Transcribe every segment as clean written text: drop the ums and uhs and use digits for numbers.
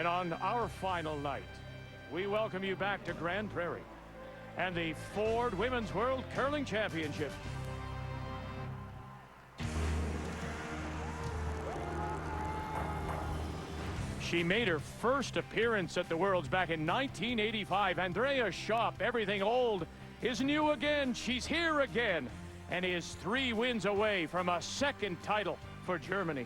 And on our final night, we welcome you back to Grande Prairie and the Ford Women's World Curling Championship. She made her first appearance at the Worlds back in 1985. Andrea Schöpp, everything old is new again. She's here again and is 3 wins away from a second title for Germany.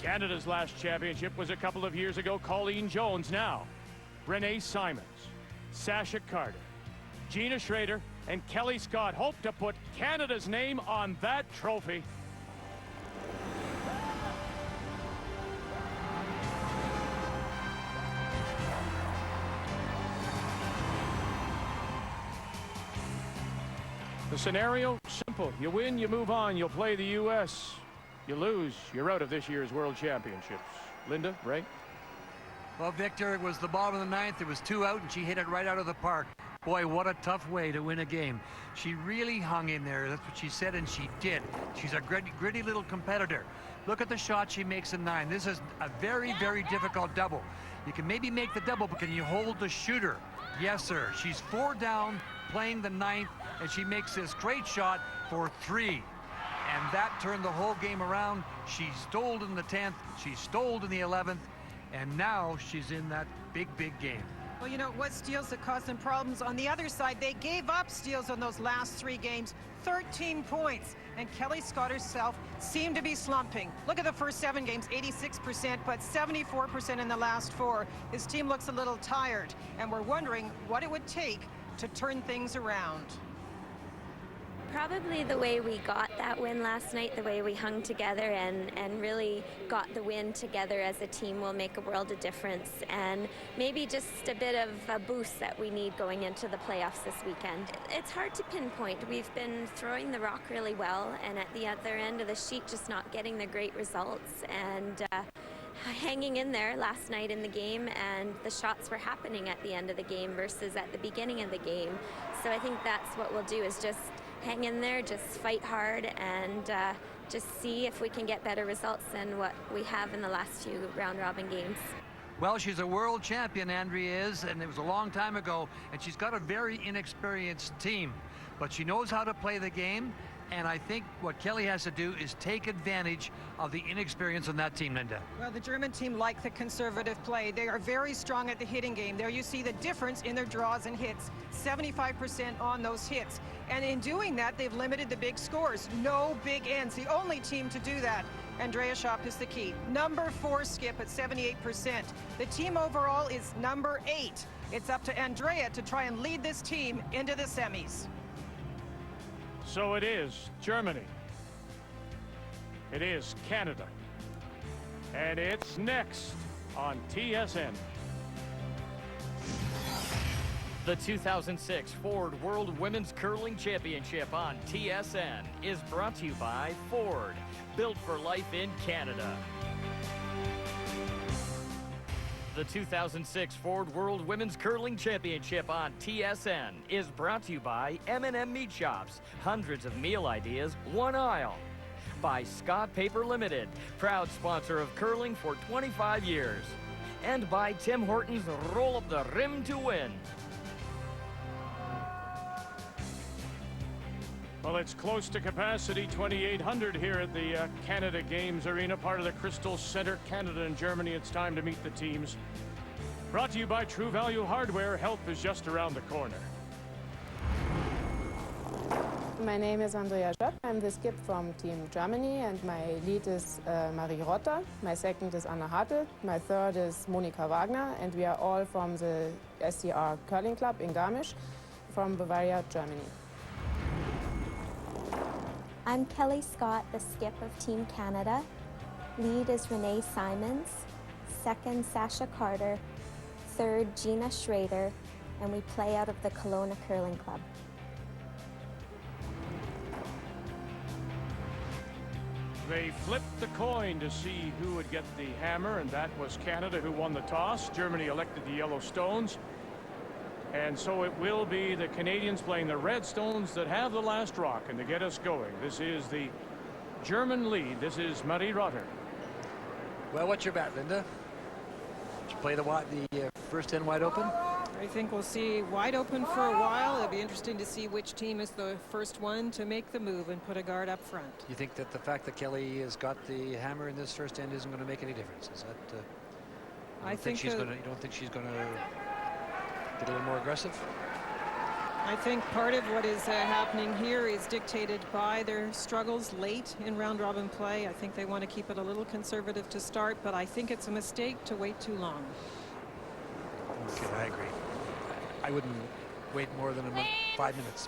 Canada's last championship was a couple of years ago. Colleen Jones now. Renee Simons, Sasha Carter, Gina Schrader, and Kelly Scott hope to put Canada's name on that trophy. The scenario, simple. You win, you move on, you'll play the U.S. You lose, you're out of this year's World Championships. Linda, Ray? Well, Victor, it was the bottom of the 9th. It was 2 out, and she hit it right out of the park. Boy, what a tough way to win a game. She really hung in there. That's what she said, and she did. She's a gritty little competitor. Look at the shot she makes in 9. This is a very, very difficult double. You can maybe make the double, but can you hold the shooter? Yes, sir. She's 4 down, playing the 9th, and she makes this great shot for 3. And that turned the whole game around. She stole in the 10th, she stole in the 11th, and now she's in that big game. Well, you know, it was steals that caused them problems. On the other side, they gave up steals on those last 3 games, 13 points. And Kelly Scott herself seemed to be slumping. Look at the first 7 games, 86%, but 74% in the last 4. His team looks a little tired, and we're wondering what it would take to turn things around. Probably the way we got that win last night, the way we hung together and really got the win together as a team will make a world of difference, and maybe just a bit of a boost that we need going into the playoffs this weekend. It's hard to pinpoint. We've been throwing the rock really well, and at the other end of the sheet just not getting the great results, and hanging in there last night in the game, and the shots were happening at the end of the game versus at the beginning of the game. So I think that's what we'll do, is just hang in there, just fight hard, and just see if we can get better results than what we have in the last few round-robin games. Well, she's a world champion, Andrea is, and it was a long time ago, and she's got a very inexperienced team. But she knows how to play the game, and I think what Kelly has to do is take advantage of the inexperience on that team, Linda. Well, the German team like the conservative play. They are very strong at the hitting game. There you see the difference in their draws and hits, 75% on those hits. And in doing that, they've limited the big scores. No big ends. The only team to do that. Andrea Schöpp is the key. Number 4 skip at 78%. The team overall is number 8. It's up to Andrea to try and lead this team into the semis. So it is Germany. It is Canada. And it's next on TSN. The 2006 Ford World Women's Curling Championship on TSN is brought to you by Ford, built for life in Canada. The 2006 Ford World Women's Curling Championship on TSN is brought to you by M&M Meat Shops, hundreds of meal ideas, one aisle. By Scott Paper Limited, proud sponsor of curling for 25 years. And by Tim Hortons Roll Up the Rim to Win. Well, it's close to capacity, 2,800 here at the Canada Games Arena, part of the Crystal Center, Canada and Germany. It's time to meet the teams. Brought to you by True Value Hardware. Help is just around the corner. My name is Andrea Schöpp. I'm the skip from Team Germany, and my lead is Marie Rotter. My second is Anna Hartl. My third is Monika Wagner, and we are all from the SCR Curling Club in Garmisch from Bavaria, Germany. I'm Kelly Scott, the skip of Team Canada. Lead is Renee Simons. Second, Sasha Carter. Third, Gina Schrader. And we play out of the Kelowna Curling Club. They flipped the coin to see who would get the hammer, and that was Canada, who won the toss. Germany elected the yellow stones. And so it will be the Canadians playing the red stones that have the last rock and to get us going. This is the German lead. This is Marie Rotter. Well, what's your bet, Linda? Did you play the first 10 wide open? I think we'll see wide open for a while. It'll be interesting to see which team is the first one to make the move and put a guard up front. You think that the fact that Kelly has got the hammer in this first end isn't going to make any difference? Is that? I think she's going to. You don't think she's going to get a little more aggressive? I think part of what is happening here is dictated by their struggles late in round-robin play. I think they want to keep it a little conservative to start, but I think it's a mistake to wait too long. Okay, I agree. I wouldn't wait more than 5 minutes.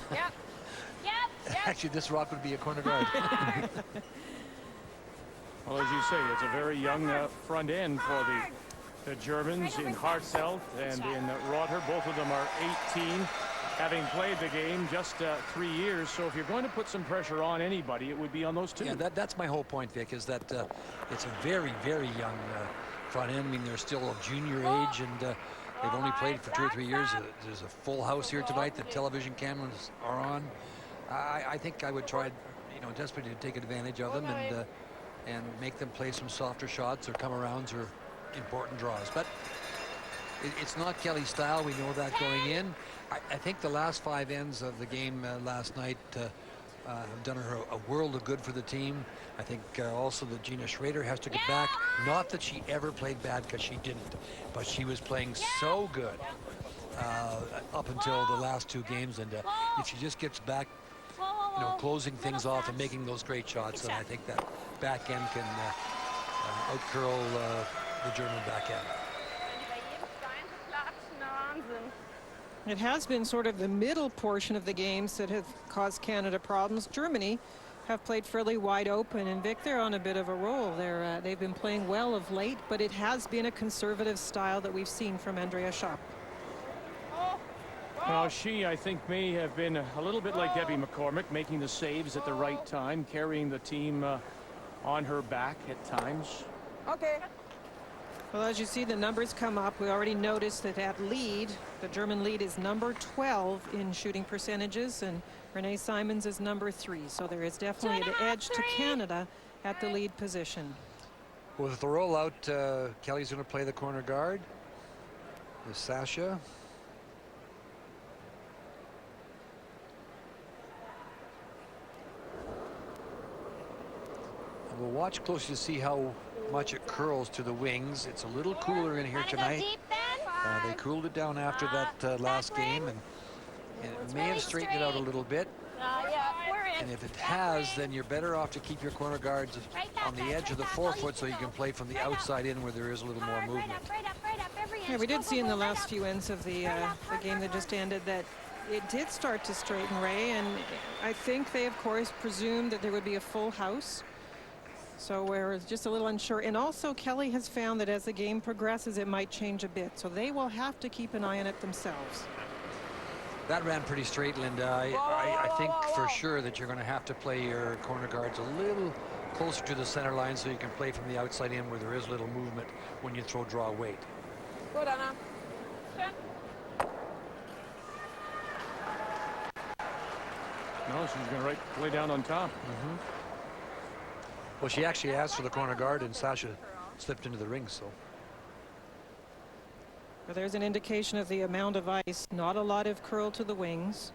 9.5. Yep. Yep. Actually, this rock would be a corner guard. Well, as you say, it's a very young front end for the Germans in Hartzelt and in Rotter. Both of them are 18, having played the game just 3 years. So if you're going to put some pressure on anybody, it would be on those two. Yeah, that's my whole point, Vic, is that it's a very, very young front end. I mean, they're still of junior age, and they've only played for 2 or 3 years. There's a full house here tonight. The television cameras are on. I think I would try, desperately to take advantage of them and make them play some softer shots or come arounds or important draws. But it's not Kelly's style. We know that going in. I think the last 5 ends of the game last night have done her a world of good for the team. I think also that Gina Schrader has to get back. Not that she ever played bad, because she didn't, but she was playing so good up until the last 2 games. And if she just gets back, closing things off and making those great shots, then I think that back end can out-curl the German back end. It has been sort of the middle portion of the games that have caused Canada problems. Germany have played fairly wide open, and Vic, they're on a bit of a roll. They've been playing well of late, but it has been a conservative style that we've seen from Andrea Schöpp. Well, she, I think, may have been a little bit like Debbie McCormick, making the saves at the right time, carrying the team on her back at times. Okay. Well, as you see the numbers come up, we already noticed that lead, the German lead, is number 12 in shooting percentages, and Renee Simons is number 3. So there is definitely an edge to Canada at the lead position. Well, with the rollout, Kelly's going to play the corner guard. There's Sasha. And we'll watch closely to see how much it curls to the wings. It's a little cooler in here tonight. They cooled it down after that last game, and it may have straightened it out a little bit. And if it has, then you're better off to keep your corner guards on the edge of the 4-foot so you can play from the outside in where there is a little more movement. Yeah, we did see in the last few ends of the game that just ended that it did start to straighten, Ray, and I think they, of course, presumed that there would be a full house. So we're just a little unsure. And also Kelly has found that as the game progresses, it might change a bit. So they will have to keep an eye on it themselves. That ran pretty straight, Linda. I think for sure that you're going to have to play your corner guards a little closer to the center line so you can play from the outside in where there is little movement when you throw draw weight. Good, Anna. No, she's going to play down on top. Well, she actually asked for the corner guard, and Sasha slipped into the ring, so. Well, there's an indication of the amount of ice. Not a lot of curl to the wings.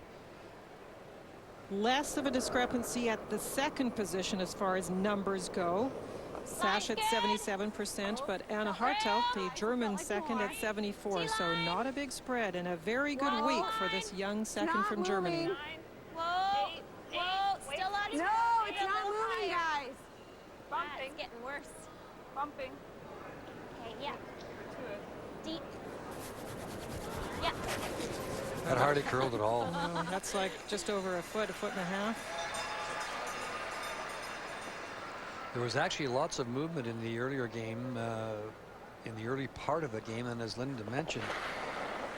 Less of a discrepancy at the second position as far as numbers go. Sasha at 77%, but Anna Hartzelt, the German second, at 74%. So not a big spread, and a very good week for this young second from Germany. Whoa, still on his No, it's not moving, guys. Bumping. It's getting worse. Bumping. Okay, yeah. Deep. Yeah. That hardly curled at all. No, that's like just over a foot and a half. There was actually lots of movement in the earlier game, in the early part of the game, and as Linda mentioned,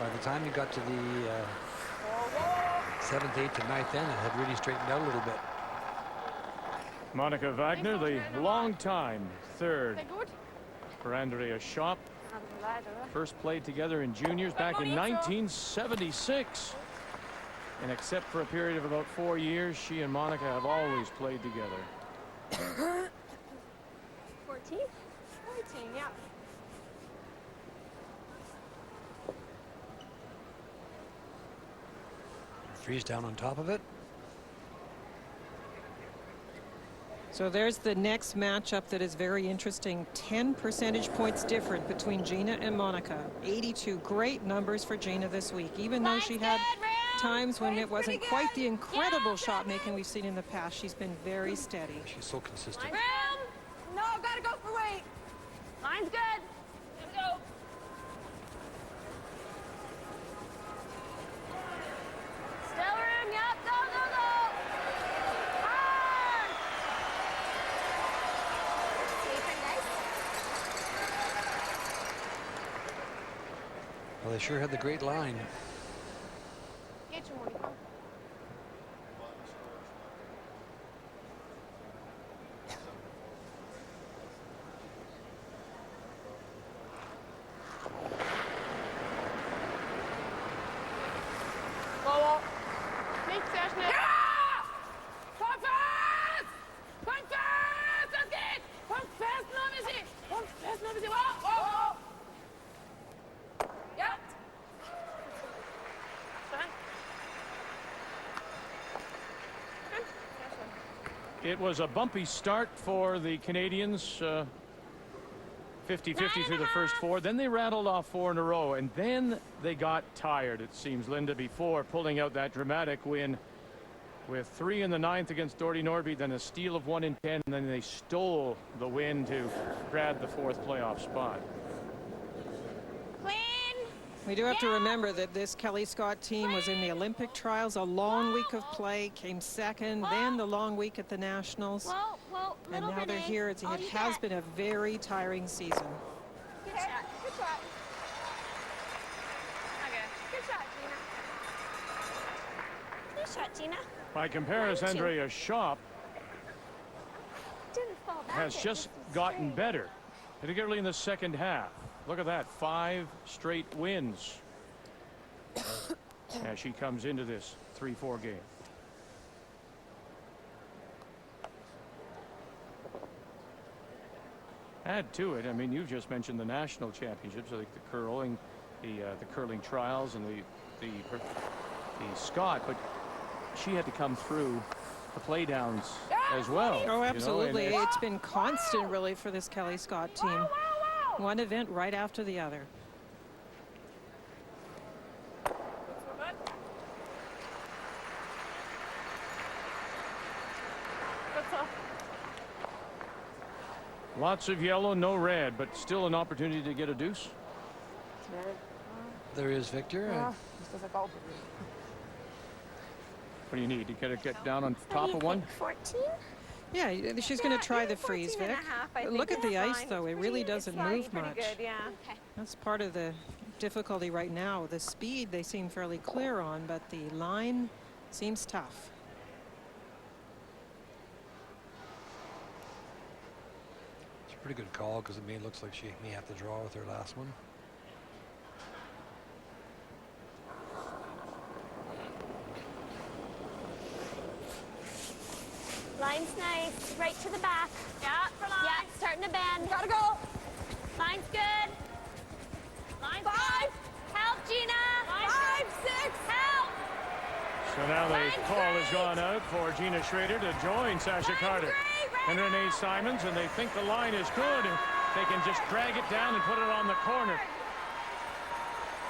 by the time you got to the 7th, 8th, and 9th end, it had really straightened out a little bit. Monica Wagner, the long-time third for Andrea Schöpp. First played together in juniors back in 1976. And except for a period of about 4 years, she and Monica have always played together. 14? 14, yeah. Freeze down on top of it. So there's the next matchup that is very interesting. 10 percentage points different between Gina and Monica. 82 great numbers for Gina this week, even though she had times when it wasn't quite the incredible shot making we've seen in the past. She's been very steady. She's so consistent. Room! No, gotta go for weight. Line's good. Here we go. Still room, yep, go, go, go. Hard! Well, they sure had the great line. Get your money, come. Go. Nicht sehr schnell. Ja! Komm fest! Komm fest! Das geht! Komm fest, nur ein bisschen! Komm fest, nur ein bisschen! Wow, wow, wow! Ja! Schön. Schön. Sehr schön. It was a bumpy start for the Canadians. 50-50 through the first 4. Then they rattled off 4 in a row, and then they got tired, it seems, Linda, before pulling out that dramatic win with 3 in the 9th against Doherty Norby, then a steal of 1 in 10, and then they stole the win to grab the 4th playoff spot. Clean. We do have to remember that this Kelly Scott team was in the Olympic trials, a long week of play, came second, then the long week at the Nationals. Whoa, And little now they're Renee. here. It All you has get. been a very tiring season. Good shot. Good shot. Okay. Good shot, Gina. Good shot, Gina. By comparison, Thank you. Andrea Schöpp Didn't fall back. has It just was gotten straight. better, particularly in the second half. Look at that, 5 straight wins as she comes into this 3-4 game. Add to it, I mean, you've just mentioned the national championships, like the curling, the curling trials, and the Scott, but she had to come through the playdowns as well. Oh, you know, absolutely. and It's been constant, really, for this Kelly Scott team. One event right after the other. lots of yellow, no red, but still an opportunity to get a deuce. There is Victor. What do you need? You gotta get down on What do top you of one. think, 14? Yeah, she's going to try the 14 freeze, and Vic. a half, I think. Look at the That's ice, fine. though. It It's really pretty- doesn't it's fine, move pretty much. good, yeah. Okay. That's part of the difficulty right now. The speed they seem fairly clear on, but the line seems tough. It's a pretty good call because it looks like she may have to draw with her last one. Line's nice, right to the back. Yeah, for line. Yeah, starting to bend. Gotta go. Line's good. Line 5. Help, Gina. 5, 6. Help. So now the Line's call has great. gone out for Gina Schrader to join Sasha Carter and Renee Simons, and they think the line is good. They can just drag it down and put it on the corner.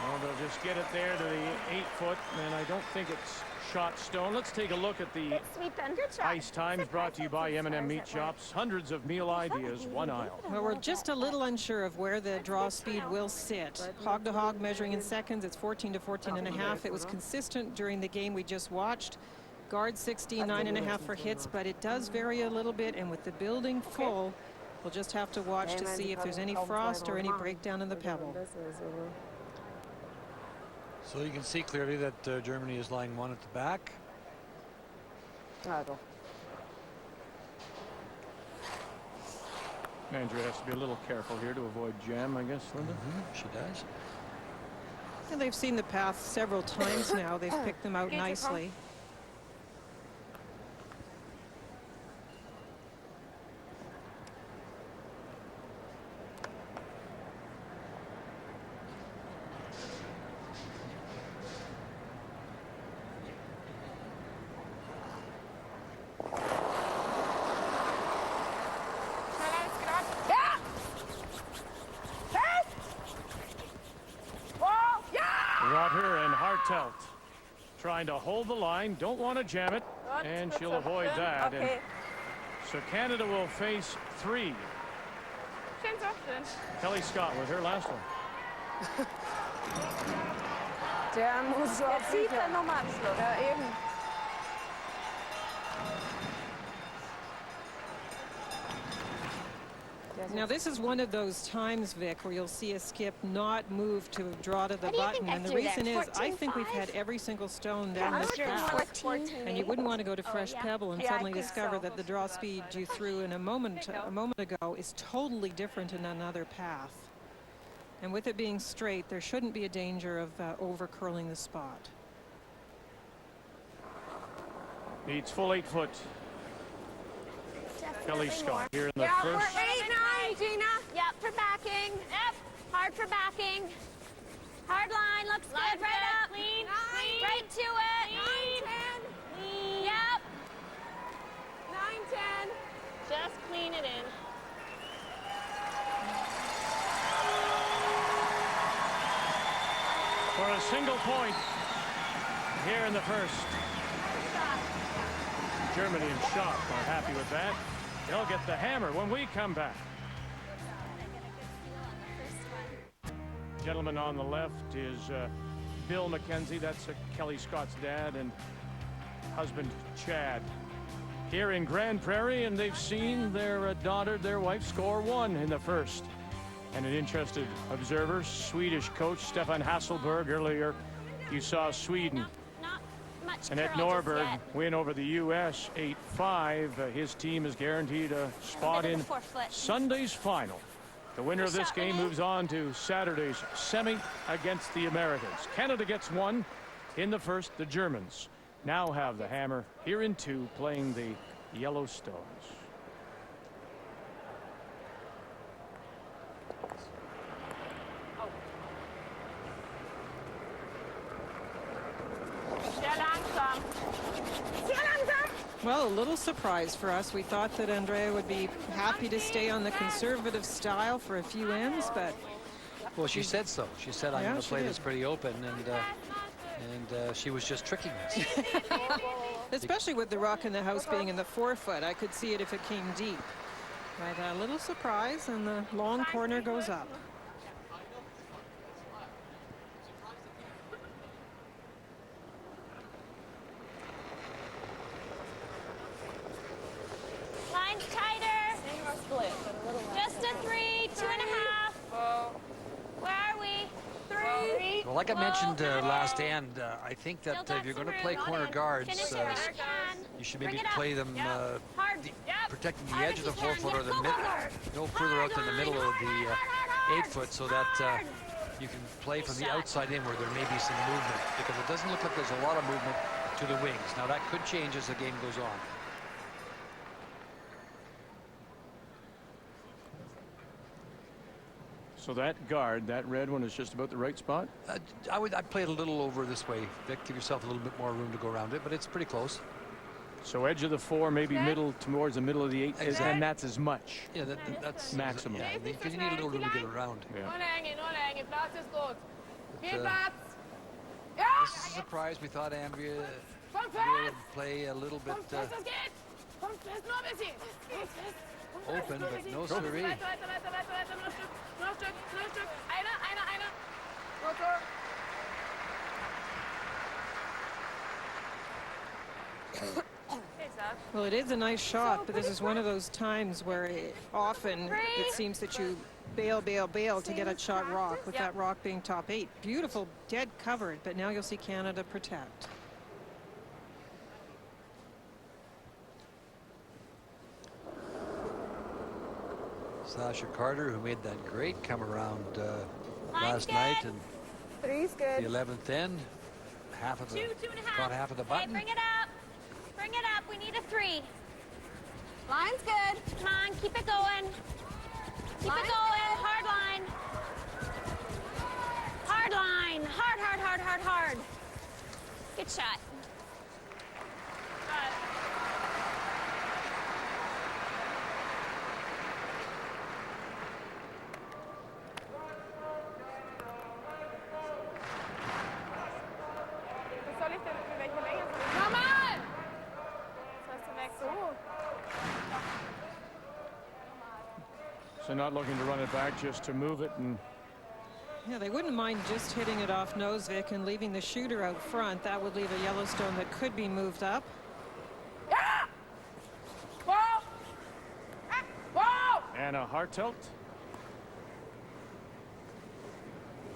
Well, they'll just get it there to the 8-foot, and I don't think it's shot stone. Let's take a look at the Sweeping. Good shot. ice times brought to you by M&M Meat Shops. Hundreds of meal ideas, one aisle. Well, we're just a little unsure of where the draw speed will sit. Hog to hog measuring in seconds, it's 14 to 14 and a half. It was consistent during the game we just watched. Guard 16, 9.5 for hits, but it does vary a little bit, and with the building full, we'll just have to watch to see if there's any frost or any breakdown in the pebble. So you can see clearly that Germany is line 1 at the back. Andrea has to be a little careful here to avoid jam, I guess, Linda. She does. And they've seen the path several times now. They've picked them out nicely. Rotter and Hartelt trying to hold the line, don't want to jam it, and she'll avoid that. Okay. And so Canada will face 3. Kelly Scott with her last one. Der muss so Jetzt sieht er nochmal am Schluss. Ja, eben. Now this is one of those times, Vic, where you'll see a skip not move to draw to the What do you button. think I And the threw reason there? is I think we've had 14.5? every single stone down I this was doing path. 14. And you wouldn't want to go to Fresh yeah. Pebble and Yeah, I suddenly think discover so. that the draw speed you threw in a moment ago is totally different in another path. And with it being straight, there shouldn't be a danger of over curling the spot. Needs full 8 foot. Kelly Definitely Scott more. here in the Yeah, first. we're 8-9, Gina. Yep, for backing. Yep. Hard for backing. Hard line, looks good. Right up. Clean, Clean. Right to it. 9-10. Clean. Yep. 9-10. Just clean it in. For a single point here in the first. Germany and Schöpp are happy with that. They'll get the hammer when we come back. Gentleman on the left is Bill McKenzie. That's Kelly Scott's dad and husband Chad. Here in Grande Prairie, and they've seen their daughter, their wife, score 1 in the first. And an interested observer, Swedish coach Stefan Hasselberg. Earlier, you saw Sweden. Not much Annette curl just Norberg yet. win over the U.S. 8-5. His team is guaranteed a spot bit of in the forefoot. Sunday's final. The winner of this shot, game Renee. moves on to Saturday's semi against the Americans. Canada gets 1 in the first. The Germans now have the hammer here in 2, playing the Yellowstones. Sehr langsam. Sehr langsam. Well, a little surprise for us. We thought that Andrea would be happy to stay on the conservative style for a few ends, but Well, she said so. She said, I'm Yeah, going to she play this did. pretty open, and she was just tricking us. especially with the rock in the house being in the forefoot, I could see it if it came deep. But a little surprise, and the long corner goes up. Line's tighter. Just a 3, 2.5. Where are we? 3. Well, like I mentioned last end, I think that Still if you're got going to some play room. corner guards, Finish it where you can. you should Bring maybe it up. play them Hard. protecting the Hard edge of the as you can. 4-foot or the mid, no further out than the middle of the 8-foot, so that you can play from the outside in where there may be some movement, because it doesn't look like there's a lot of movement to the wings. Now that could change as the game goes on. So that guard, that red one, is just about the right spot. I'd play it a little over this way, Vic. Give yourself a little bit more room to go around it, but it's pretty close. So edge of the 4, maybe middle towards the middle of the 8, Exactly. and that's as much. Yeah, that's Maximum. Yeah, because you need a little room to get around. Yeah. Nur Länge. Platz ist gut. Viel uh, Platz. Ja, This is a surprise. We thought Andrea komm would fest. play a little bit Komm fest, das geht. Komm fest, nur ein bisschen. Komm fest. Komm fest, open, nur ein but bisschen. no Weiter, siree. weiter. Noch ein Stück. Noch ein Stück. Einer. Gut. Well, it is a nice shot, but this is one of those times where often it seems that you bail to get a shot rock, with that rock being top 8. Beautiful, dead covered, but now you'll see Canada protect. Sasha Carter, who made that great come around Line's last good. night, and Three's good. The 11th end. Half of the, Two and a half. about half of the Okay, button. bring it up. Bring it up. We need a 3. Line's good. Come on, keep it going. Keep it going. Hard line. Hard line. Hard, hard, hard, hard, hard. Good shot. Normal! So. So not looking to run it back, just to move it. And Yeah, they wouldn't mind just hitting it off Nosvik and leaving the shooter out front. That would leave a Yellowstone that could be moved up. Yeah! Whoa! Ah! Whoa! Anna Hartelt.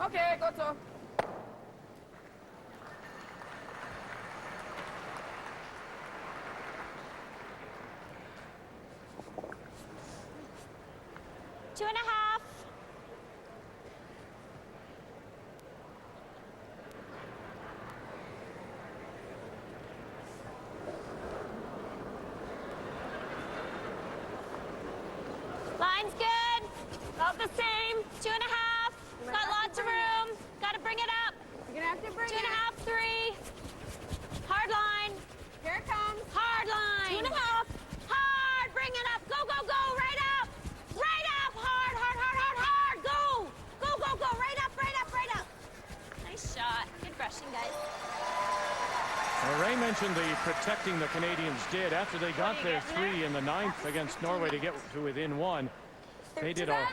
Okay, gut so. Two and a half. Line's good. About the same. 2 and a half. Got lots of room. Got to bring it up. You're gonna have to bring 2 and a it. half, 3. Hard line. Here it comes. Hard line. 2 and a half. Hard. Bring it up. Go, go, go. Right up. Right up. Hard, hard, hard, hard, hard. Go. Go, go, go. Right up, right up, right up. Nice shot. Good brushing, guys. Well, Ray mentioned the protecting the Canadians did after they got their 3 in the 9th against Norway to get to within 1. They did a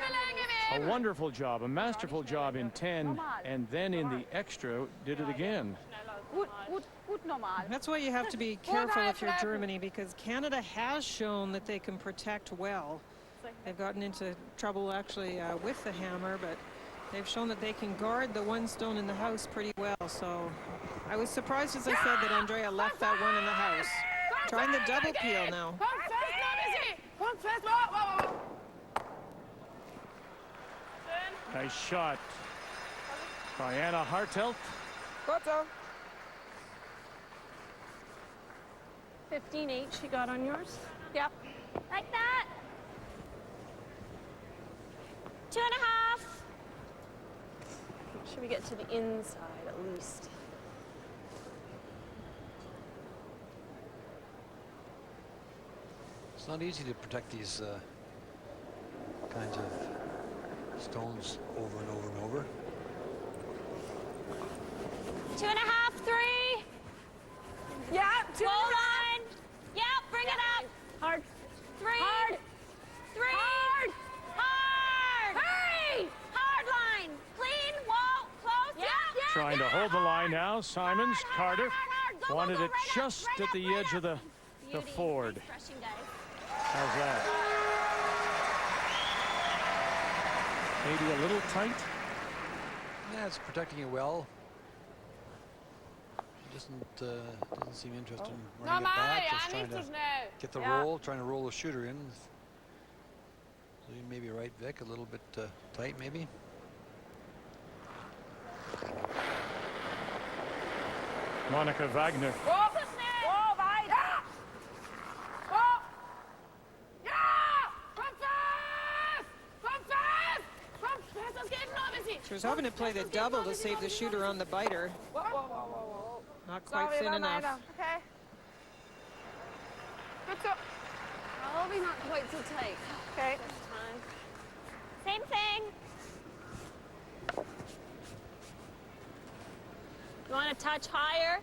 wonderful job, a masterful job in 10, and then in the extra did it again. Gut normal. That's why you have to be careful if you're Germany, because Canada has shown that they can protect well. They've gotten into trouble actually with the hammer, but they've shown that they can guard the one stone in the house pretty well. So I was surprised, as I said, that Andrea left that one in the house. Trying the double peel now. Komm fest, Missy! Komm fest! Whoa, whoa, whoa. Nice shot by Anna Hartelt. Gut so. 15-8 she got on yours? Yep. Like that. 2 and a half. Should we get to the inside at least? It's not easy to protect these kinds of stones over and over and over. 2 and a half, 3. Yeah, 2 Goal line. Yep, bring it up. Hard. 3. Hard. 3. Hard. Hard. Hey! Hard line. Clean. Whoa. Close. Yeah, yeah, Trying to hold the line now. Simons, Carter Go, wanted go, it right up, just right at up, the right edge up. of the Beauty. ford. Nice brushing, guys. How's that? Maybe a little tight. Yeah, it's protecting it well. Doesn't seem interested in running Normal, it back. ja, Just trying nicht so to schnell. get the Ja. roll, trying to roll the shooter in. So you may be right, Vic. A little bit tight, maybe. Monica Wagner. Whoa, whoa, weit. Ja! Whoa! Ja! Komm fest! Komm fest! Komm fest, das geht noch, Missy! She was hoping to play the double to save the shooter on the biter. Whoa, whoa, whoa, whoa, whoa. Not quite Sorry, thin war enough. meiner. Okay. Gut so. Probably not quite so tight. Okay. Same thing. You want to touch higher?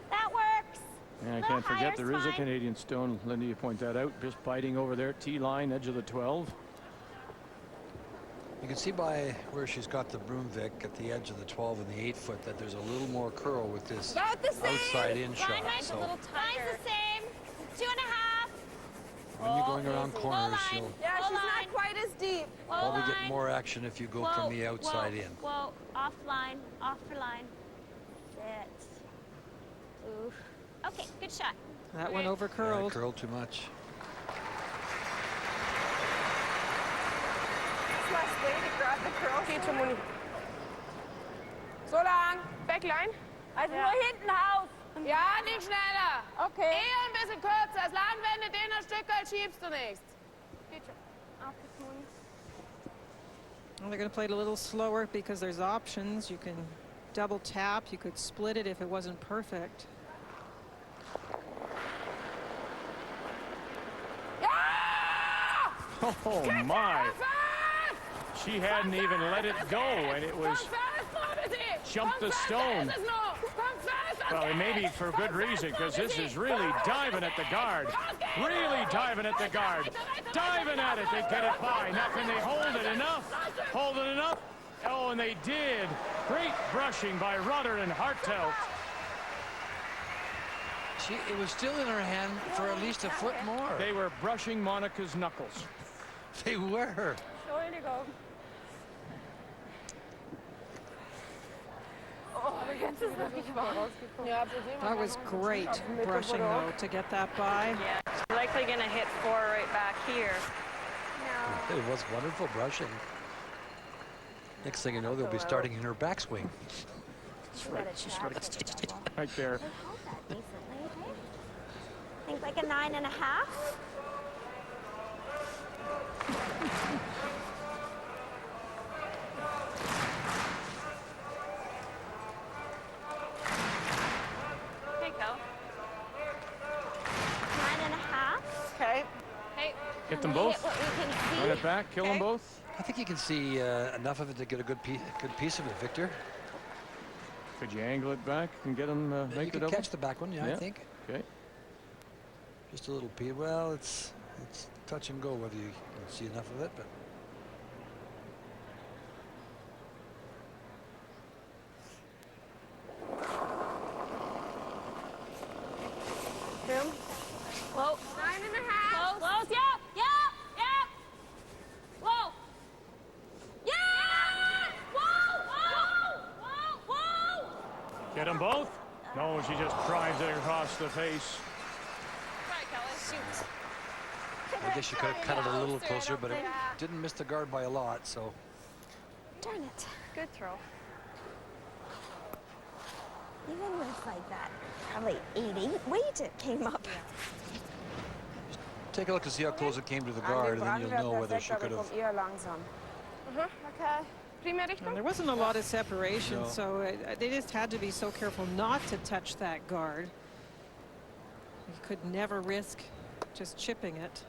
That works. And I Little can't higher forget is there is a fine. Canadian stone. Linda, you point that out. Just biting over there. T-line, edge of the 12. You can see by where she's got the broom, Vic, at the edge of the 12 and the 8-foot, that there's a little more curl with this About the same. outside in shot. Line's a So little tighter. Line's the same. 2 and a half. when you're going around corners, line. you'll Yeah, Goal she's line. not quite as deep. probably line. get more action if you go Whoa, from the outside whoa, in. Whoa, off line, off for line. Sit. Oof. Okay, good shot. That one over Yeah, curled. curled too much. That's less way to grab the curl. Geht schon, Moni. So lang. Backline. Also nur hinten Haus. Ja, nicht schneller. Okay. Eher ein bisschen kürzer. Das Land, wenn du den ein Stück schiebst du nicht. Geht schon. Aufgetun. Well, they're going to play it a little slower because there's options. You can double tap. You could split it if it wasn't perfect. Oh, my. She hadn't even let it go, and it was jumped the stone. Well, it may be for good reason, because this is really diving at the guard. Really diving at the guard. Diving at it. They get it by. Now, can they hold it enough? Hold it enough? Oh, and they did. Great brushing by Rudder and Hartelt. It was still in her hand for at least a foot more. They were brushing Monica's knuckles. They were. Entschuldigung. Oh, aber jetzt ist wirklich rausgekommen. Ja, probieren wir That mal was noch. great brushing, though, to get that by. Yeah, she's likely going to hit 4 right back here. It was wonderful brushing. Next thing you know, they'll be starting in her backswing. Right there. I think like a 9.5. Hey, Kel. 9.5. Okay. Hey. Hit them And they both. hit what we can see. Run it back. Kill them both. I think you can see enough of it to get a good piece of it, Victor. Could you angle it back and get them You make the can double? catch the back one, yeah, I think. Okay. Just a little piece. Well, it's touch and go whether you can see enough of it, but. Boom. Whoa. 9.5. Close. Yep. Whoa. Yeah! Whoa. Get them both? No, she just drives it across the face. Right, Kelly. Shoot. I guess you could have cut it a little closer, but it didn't miss the guard by a lot, so. Darn it. Good throw. Even with like that, probably 80 weight, it came up. Take a look to see how close it came to the guard, and then you'll know whether she could have. Okay. Prima And Richtung. there wasn't a lot of separation, No. so they just had to be so careful not to touch that guard. You could never risk just chipping it.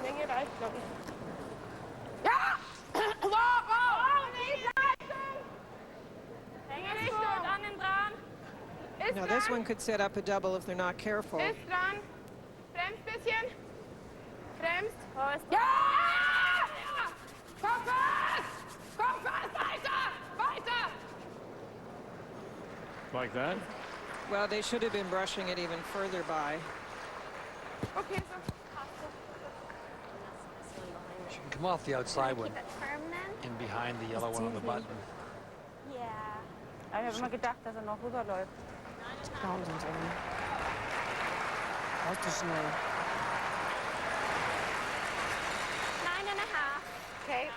Länge reicht, glaube ich. Ja! Wow! Nicht Leistung! Hänge dich gut an den dran. Ist Now dran. this one could set up a double if they're not careful. Ist dran. Bremst bisschen. Bremst. Prost. Ja! Komm fast! Komm fast! Weiter! Like that. Well, they should have been brushing it even further by. Okay, so. She can come off the outside one, Keep it firm then? in behind the yellow one on the button. Yeah. Ich habe immer gedacht, dass noch rüberläuft. Thousands of them. Out to snow. 9.5. Okay.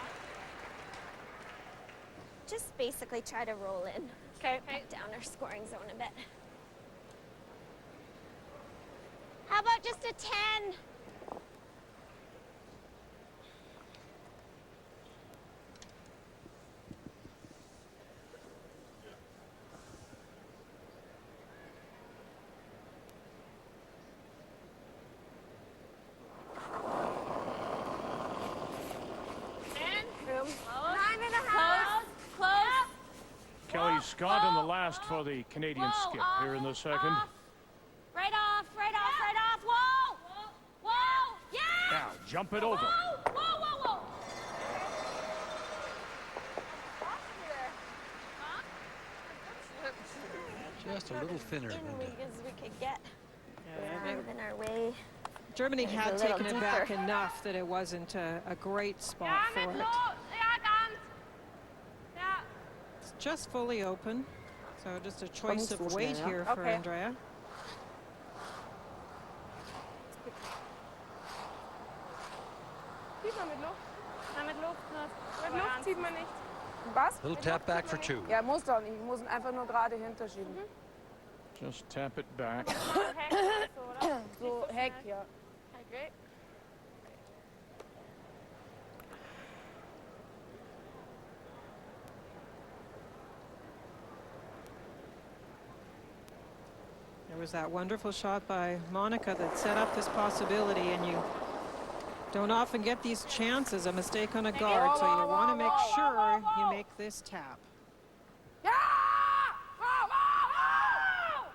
Just basically try to roll in. Okay. Cut down our scoring zone a bit. How about just a 10? Boom. 9.5. Close. Kelly Scott in the last for the Canadian skip here in the second. Right off. Whoa! Whoa! Yeah! Now jump it over. Whoa. Just a little thinner. In Linda. league as we could get. Yeah, Within our way. Germany Maybe had a little taken it back deeper. enough that it wasn't a great spot Ja, for mit it. los. Ja, ganz. Ja. It's just fully open. So just a choice of weight here for Okay. Andrea. Zieht man mit Luft? Na, mit Luft, ne? Mit Luft zieht man nicht. Was? Little tap back for 2. Ja, muss doch nicht. Ich muss ihn einfach nur gerade hinterschieben. Just tap it back. Heck, so, oder? So Heck, ja. Okay. There was that wonderful shot by Monica that set up this possibility, and you don't often get these chances, a mistake on a guard, so you want to make sure you make this tap. Ja! Wow, wow, wow!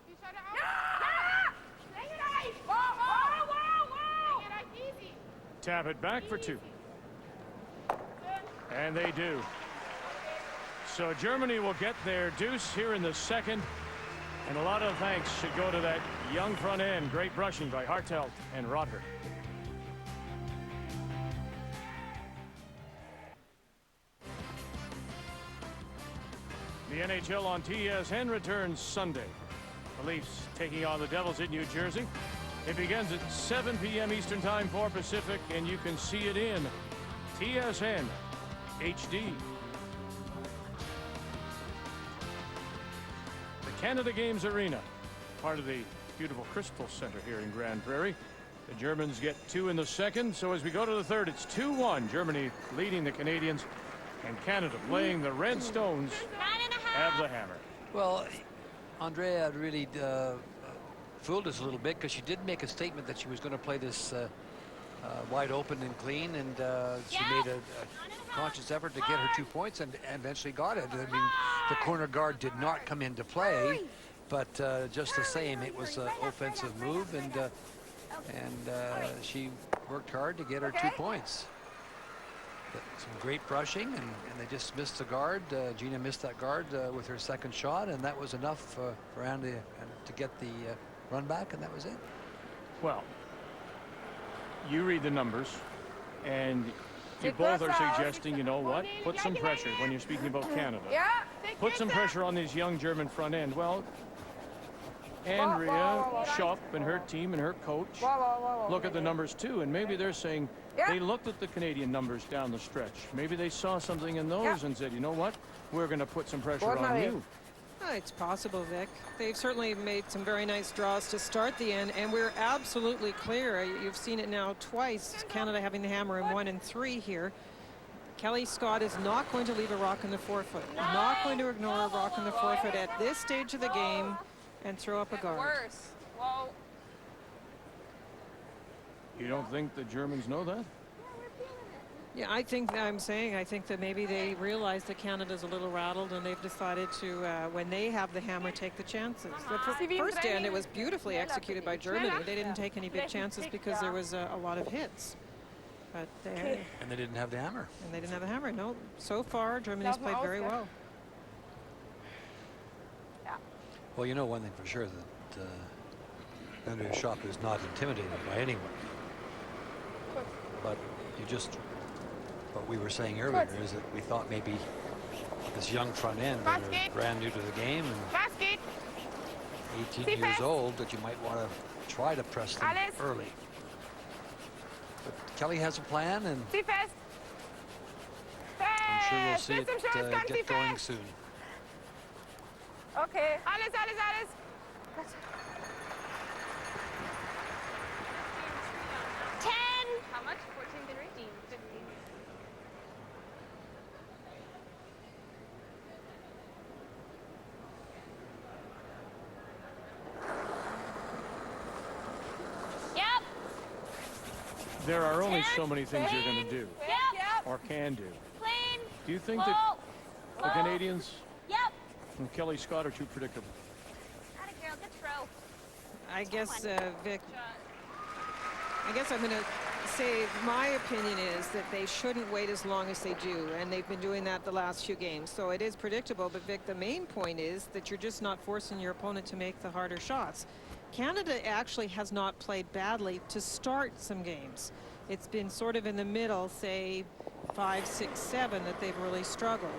Die Scheibe auf. Ja! Länge rein! Wow, wow, wow, wow! Länge rein, easy. Tap it back for 2. And they do. So Germany will get their deuce here in the second. And a lot of thanks should go to that young front end. Great brushing by Hartelt and Roderick. The NHL on TSN returns Sunday. The Leafs taking on the Devils in New Jersey. It begins at 7 p.m. Eastern Time, 4 Pacific, and you can see it in TSN HD. Canada Games Arena, part of the beautiful Crystal Center here in Grande Prairie. The Germans get 2 in the second, so as we go to the third, it's 2-1. Germany leading the Canadians, and Canada playing the Red Stones have the hammer. Well, Andrea really fooled us a little bit because she did make a statement that she was going to play this wide open and clean, and she made a conscious effort to get her 2 points and eventually got it. I mean, the corner guard did not come into play, but just the same, it was an offensive move, and she worked hard to get her 2 points. But some great brushing, and they just missed the guard. Gina missed that guard with her second shot, and that was enough for Andy to get the run back, and that was it. Well, you read the numbers, and you both are suggesting, you know what, put some pressure when you're speaking about Canada. Put some pressure on this young German front end. Well, Andrea Schöpp and her team and her coach look at the numbers too, and maybe they're saying they looked at the Canadian numbers down the stretch. Maybe they saw something in those and said, you know what, we're going to put some pressure on you. It's possible, Vic. They've certainly made some very nice draws to start the end, and we're absolutely clear. You've seen it now twice, Canada having the hammer in 1 and 3 here. Kelly Scott is not going to leave a rock in the forefoot. Not going to ignore a rock in the forefoot at this stage of the game and throw up a guard. Worse. Whoa. You don't think the Germans know that? Yeah, I think that maybe they realize that Canada's a little rattled, and they've decided to, when they have the hammer, take the chances. The first end, it was beautifully executed by Germany. They didn't take any big chances because there was a lot of hits. But And they didn't have the hammer. And they didn't have the hammer. No, so far Germany's played very well. Well, you know one thing for sure, that Andrea Schöpp is not intimidated by anyone. But you just, what we were saying earlier is that we thought maybe this young front end, they're brand new to the game and 18 years old, that you might want to try to press them early. But Kelly has a plan, and I'm sure we'll see it get going soon. Okay. Alles. How much? 14, 15. Yep. There are only so many things you're going to do or can do. Clean. Do you think that the Canadians and Kelly Scott are too predictable? Atta girl, good throw. I guess, Vic, I guess I'm going to say my opinion is that they shouldn't wait as long as they do, and they've been doing that the last few games. So it is predictable, but Vic, the main point is that you're just not forcing your opponent to make the harder shots. Canada actually has not played badly to start some games. It's been sort of in the middle, say 5, 6, 7, that they've really struggled.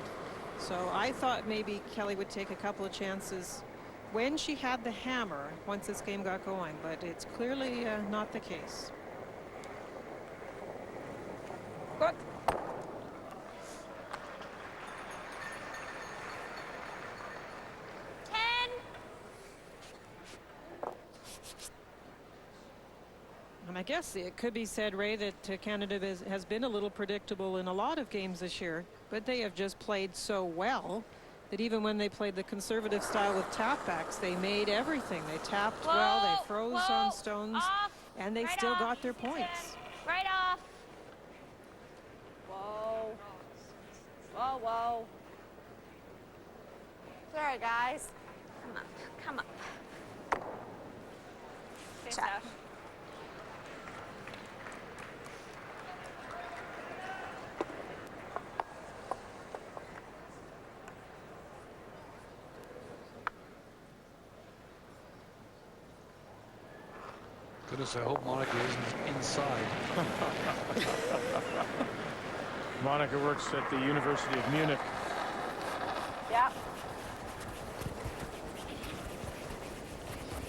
So I thought maybe Kelly would take a couple of chances when she had the hammer once this game got going, but it's clearly not the case. Good. And I guess it could be said, Ray, that Canada has been a little predictable in a lot of games this year, but they have just played so well that even when they played the conservative style with tapbacks, they made everything. They tapped well, they froze on stones, and they still got their points. Right off. Whoa. Whoa, whoa. Sorry, guys. Come up, come up. Okay, Check. Sash. Goodness, I hope Monica isn't inside. Monica works at the University of Munich. Yeah.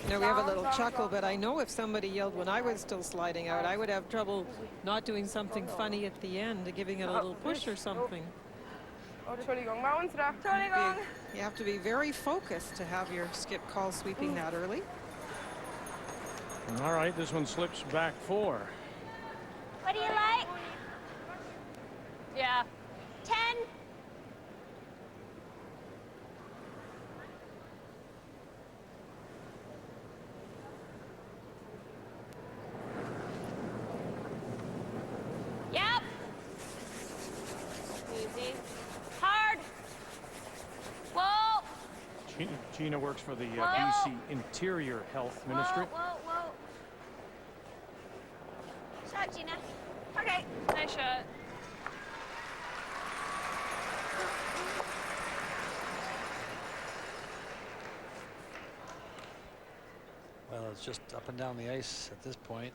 You know, we have a little chuckle, but I know if somebody yelled when I was still sliding out, I would have trouble not doing something funny at the end, giving it a little push or something. Entschuldigung, bei uns da. Entschuldigung. You have to be very focused to have your skip call sweeping that early. All right, this one slips back 4. What do you like? Yeah. 10. Yep. Easy. Hard. Whoa. Gina works for the BC Interior Health Ministry. Whoa, whoa. Shot, Gina. Okay. Nice shot. Well, it's just up and down the ice at this point.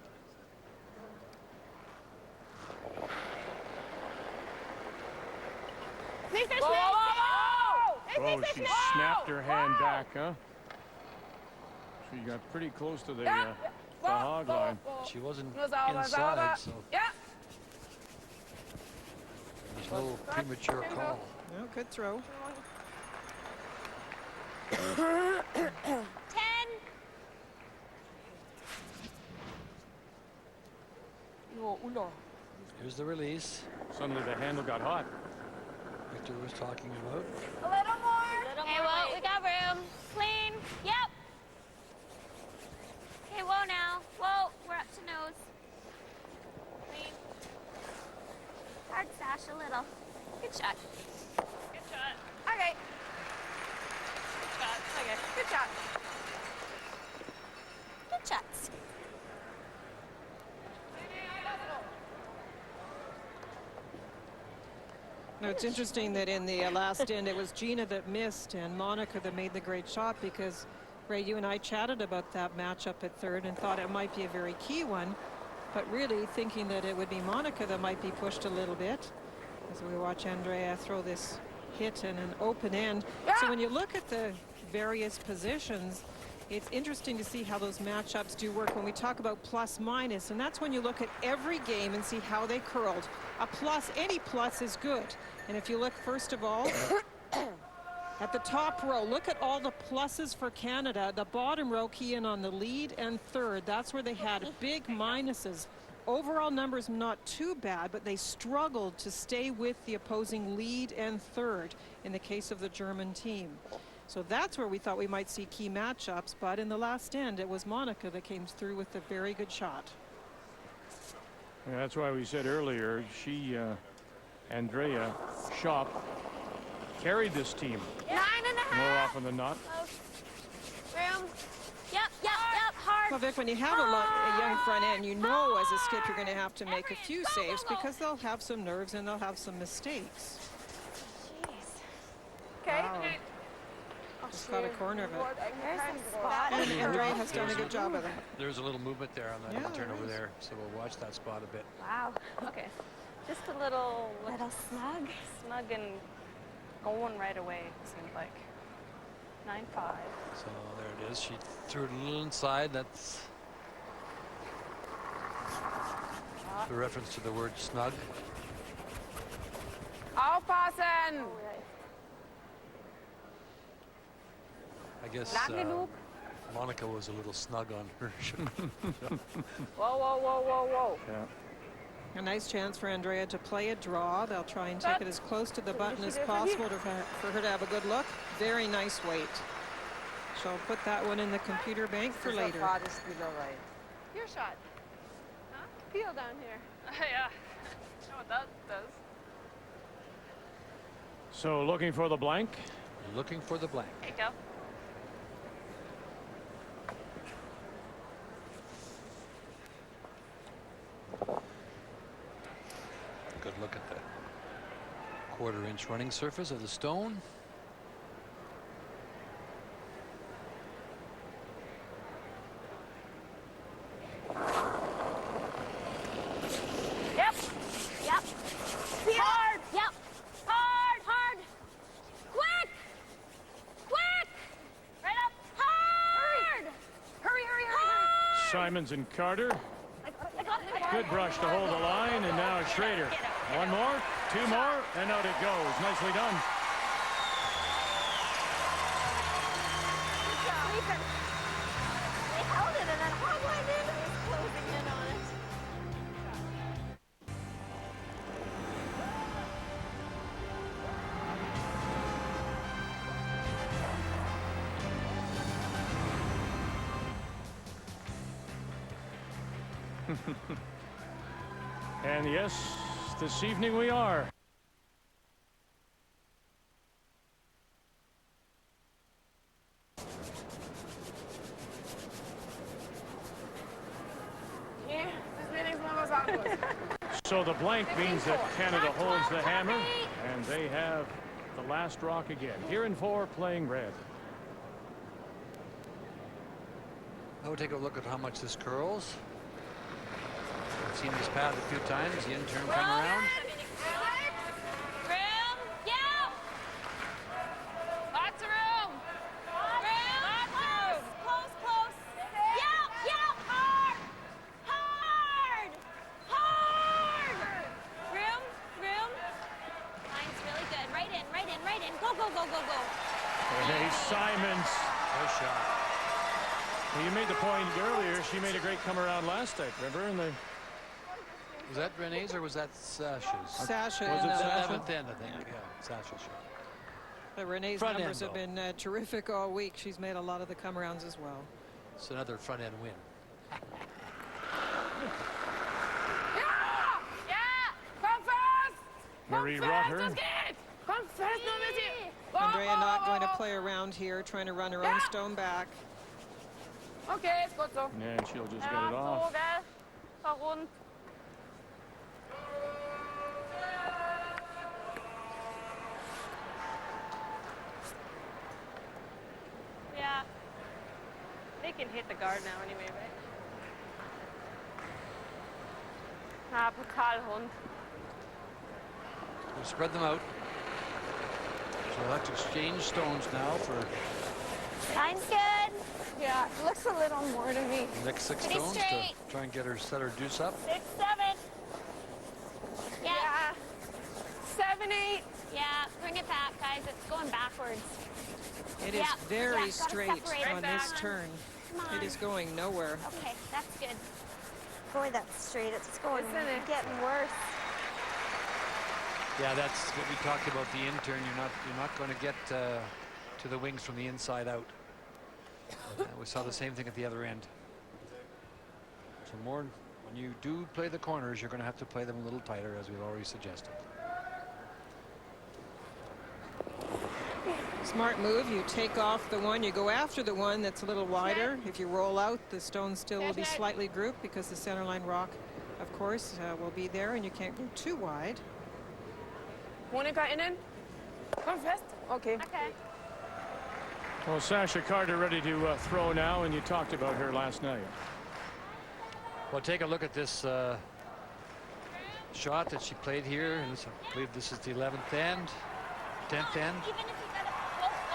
Nicht der Oh, Schnellste! she snapped her hand back, huh? She got pretty close to the hog line. She wasn't Nur sauber, inside, sauber. so Ja. there's no premature call. No, good throw. 10. Here's the release Suddenly the handle got hot. Victor was talking about. A little more. Okay, whoa, we got room. Clean. Yep. Okay, whoa now. Whoa, we're up to nose. Clean. Hard sash a little. Good shot. Good shot. Okay. Good shot. Okay. Good shot. Good shots. No, it's interesting that in the last end it was Gina that missed and Monica that made the great shot, because Ray, you and I chatted about that matchup at third and thought it might be a very key one, but really thinking that it would be Monica that might be pushed a little bit as we watch Andrea throw this hit in an open end. So when you look at the various positions, it's interesting to see how those matchups do work when we talk about plus minus, and that's when you look at every game and see how they curled. A plus, any plus is good. And if you look first of all at the top row, look at all the pluses for Canada. The bottom row key in on the lead and third. That's where they had big minuses. Overall numbers not too bad, but they struggled to stay with the opposing lead and third in the case of the German team. So that's where we thought we might see key matchups, but in the last end it was Monica that came through with a very good shot. Yeah, that's why we said earlier she, Andrea Schöpp, carried this team 9.5. more often than not. Room. Yep, hard. Well, Vic, when you have a young front end, you know as a skip you're going to have to make a few saves because they'll have some nerves and they'll have some mistakes. Okay. Wow. Just got a corner of it. There's a spot. And Andrea has done a good job of that. There's a little movement there on that Yeah, turnover there is. there, so we'll watch that spot a bit. Wow. Okay. Just a little Little snug. snug and going right away, it seemed like. 9-5. So there it is. She threw it a little inside. That's the reference to the word snug. Aufpassen! I guess Lang genug? Monica was a little snug on her. Whoa, whoa, whoa, whoa, whoa. Yeah. A nice chance for Andrea to play a draw. They'll try and take it as close to the button as possible for her to have a good look. Very nice weight. She'll put that one in the computer bank for later. Your shot. Huh? Feel down here. Yeah. Know what that does. So looking for the blank. Looking for the blank. There you go. Good look at the 1/4 inch running surface of the stone. Yep. Yep. Hard. Yep. Hard. Hard. Quick. Quick. Right up. Hard. Hurry, hurry, hurry, hurry. Simons and Carter. I got it. Good brush to hold the line, and now Schrader. One more, 2 more, and out it goes. Nicely done. They held it and then hard line in and was closing in on it. And yes, this evening we are. Yeah, das wäre nächstes Mal was anderes. So the blank means that Canada holds the hammer, and they have the last rock again. Here in 4, playing red. Now we'll take a look at how much this curls. I've seen this path a few times. The intern come around. Room. Yeah. Lots of room. Room. Lots of room. Close, close. Yep, yep. Hard. Hard. Hard. Room, room. Line's really good. Right in, right in, right in. Go, go, go, go, go. Renee Simons. Nice shot. Well, you made the point earlier. She made a great come around last night, remember? And they Was that Renee's or was that Sasha's? Sasha. Was it and, Sasha? 11th end, I think. Yeah, Sasha's shot. Renee's Front end, numbers have though. been terrific all week. She's made a lot of the come-arounds as well. It's another front end win. Ja! Ja! Komm fest! Marie Komm fest, Rotter. das geht! Komm fest, nur ein bisschen! Andrea not going to play around here, trying to run her own stone back. Okay, ist gut so. and she'll just get Ja, it so, off. gell? War rund. Yeah. They can hit the guard now anyway, right? Ah, brutal Hund. We'll spread them out. So we'll have to exchange stones now for Line's good. Yeah, it looks a little more to me. the next 6 Pretty stones straight. to try and get her set her deuce up. 6, 7. Yeah. Yeah. 7, 8. Yeah, bring it back, guys. It's going backwards. It is Yeah, very gotta straight separate on it. this Back. turn. Come on. It is going nowhere. Okay, that's good. Boy, that's straight. It's going Isn't it? getting worse. Yeah, that's what we talked about. The intern, you're not going to get to the wings from the inside out. We saw the same thing at the other end. So more when you do play the corners, you're going to have to play them a little tighter, as we've already suggested. Smart move. You take off the one, you go after the one that's a little wider. If you roll out, the stone still will be slightly grouped because the centerline rock, of course, will be there, and you can't go too wide. Monika innen. Komm fest. Okay. Okay. Well, Sasha Carter ready to throw now, and you talked about her last night. Well, take a look at this shot that she played here. And I believe this is the 11th end. attempt end?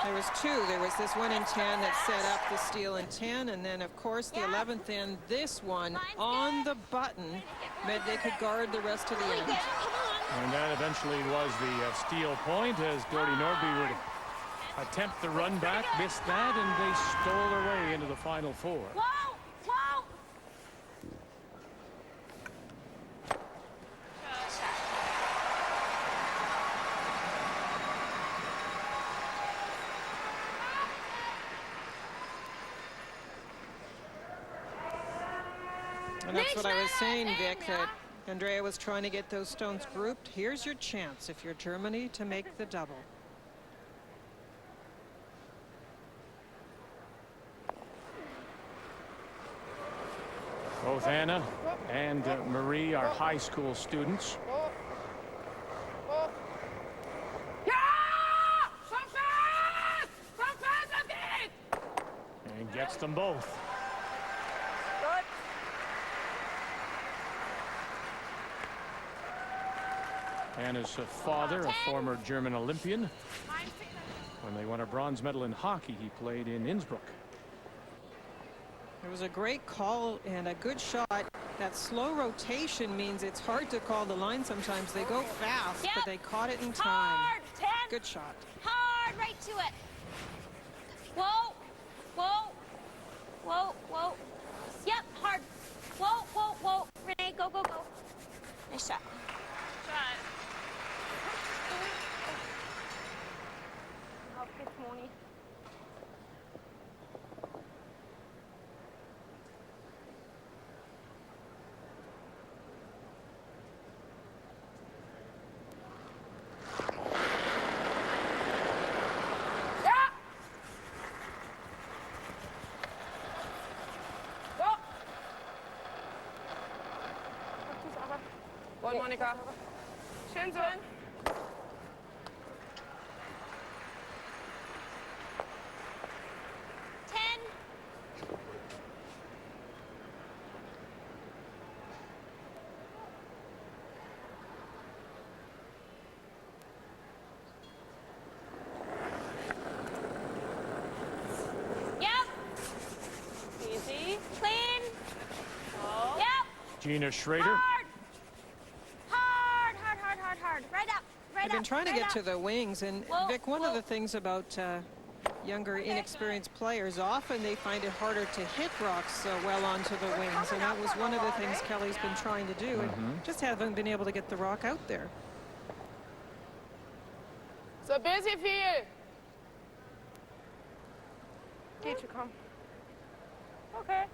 There was two. There was this one in 10 that set up the steal in 10, and then, of course, the 11th end, this one on the button, meant they could guard the rest of the end. And that eventually was the steal point as Gordy Nordby would attempt the run back, missed that, and they stole their way into the Final Four. And that's what I was saying, Vic, that Andrea was trying to get those stones grouped. Here's your chance, if you're Germany, to make the double. Both Anna and Marie are high school students. And gets them both. Anna's father, a former German Olympian. When they won a bronze medal in hockey, he played in Innsbruck. It was a great call and a good shot. That slow rotation means it's hard to call the line sometimes. They go fast, but they caught it in time. Hard, 10. Good shot. Hard, right to it. Whoa, whoa, whoa, whoa. Yep, hard. Whoa, whoa, whoa. Renee, go, go, go. Nice shot. Auf geht's, Moni. Und Monika. Schön so. 10. Yep. Easy. Clean. Oh. Yep. Gina Schrader. Hard. Hard, hard, hard, hard, hard. Right up. Right I've been up, trying to right get up. to the wings, and Whoa, Vic, one of whoa. the things about younger, inexperienced players, often they find it harder to hit rocks well onto the wings, and that was one of the things Kelly's been trying to do, and just haven't been able to get the rock out there. So busy viel. Geht schon, komm. Okay.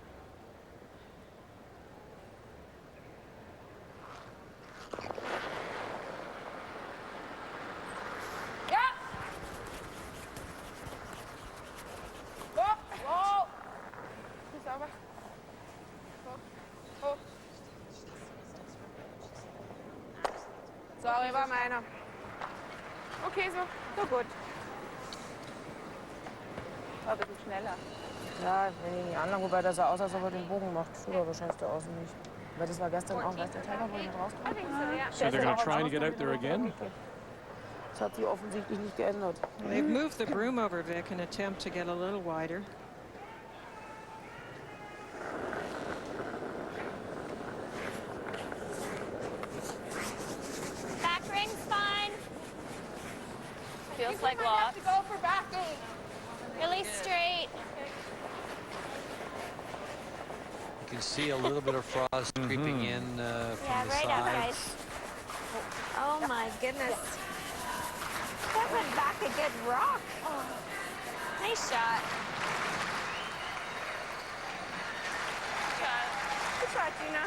Ja. Hoch, hoch. Nicht sauber. Hoch, hoch. Sorry, war meiner. Okay, so gut. War ein bisschen schneller. Ja, wenn ich ihn anlange, wobei das sah aus, als ob er den Bogen macht. Schlug aber wahrscheinlich der Außen nicht. Weil das war gestern auch, weißt du, der Teller, wo er mit rauskam. I think so, yeah. So they're going to try to get out there again. Das hat sich offensichtlich nicht geändert. They've moved the broom over, Vic, in an attempt to get a little wider. Back ring's fine. Feels like lots. To go for backing. Really straight. You can see a little bit of frost creeping in from Yeah, the right up, guys. sides. Oh my goodness. That went back a good rock. Oh. Nice shot. Good shot, Gina.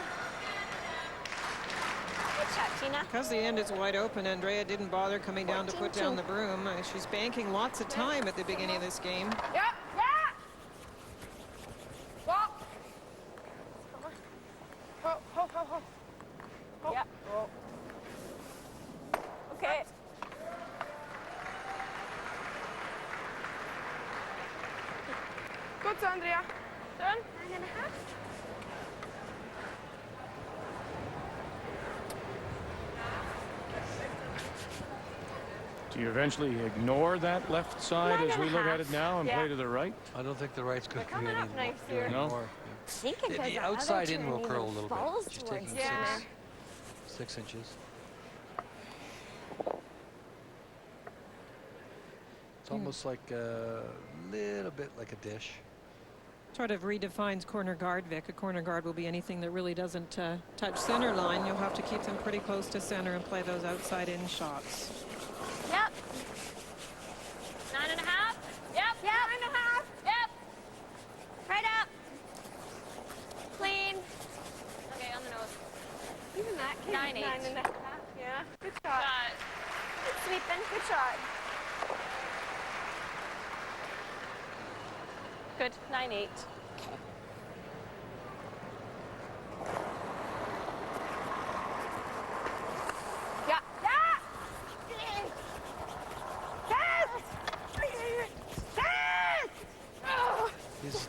Good shot, Tina. Because the end is wide open, Andrea didn't bother coming down to put down the broom. She's banking lots of time at the beginning of this game. Ja, ja. Hoch. Hoch, hoch, hoch, hoch. Hoch. Ja. Hoch. Okay. Gut so, Andrea. Schön. 9,5. Do you eventually ignore that left side as we look at it now and play to the right? I don't think the right's going to They're coming up nice here. No? anymore. Thinking The, because the outside in will curl a little bit. She's taking six inches. It's almost like a little bit like a dish. Sort of redefines corner guard, Vic. A corner guard will be anything that really doesn't touch center line. You'll have to keep them pretty close to center and play those outside in shots. Yep. 9.5. Yep. 9.5. Yep. Right up. Clean. Okay, on the nose. Even that came 9.8. 9.5. Yeah. Good shot. Good sweeping. Good shot. Good. 9.8. Yeah. Yeah. These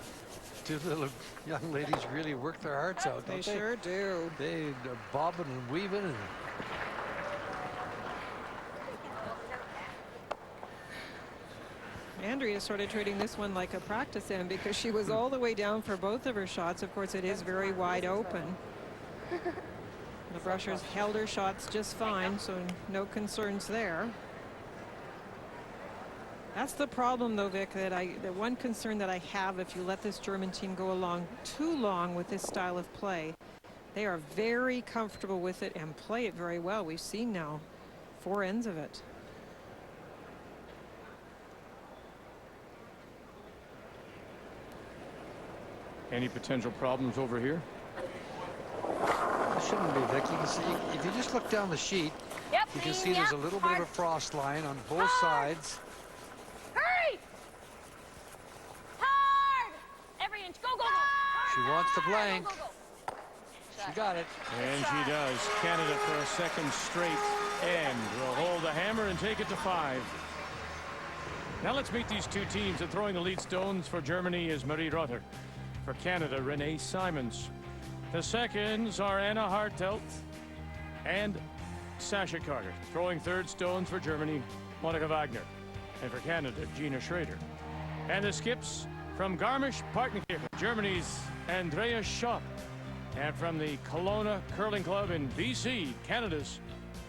two little young ladies really work their hearts out, don't They sure do. They are bobbing and weaving. And Andrea started treating this one like a practice end because she was all the way down for both of her shots. Of course, it is very wide open. The brushers held her shots just fine, so no concerns there. That's the problem, though, Vic, the one concern that I have if you let this German team go along too long with this style of play. They are very comfortable with it and play it very well. We've seen now 4 ends of it. Any potential problems over here? it shouldn't be, Vic. You can see, if you just look down the sheet, you can see there's a little bit of a frost line on both sides. Hurry! Hard! Every inch. Go, go, go. She wants the blank. Go, go, go. She got it. And she does. Canada for a second straight end will hold the hammer and take it to 5. Now let's meet these two teams. And throwing the lead stones for Germany is Marie Rotter. For Canada, Renee Simons. The seconds are Anna Hartelt and Sasha Carter. Throwing third stones for Germany, Monica Wagner. And for Canada, Gina Schrader. And the skips from Garmisch-Partenkirchen, Germany's Andrea Schöpp. And from the Kelowna Curling Club in BC, Canada's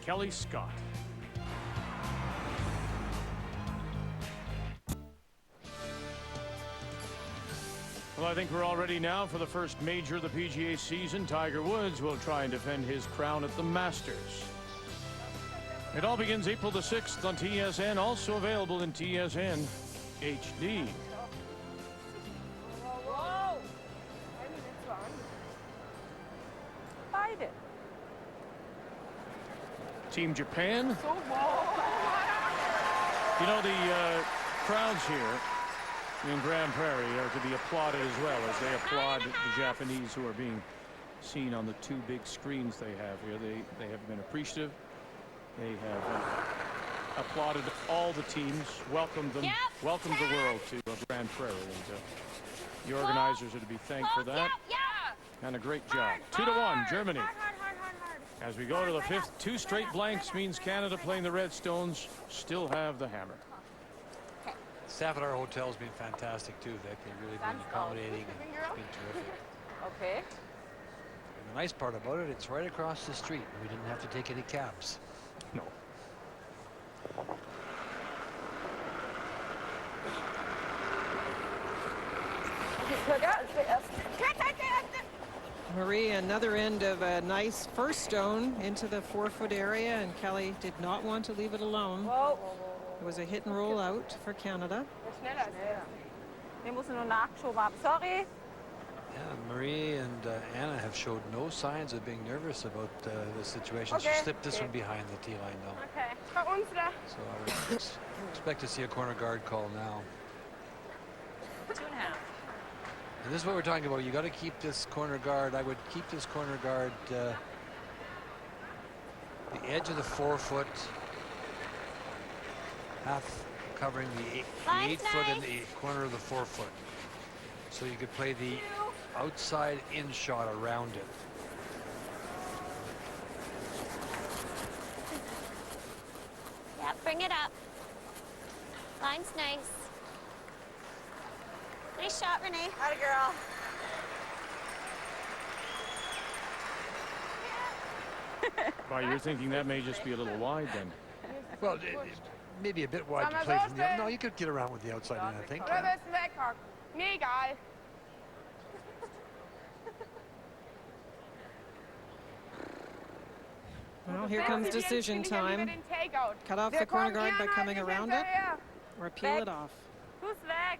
Kelly Scott. Well, I think we're all ready now for the first major of the PGA season. Tiger Woods will try and defend his crown at the Masters. It all begins April the 6th on TSN, also available in TSN HD. Whoa! Fight it. Team Japan. So whoa! You know, the crowds here in Grande Prairie are to be applauded as well as they applaud the Japanese who are being seen on the 2 big screens they have here. They have been appreciative. They have applauded all the teams, welcomed them, welcomed the world to Grande Prairie. And the organizers are to be thanked for that. And a great job. 2-1, Germany. As we go to the 5th, 2 straight blanks means Canada, playing the Red Stones, still have the hammer. Staff at our hotel has been fantastic too, Vic. They've really been accommodating. And it's been terrific. Okay. And the nice part about it, it's right across the street. We didn't have to take any cabs. No. Marie, another end of a nice first stone into the 4-foot area, and Kelly did not want to leave it alone. Whoa. It was a hit and roll out for Canada. Schneller. Wir müssen nur nachgeschoben haben. Sorry. Yeah, Marie and Anna have showed no signs of being nervous about the situation. Okay. She slipped this one behind the tee line though. Okay. Bei uns So I would expect to see a corner guard call now. 2.5. And this is what we're talking about. You got to keep this corner guard. I would keep this corner guard the edge of the 4-foot, half covering the 8-foot and the corner of the 4-foot. So you could play the outside in shot around it. Yep. Bring it up. Line's nice. Nice shot, Renee. Atta girl. Well, you're thinking that may just be a little wide then. Well, maybe a bit wide to play from the... No, you could get around with the outside in, I think. Oder willst du weghocken? Mir egal. Well, here comes decision time. Cut off the corner guard by coming around it, or peel it off. Fuß weg.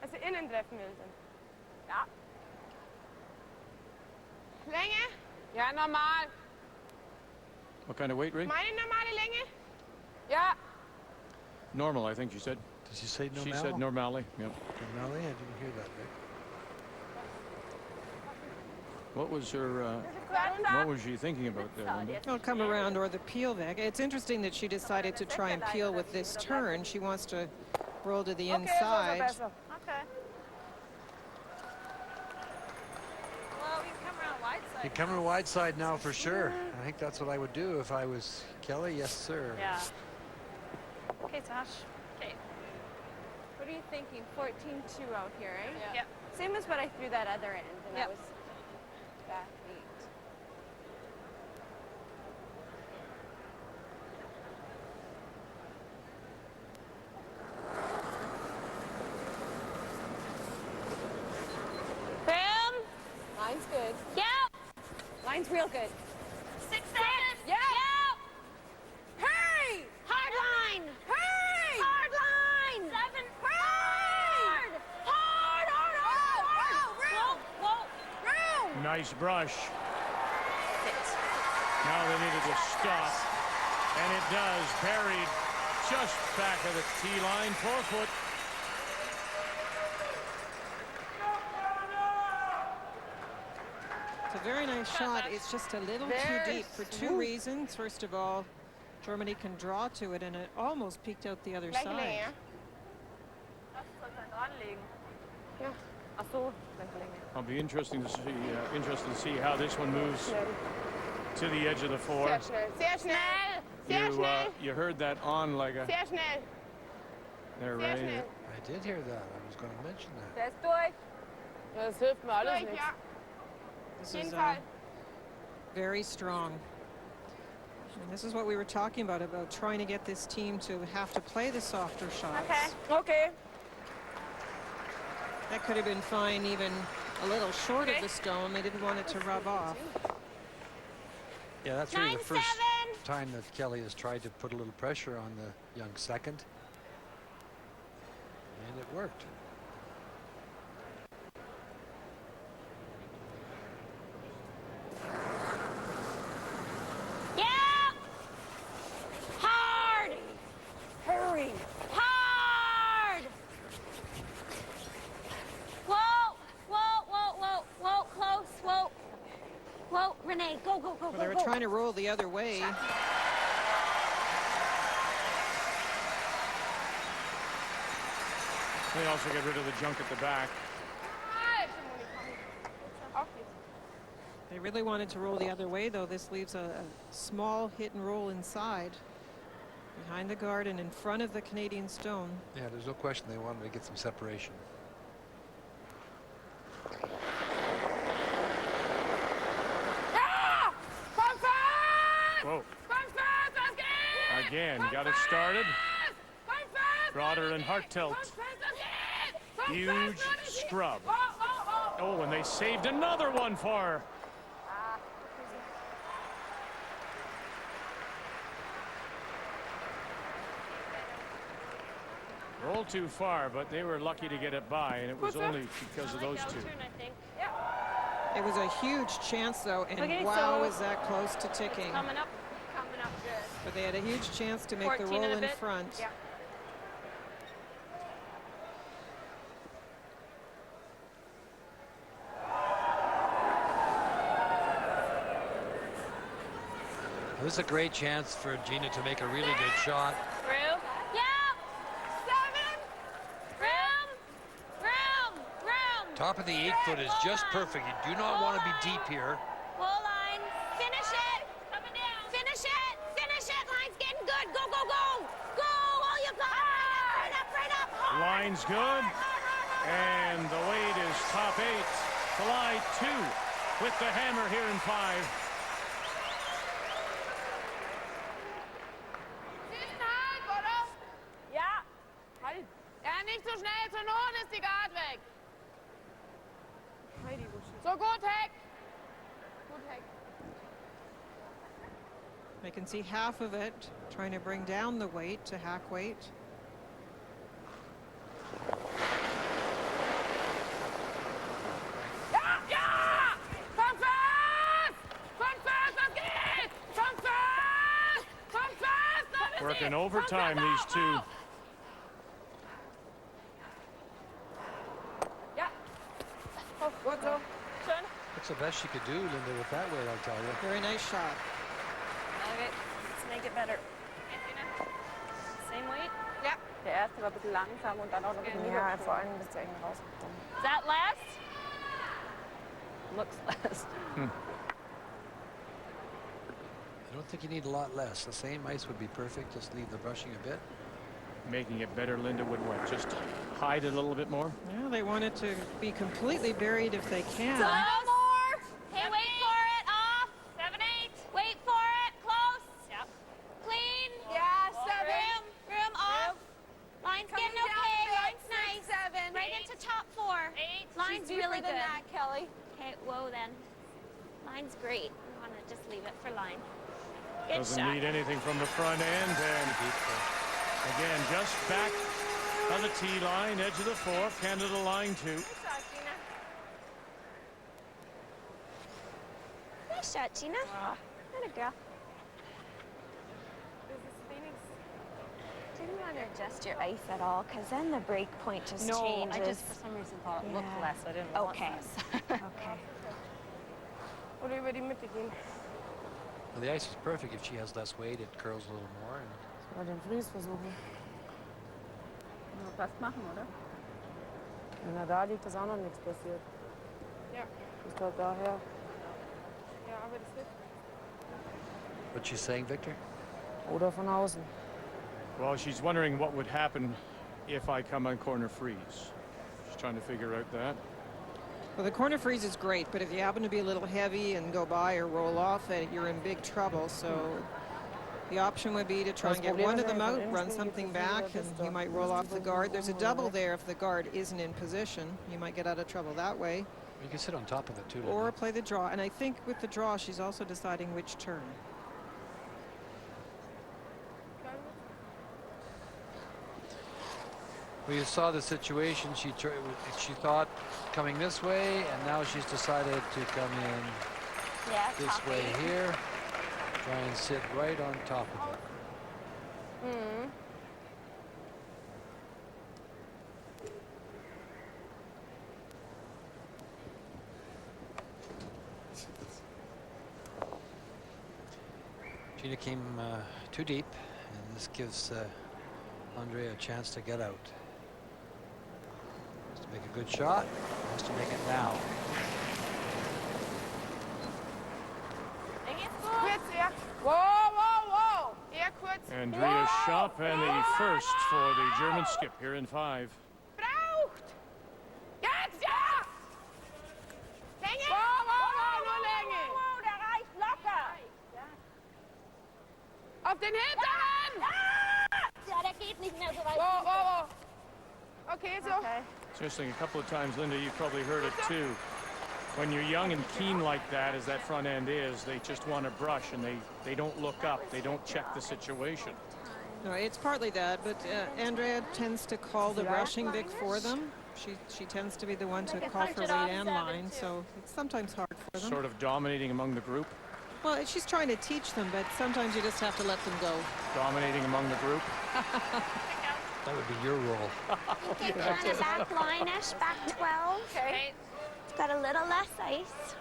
Also innen treffen will sie. Ja. Länge? Ja, normal. What kind of weight, Ray? Meine normale Länge? Ja. Normal, I think she said. Did she say normal? She said normally. Yep. Normally? I didn't hear that, Rick. What was her? What was she thinking about there, Linda? Well, come around or the peel back. It's interesting that she decided to try and peel with this turn. She wants to roll to the inside. Okay. Well, we can come around wide side. You're coming wide side now for sure. I think that's what I would do if I was Kelly. Yes, sir. Yeah. Okay, Tosh. Okay. What are you thinking? 14-2 out here, right? Yeah. Yep. Same as what I threw that other end, and Yep. that was back 8. Bam. Line's good. Yep. Line's real good. 6 seconds. Yeah. Yep. Hurry! Hard line. Hurry! Hard line. 7. Hard. Hard, hard, hard, hard. Whoa, whoa. Nice brush. Now they needed to stop, and it does. Buried just back of the tee line, 4 foot. It's a very nice shot. It's just a little too deep for 2 reasons. First of all, Germany can draw to it, and it almost peeked out the other Gleiche side. Länge, ja? Das soll da dranlegen. Ja. Ach so, gleiche Länge. I'll be interested to see how this one moves to the edge of the 4. Sehr schnell. Sehr schnell. Sehr schnell. You heard that on like a... Sehr schnell. There, Sehr Ray. schnell. I did hear that. I was going to mention that. Der ist durch. Ja, das hilft mir alles Durch, nichts. ja. This Jeden is Fall. very strong. And this is what we were talking about trying to get this team to have to play the softer shots. Okay. Okay. That could have been fine even a little short of the stone. They didn't want it to rub off. Yeah, that's really the 9-7. first time that Kelly has tried to put a little pressure on the young second. And it worked. Yeah. Hard. Hurry. Hard. Whoa, whoa, whoa, whoa, whoa, close, whoa. Whoa, Renee, go, go, go, Well, they go, were go. trying to roll the other way. They also get rid of the junk at the back. Auf geht's. They really wanted to roll the other way, though. This leaves a small hit and roll inside, behind the guard and in front of the Canadian stone. Yeah, there's no question they wanted to get some separation. Ja! Komm fest! Whoa. Komm fest, das geht! Again, Komm got it fest! started. Komm fest! Broader and heart tilt. Komm fest, das geht! Komm Huge fest, nur nicht die- scrub. Oh, oh, oh! Oh, and they saved another one for her. Rolled too far, but they were lucky to get it by, and it was only because of those two. I think. It was a huge chance, though, and Okay, wow, so- is that close to ticking. Coming up good. But they had a huge chance to make the 14 roll and a in bit. front. Yeah. This is a great chance for Gina to make a really good shot. Through. Yeah. 7! Room. Top of the 8 foot is just perfect. You do not want to be deep here. Whole line. Finish it. Coming down. Finish it. Finish it. Line's getting good. Go, go, go. Go. All you got. Right up, right up. Hard. Line's good. And the weight is top 8. Fly 2 with the hammer here in 5. Ja. Halt. Ja, nicht so schnell. Zur Not ist die Guard weg. So gut, Heck. Gut, Heck. I can see half of it, trying to bring down the weight to hack weight. Ja, ja! Komm fest! Komm fest, das geht! Komm fest! Komm fest! Da bist Working du. overtime, these two. Ja. Oh, gut so. Schön. That's the best she could do, Linda, with that weight, I'll tell you. Very nice shot. Okay, let's make it better. Same weight? Ja. Der erste war ein bisschen langsam und dann auch noch ein bisschen, ja, vor allem bis der eng rausgekommen. Is that less? Looks less. I don't think you need a lot less. The same ice would be perfect. Just leave the brushing a bit. Making it better, Linda, would what? Just hide it a little bit more? Yeah, they want it to be completely buried if they can. No more. Hey, wait for it. Off. 7, 8. Wait for it. Close. Yep. Clean. Yeah, 7. Room off. Line's Coming getting down okay. big. Line's nice. 7. Right into top 4. 8. Line's She's really deeper good. than that, Kelly. Okay, whoa then. Line's great. We want to just leave it for line. Good Doesn't shot. need anything from the front end. And again, just back on the tee line, edge of the 4th, Canada line 2. Nice shot, Gina. Nice shot, Gina. Good girl. Didn't want to adjust your ice at all, because then the break point just No, changes. I just for some reason thought it looked Yeah. less. I didn't want Okay. less. Okay. Oder über die Mitte gehen. Well, the ice is perfect. If she has less weight, it curls a little more. And Mal den Fries versuchen. Ja, fast machen, oder? Wenn er da liegt, ist auch noch nichts passiert. Ja. Ich glaube daher. Ja, aber das wird. what's she saying, Victor? Oder von außen. Well, she's wondering what would happen if I come on corner freeze. She's trying to figure out that. Well, the corner freeze is great, but if you happen to be a little heavy and go by or roll off, you're in big trouble. So the option would be to try and get one of them out, run something back, and you might roll off the guard. There's a double there if the guard isn't in position. You might get out of trouble that way. You can sit on top of it, too, Or Linda. play the draw. And I think with the draw, she's also deciding which turn. We saw the situation. She thought coming this way, and now she's decided to come in Yeah, this top way 8. here. Try and sit right on top of it. Gina came too deep, and this gives Andre a chance to get out. Has to make a good shot. Has to make it now. Kurz, ja. Wow, wow, wow. Eher kurz. Andrea Schöpp, and the first for the German skip here in 5. Braucht. Jetzt, ja. Länge. Wow, wow, wow, nur Länge. Wow, der reicht locker. Auf den Hintern. Ja, der geht nicht mehr so weit. Wow, wow, wow. Okay, so. It's interesting, a couple of times, Linda, you've probably heard it too. When you're young and keen like that, as that front end is, they just want to brush, and they don't look up. They don't check the situation. No, it's partly that, but Andrea tends to call the brushing Vic for them. She tends to be the one to call for lead and line, so it's sometimes hard for them. Sort of dominating among the group. Well, she's trying to teach them, but sometimes you just have to let them go. Dominating among the group. That would be your role. Get kind of back line-ish, back 12. Okay. It's got a little less ice.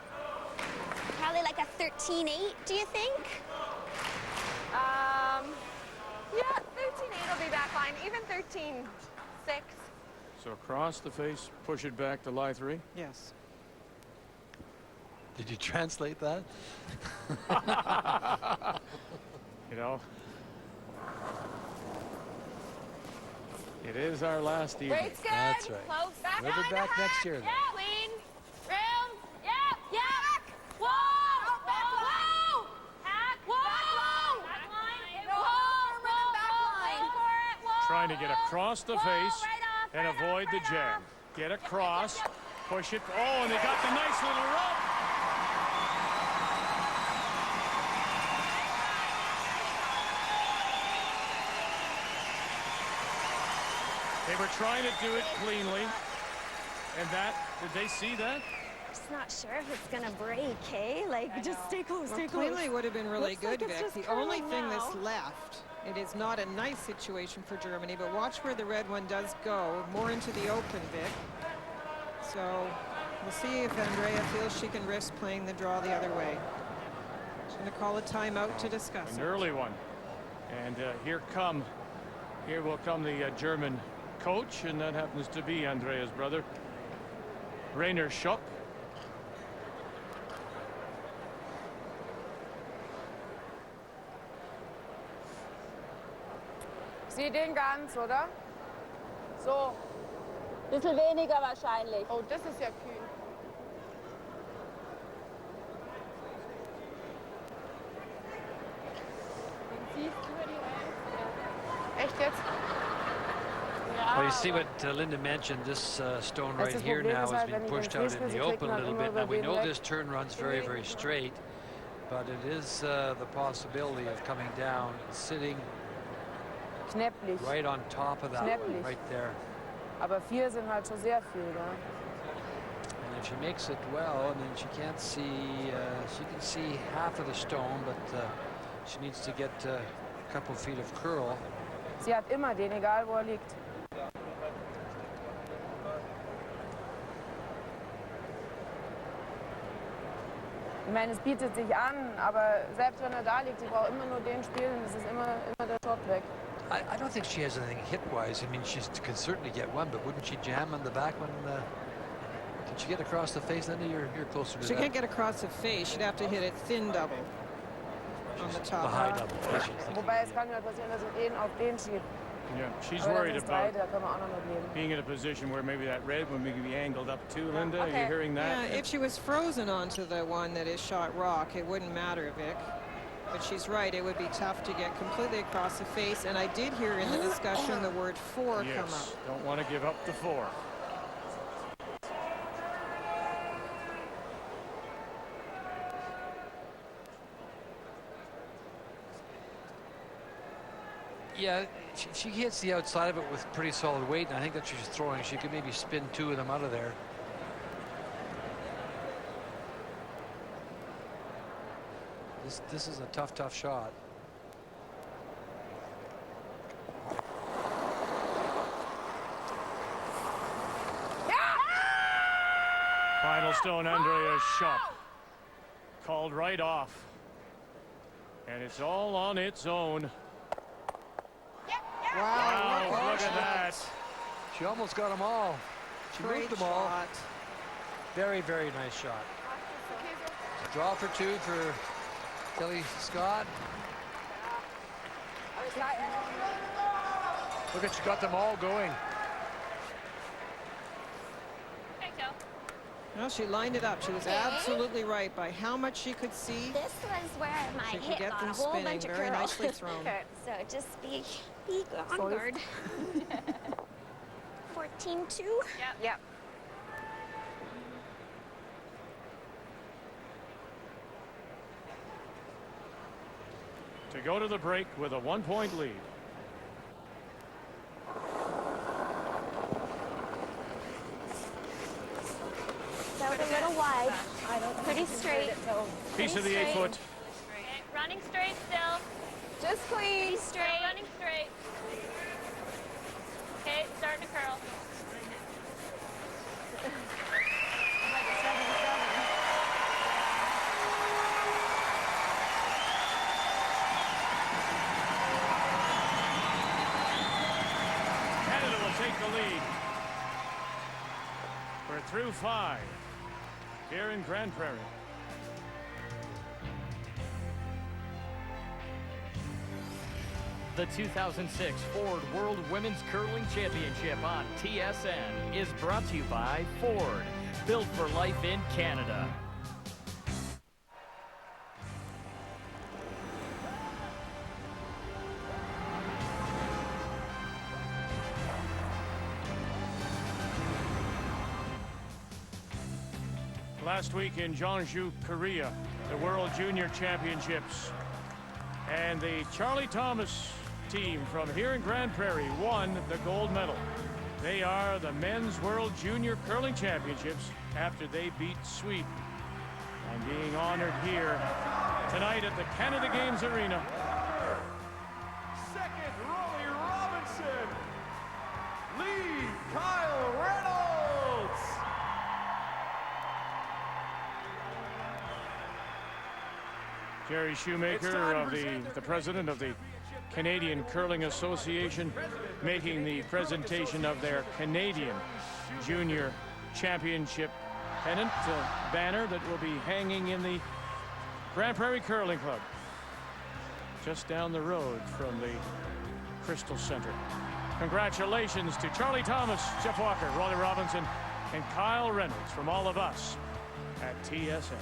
Probably like a 13-8, do you think? Yeah, 13-8 will be back line. Even 13-6. So across the face, push it back to lie 3. Yes. Did you translate that? You know, it is our last evening. Weight's good. That's right. Close. Back We'll be on back the next back. year, then. Yeah. Clean. Room. Yep. Yep. Whoa. Whoa. Hack. Whoa. Back line. Whoa. Trying to get across the face Right off, and right avoid off, the right jam. off. Get across, push it. Oh, and they got the nice little rub. They were trying to do it cleanly. And that, did they see that? Just not sure if it's gonna break, hey? Like, just stay close, Well, stay close. cleanly would have been really Looks like good, it's Vic. just The only curling thing now. that's left, it is not a nice situation for Germany, but watch where the red one does go, more into the open, Vic. So we'll see if Andrea feels she can risk playing the draw the other way. She's going to call a timeout to discuss An it. early one. And here will come the German coach, and that happens to be Andrea's brother, Rainer Schöpp. Sieh den ganz, oder? So. Bisschen weniger wahrscheinlich. Oh, das ist ja kühl. Den ziehst du über die Welt. Echt jetzt? Ja. Well, you see what Linda mentioned, this stone right das here Problem now ist has halt, been wenn ich pushed den out Free in spiele, the sie open klicken a halt little immer bit. Now über we den know weg. this turn runs very, very straight, but it is the possibility of coming down and sitting Knäpplich. right on top of that one, Knäpplich. right there. Aber 4 sind halt schon sehr viel, ne? And if she makes it well, and then she can't see, she can see half of the stone, but she needs to get a couple feet of curl. Sie hat immer den, egal wo er liegt. Ich meine, es bietet sich an, aber selbst wenn er da liegt, sie braucht immer nur den spielen, es ist immer der Shot weg. I don't think she has anything hit-wise. I mean, she can certainly get one, but wouldn't she jam on the back one? Can she get across the face? Then you're closer to She that. can't get across the face. She'd have to hit it thin double on the The top. high double. I should think. Wobei es kann ja passieren, dass sie den auf den schiebt. Yeah, she's Aber dann worried sind 3, about da können wir auch noch mit leben. being in a position where maybe that red one may be angled up too, Linda. Are you Okay. hearing that? Yeah, if she was frozen onto the one that is shot rock, it wouldn't matter, Vic. But she's right, it would be tough to get completely across the face. And I did hear in the discussion the word 4 come up. Yes, don't want to give up the 4. Yeah, she hits the outside of it with pretty solid weight, and I think that she's throwing. She could maybe spin 2 of them out of there. This is a tough shot. Final stone, Andrea Schöpp. Called right off. And it's all on its own. Wow, look at that. She almost got them all. She Great moved them all. shot. Very, very nice shot. Draw for 2 for Kelly Scott. Look at, she got them all going. Well, she lined it up. She was absolutely right by how much she could see. This was where my She could hit get got them a whole spinning. bunch of Very curl. nicely thrown. So just be on guard. 14-2. Yep. To go to the break with a 1-point lead. That was a little wide. Pretty straight. Piece of the 8-foot. Okay, running straight still. Just clean. Be straight. Running straight. Okay, starting to curl. Canada will take the lead. We're through 5 here in Grande Prairie. The 2006 Ford World Women's Curling Championship on TSN is brought to you by Ford, built for life in Canada. Last week in Jeonju, Korea, the World Junior Championships. And the Charlie Thomas team from here in Grande Prairie won the gold medal. They are the Men's World Junior Curling Championships after they beat Sweden. And being honored here tonight at the Canada Games Arena. Second, Rolly Robinson. Lead, Kyle Reynolds. Jerry Shoemaker, the president of the Canadian Curling Association, making the presentation of their Canadian Junior Championship pennant banner that will be hanging in the Grande Prairie Curling Club, just down the road from the Crystal Center. Congratulations to Charlie Thomas, Jeff Walker, Rolly Robinson, and Kyle Reynolds from all of us at TSN.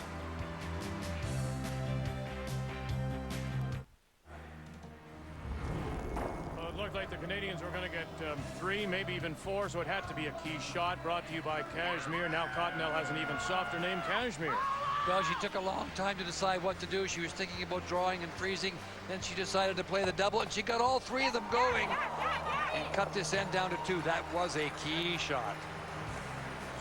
Looked like the Canadians were going to get 3, maybe even 4, so it had to be a key shot. Brought to you by Cashmere. Now Cottonelle has an even softer name, Cashmere. Well, she took a long time to decide what to do. She was thinking about drawing and freezing. Then she decided to play the double, and she got all 3 of them going and cut this end down to 2. That was a key shot.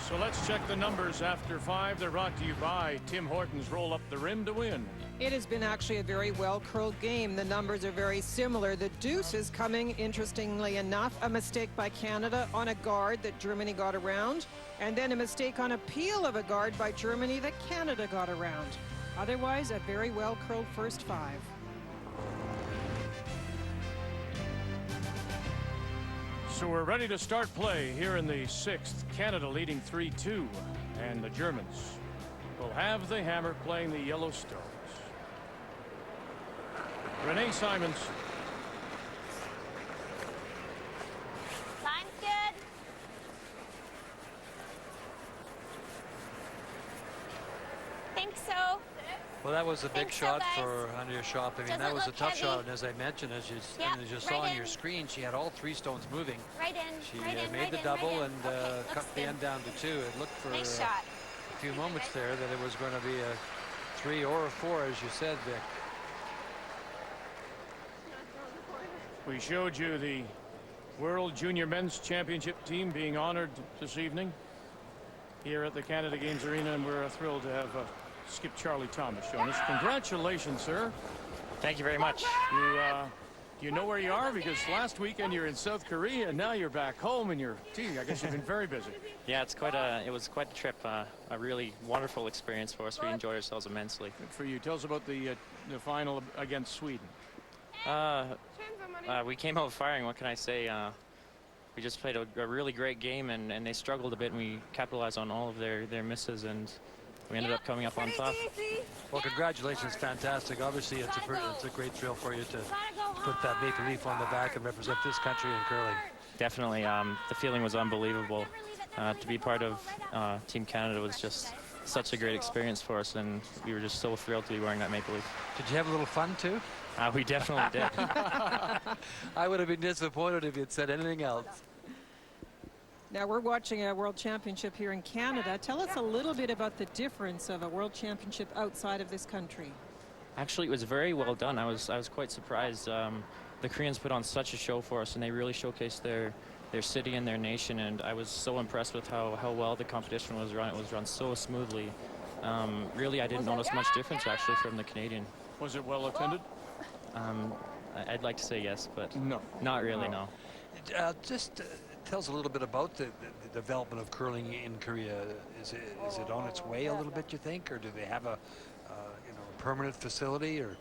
So let's check the numbers after 5. They're brought to you by Tim Hortons Roll Up the Rim to Win. It has been actually a very well-curled game. The numbers are very similar. The deuce is coming, interestingly enough, a mistake by Canada on a guard that Germany got around, and then a mistake on a peel of a guard by Germany that Canada got around. Otherwise, a very well-curled first 5. So we're ready to start play here in the 6th. Canada leading 3-2, and the Germans will have the hammer playing the Yellow Stones. Renee Simons. Line's good. Think so. Well, that was a big Think so, shot guys. for Andrea Schöpp. I mean, Doesn't that was a look tough heavy. shot, and as I mentioned, as you saw right on your in. screen, she had all 3 stones moving. Right in. She right in, made right the in, double right in. and Okay, cut looks the good. end down to 2. It looked for Nice shot. a few moments there that it was going to be a 3 or a 4, as you said, Vic. We showed you the World Junior Men's Championship team being honored this evening here at the Canada Games Arena, and we're thrilled to have Skip Charlie Thomas join us. Congratulations, sir. Thank you very much. You know where you are, because last weekend you're in South Korea and now you're back home and I guess you've been very busy. Yeah, it was quite a trip, a really wonderful experience for us. We enjoyed ourselves immensely. Good for you. Tell us about the final against Sweden. We came out firing. What can I say? We just played a really great game, and they struggled a bit, and we capitalized on all of their misses, and we ended up coming up on top. Well, congratulations, fantastic. Obviously, it's a great thrill for you to put that maple leaf on the back and represent this country in curling. Definitely, the feeling was unbelievable. To be part of Team Canada was just such a great experience for us, and we were just so thrilled to be wearing that maple leaf. Did you have a little fun too? We definitely did. I would have been disappointed if you'd said anything else. Now we're watching a World Championship here in Canada. Tell us a little bit about the difference of a World Championship outside of this country. Actually, it was very well done. I was quite surprised. The Koreans put on such a show for us, and they really showcased their city and their nation, and I was so impressed with how well the competition was run. It was run so smoothly. Really, I didn't notice much difference actually from the Canadian. Was it well attended? I'd like to say yes, but no, not really, no. Just tell us a little bit about the development of curling in Korea. Is it on its way a little bit, you think, or do they have a permanent facility? Or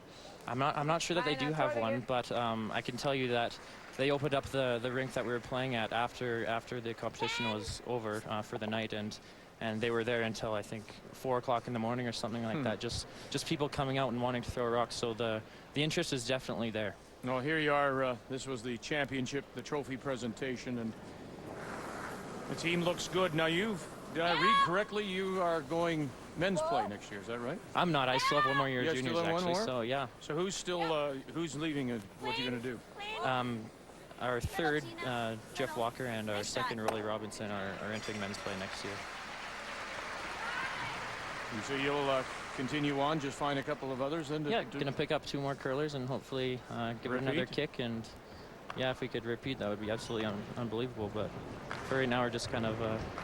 I'm not sure that they do have one, but I can tell you that they opened up the rink that we were playing at after the competition was over for the night, and they were there until I think 4 o'clock in the morning or something like that. Just people coming out and wanting to throw rocks. So the interest is definitely there. Well, here you are. This was the championship, the trophy presentation, and the team looks good. Now, did I read correctly? You are going men's play next year. Is that right? I'm not. I still have one more year of juniors, still have actually. one more? So yeah. So who's leaving? What are you going to do? Our third, Jeff Walker, and our second, Rolly Robinson, are entering men's play next year. And so you'll continue on, just find a couple of others, and yeah, gonna pick up 2 more curlers and hopefully give it another kick. And yeah, if we could repeat, that would be absolutely unbelievable. But for right now, we're just kind of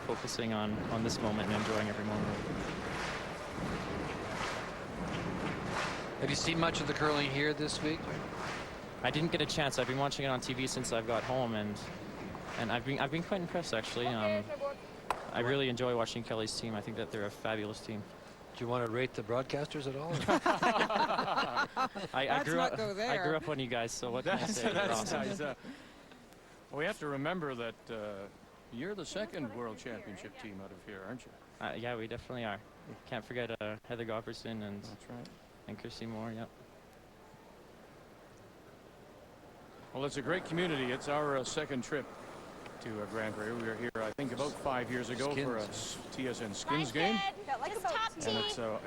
focusing on this moment and enjoying every moment. Have you seen much of the curling here this week? I didn't get a chance. I've been watching it on TV since I've got home, and I've been quite impressed, actually. I really enjoy watching Kelly's team. I think that they're a fabulous team. Do you want to rate the broadcasters at all? I grew up on you guys, so what can I say? That's nice. We have to remember that you're the second World Championship team out of here, aren't you? Yeah, we definitely are. Can't forget Heather Gofferson and Christy Moore. Yep. Well, it's a great community. It's our second trip to Grande Prairie. We were here, I think, about 5 years ago for a TSN Skins game. And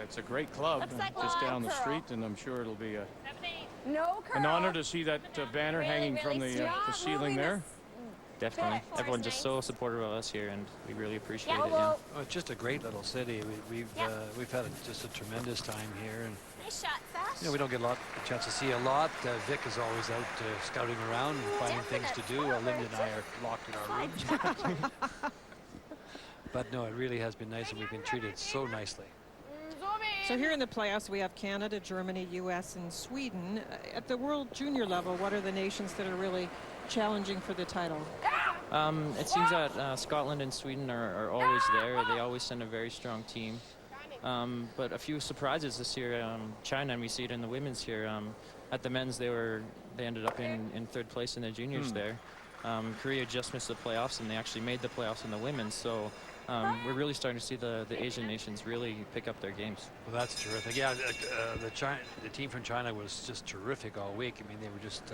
it's a great club just down the street, and I'm sure it'll be an honor to see that banner hanging from the ceiling there. Definitely. Everyone's just so supportive of us here, and we really appreciate it. Yeah. Oh, it's just a great little city. We've had just a tremendous time here, and nice shot, Sash. you know, we don't get a chance to see a lot. Vic is always out scouting around and finding things to do. Linda and I are locked in our rooms. But no, it really has been nice, and we've been treated so nicely. So here in the playoffs, we have Canada, Germany, U.S., and Sweden. At the World Junior level, what are the nations that are really challenging for the title? It seems that Scotland and Sweden are always there. They always send a very strong team. But a few surprises this year. China, and we see it in the women's here. At the men's, they ended up in third place in the juniors there. Korea just missed the playoffs, and they actually made the playoffs in the women's. So we're really starting to see the Asian nations really pick up their games. Well, that's terrific. Yeah, the team from China was just terrific all week. I mean, they were just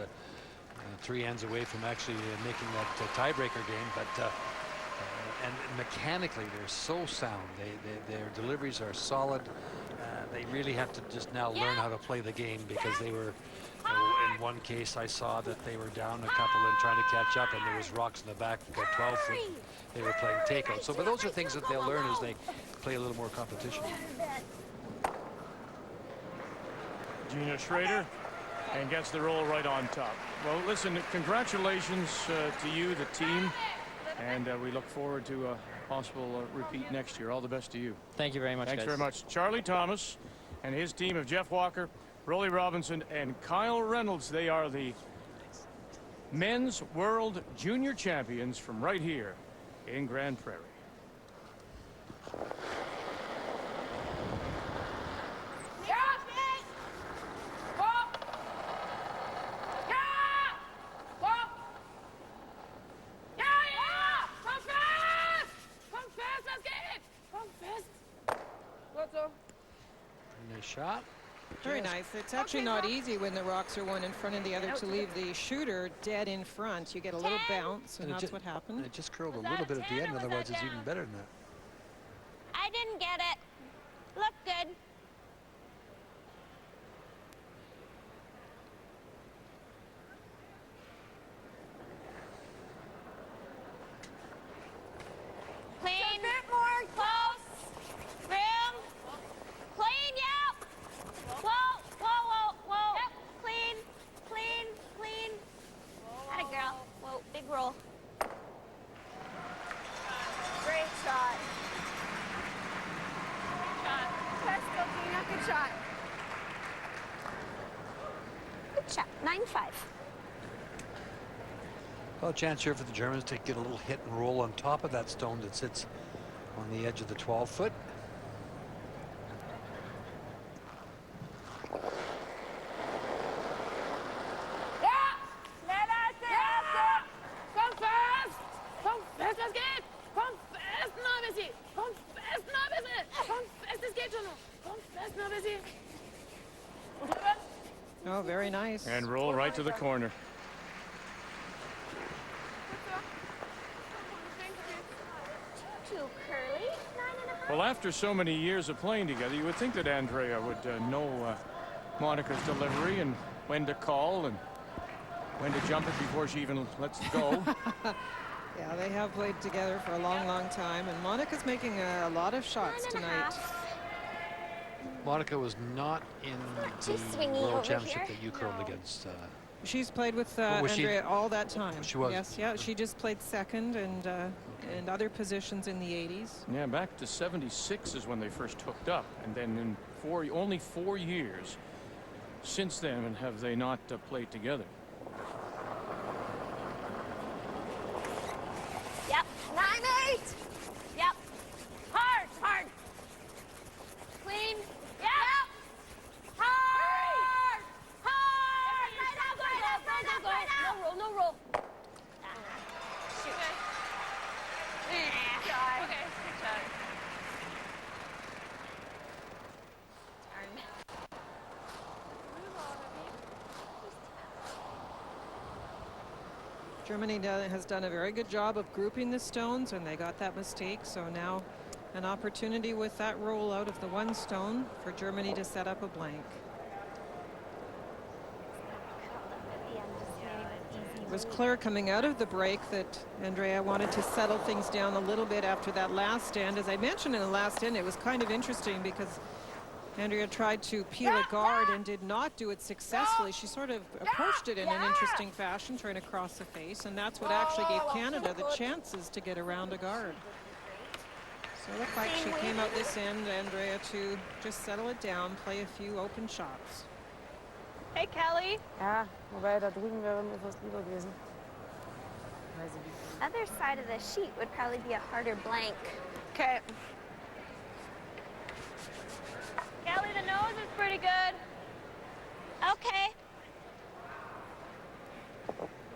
3 ends away from actually making that tiebreaker game. But and mechanically, they're so sound. Their deliveries are solid. They really have to just now learn how to play the game, because they were. In one case, I saw that they were down a couple and trying to catch up, and there was rocks in the back, 12 foot. They were playing takeout. So, but those are things that they'll learn as they play a little more competition. Gina Schrader, and gets the roll right on top. Well, listen, congratulations to you, the team, and we look forward to a possible repeat next year. All the best to you. Thank you very much, Thanks guys. very much. Charlie Thomas and his team of Jeff Walker, Rolly Robinson, and Kyle Reynolds. They are the men's world junior champions from right here in Grande Prairie. Nice shot. Very nice. It's actually not easy when the rocks are one in front of the other to leave the shooter dead in front. You get a little bounce, and that's what happened. And it just curled a little bit at the end, otherwise it's even better than that. I didn't get it. Look good. Clean. More close. Room. Clean, yep. Whoa, whoa, whoa, whoa. Yep. Clean, clean, clean. Atta girl. Whoa, big roll. Great shot. Good shot. Good shot. 9-5. Well, a chance here for the Germans to get a little hit and roll on top of that stone that sits on the edge of the 12 foot. Oh, very nice. And roll right to the corner. Too curly. 9.5. Well, after so many years of playing together, you would think that Andrea would know Monica's delivery and when to call and when to jump it before she even lets it go. Yeah, they have played together for a long, long time, and Monica's making a lot of shots tonight. Monica was not in Too the swingy World over Championship here. that you curled against. She's played with was she- Andrea all that time. She was. Yes, yeah, she just played second and other positions in the 80s. Yeah, back to 76 is when they first hooked up, and then in only 4 years since then have they not played together. Yep. 9-8. Yep. Hard, hard. Clean. Yep. Hard. Hard. Right up. No roll, no roll. Shoot. Okay, good shot. Germany has done a very good job of grouping the stones, and they got that mistake. So now an opportunity with that roll out of the one stone for Germany to set up a blank. It was clear coming out of the break that Andrea wanted to settle things down a little bit after that last stand. As I mentioned in the last stand, it was kind of interesting because Andrea tried to peel a guard and did not do it successfully. She sort of approached it in an interesting fashion, trying to cross the face, and that's what actually gave Canada the chances to get around a guard. So it looked like she came out this end, Andrea, to just settle it down, play a few open shots. Hey, Kelly. Ja, wobei da drüben wäre mir fast lieber gewesen. Weiß ich nicht. Other side of the sheet would probably be a harder blank. Okay. Kelly, the nose is pretty good. Okay.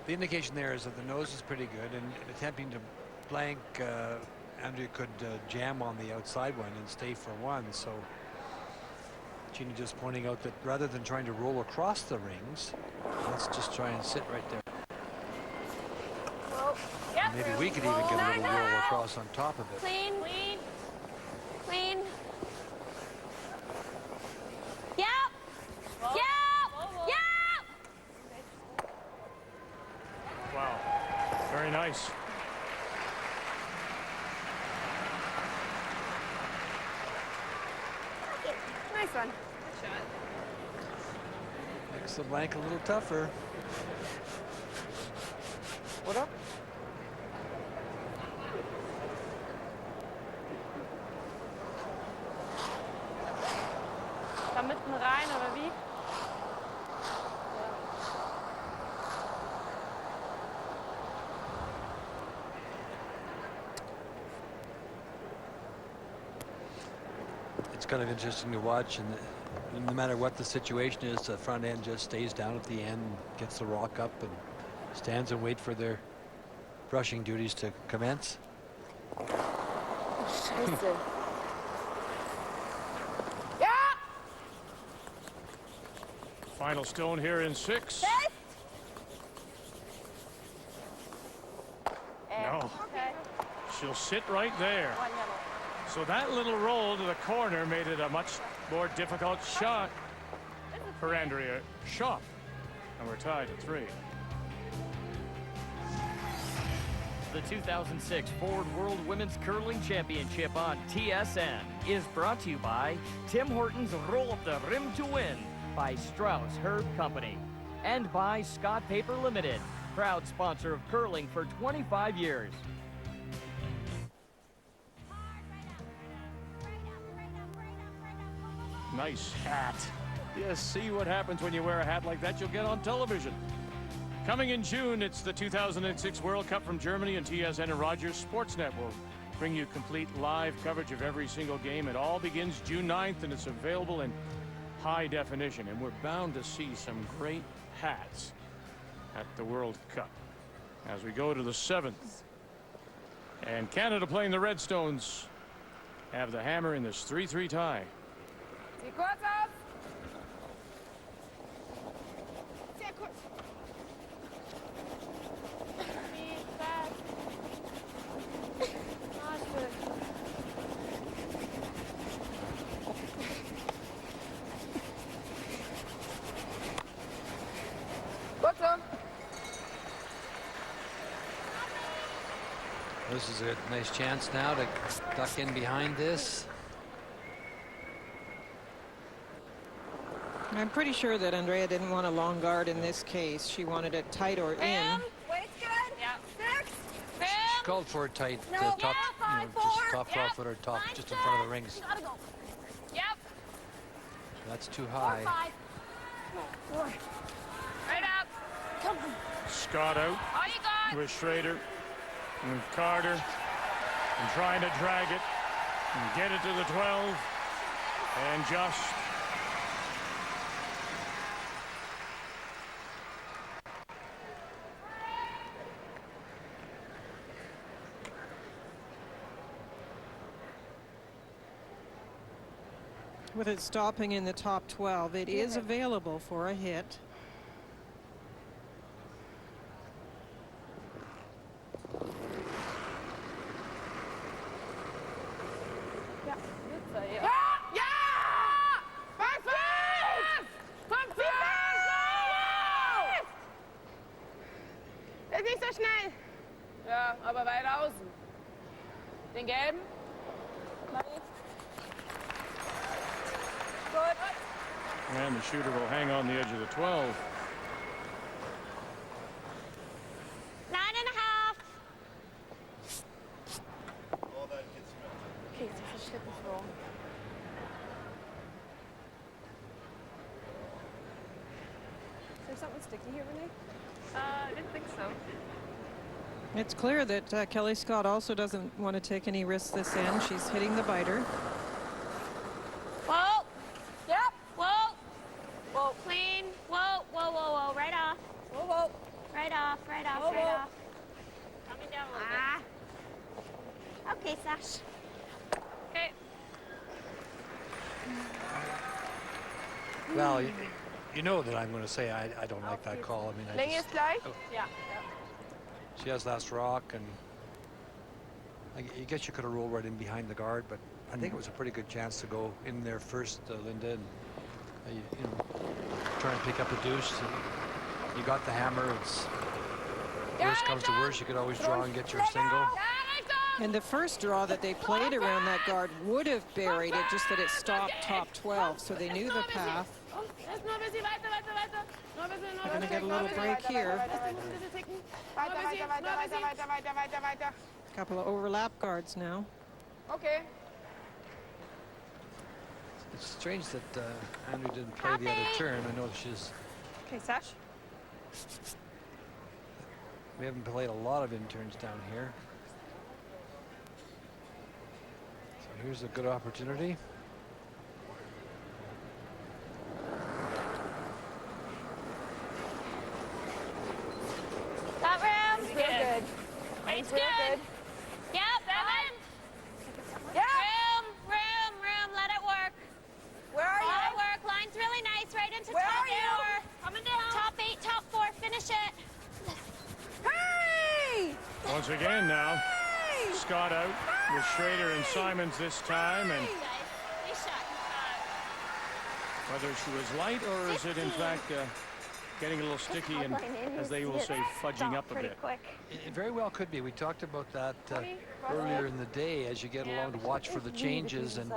The indication there is that the nose is pretty good, and attempting to blank, Andrea could jam on the outside one and stay for one. So Gina just pointing out that rather than trying to roll across the rings, let's just try and sit right there. Whoa. Yep. Maybe we could even get a little roll across on top of it. Clean. Clean. Clean. Yep. Whoa. Yep. Whoa, whoa. Yep. Wow. Very nice. Nice one. Good shot. Makes the blank a little tougher. Oder? Da mitten rein, oder wie? It's kind of interesting to watch, and no matter what the situation is, the front end just stays down at the end, gets the rock up, and stands and wait for their brushing duties to commence. Scheiße. Final stone here in 6. No. Okay. She'll sit right there. So that little roll to the corner made it a much more difficult shot for Andrea Schöpp. And we're tied at 3. The 2006 Ford World Women's Curling Championship on TSN is brought to you by Tim Hortons Roll Up the Rim to Win, by Strauss Herb Company, and by Scott Paper Limited, proud sponsor of curling for 25 years. Nice hat. Yes, see what happens when you wear a hat like that. You'll get on television. Coming in June, it's the 2006 World Cup from Germany, and TSN and Rogers Sportsnet will bring you complete live coverage of every single game. It all begins June 9th, and it's available in high definition. And we're bound to see some great hats at the World Cup as we go to the 7th. And Canada, playing the Redstones, have the hammer in this 3-3 tie. Sieh kurz auf. this is a nice chance now to duck in behind this. I'm pretty sure that Andrea didn't want a long guard in this case. She wanted it tight or in. Wait's good. Yeah. 6. She called for a tight top, just top 12 footer top, just in front of the rings. Gotta go. Yep. That's too high. 4. Right up. Come on. Scott out All you got. with Schrader and Carter and trying to drag it and get it to the 12 and just With it stopping in the top 12, it is available for a hit. Ja. Ja! Ja! Fast! Kommt fest! Ist nicht so schnell. Ja, aber weit außen. Den gelben? Good. and the shooter will hang on the edge of the 12. 9.5. Okay, so it's a Schöpp roll. Is there something sticky here, Renee? I didn't think so. It's clear that Kelly Scott also doesn't want to take any risks this end. She's hitting the biter. Whoa. Yep. Whoa. Whoa. Clean. Whoa. Whoa. Whoa. Whoa. Right off. Whoa, whoa. Right off. Right off. Whoa, Right whoa. off. Coming down a little bit. Okay, Sash. Okay. Well, you know that I'm going to say I don't like that call. I mean, Länge ist gleich? Yeah. she has last rock, and I guess you could have rolled right in behind the guard, but I think it was a pretty good chance to go in there first, Linda, and you know, try and pick up a deuce. And you got the hammer. It's worst comes to worst, you could always draw and get your single. And the first draw that they played around that guard would have buried it, just that it stopped top 12, so they knew the path. They're going to get a little break here. A couple of overlap guards now. Okay. It's strange that Andrew didn't play the other turn. I know she's. Okay, Sash. We haven't played a lot of interns down here. So here's a good opportunity. Got room. Real good. It's Real good. good. Yep. 7. Yeah. Room. Let it work. Where are Let it you? work. Line's really nice. Right into Where top are you? 4. Coming down. Top 8, top 4. Finish it. Hey! Once again now, Hey! Scott out with Schrader and Simons this time, and Nice shot. whether she was light or is it in fact getting a little sticky and, as they will say, fudging up a bit. Quick. It very well could be. We talked about that earlier in the day as you get along to watch for the changes, and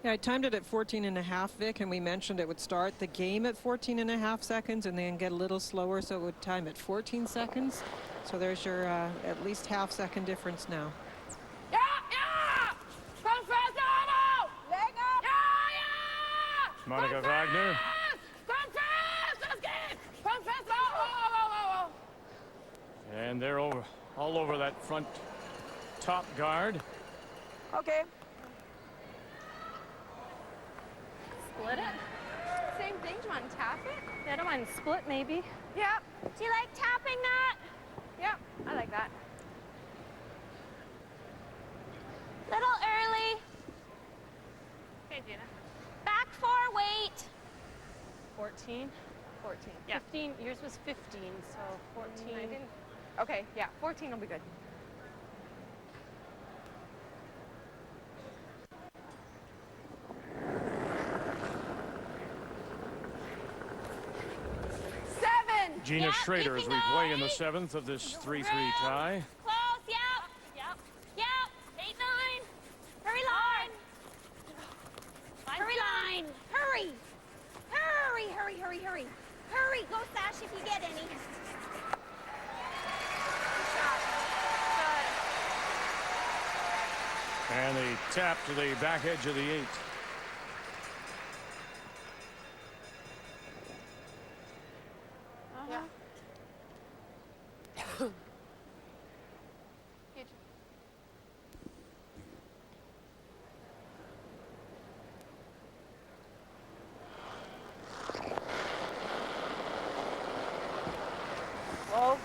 Yeah, I timed it at 14.5, Vic, and we mentioned it would start the game at 14.5 seconds and then get a little slower, so it would time at 14 seconds. So there's your at least half-second difference now. Ja, ja! Komm fest, Arno! Länger! Ja, ja! Monica Wagner. Komm fest! Das geht! Komm fest! Oh. And they're all over that front top guard. Okay. Split it. Same thing. Do you want to tap it? Yeah, I don't mind split maybe. Yep. Do you like tapping that? Yep. I like that. Little early. Okay, Gina. Back 4, wait. 14. 14. Yeah. 15. Yours was 15, so 14. I didn't. Okay, yeah. 14 will be good. Gina Schrader as we play in the 7th of this 3-3 tie. Close, yep. Yep. 8-9. Hurry, line. Hurry, line. Hurry. Hurry. Go, Sash, if you get any. And the tap to the back edge of the 8. Yeah. Whoa.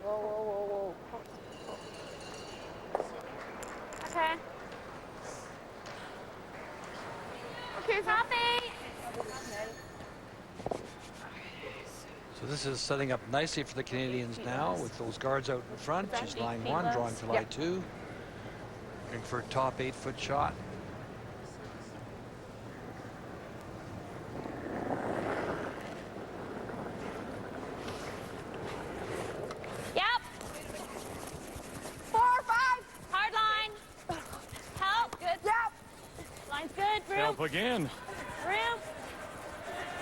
Whoa. Okay. Okay, Sophie. So this is setting up nicely for the Canadians now with those guards out in front. She's line 1, drawing for line 2. Looking for a top 8-foot shot. Yep. 4 or 5. Hard line. Help. Good. Yep. Line's good. Room. Help again. Room.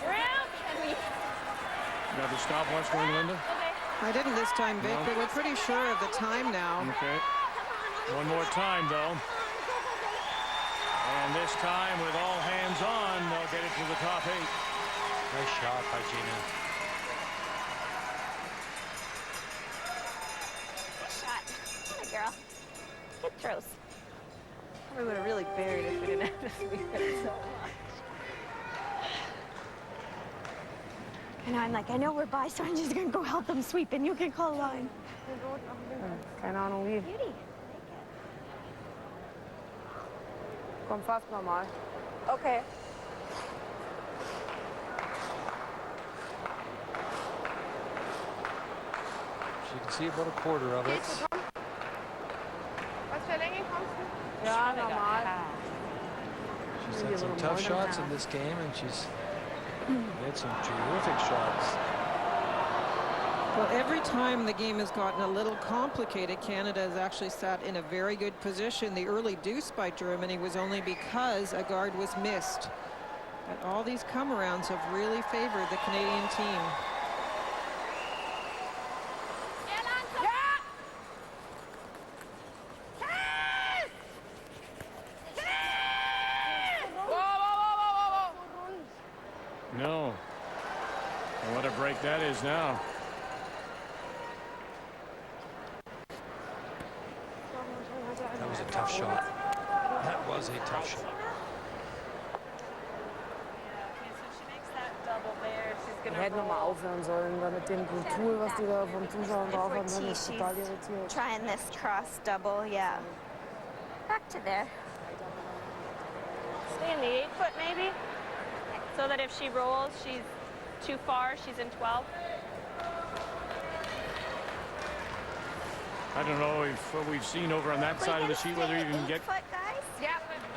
And we... Got the stopwatch going, Linda? I didn't this time, Vic, but we're pretty sure of the time now. Okay. One more time, though. And this time, with all hands on, they'll get it to the top 8. Nice shot by Gina. Shot. Good girl. Good throws. We would have really buried if we didn't have to sweep it so much. And I'm like, I know we're by, so I'm just gonna go help them sweep, and you can call line. Keine Ahnung wie. Beauty. Komm fast normal. Okay. So you can see about a quarter of it. Was für Länge kommst du? Ja, normal. She's had some tough shots in this game, and she's made some terrific shots. Well, every time the game has gotten a little complicated, Canada has actually sat in a very good position. The early deuce by Germany was only because a guard was missed. But all these come-arounds have really favored the Canadian team. No. And what a break that is now. That was a tough shot. That was a tough shot. Die hätten nochmal aufhören sollen, weil mit dem Kultur, was die da vom Zuschauern drauf haben, dann ist total irritiert. Trying this cross double, yeah. Back to there. Stay in the 8-foot maybe, so that if she rolls, she's too far, she's in 12. I don't know if what we've seen over on that side of the sheet, whether you can get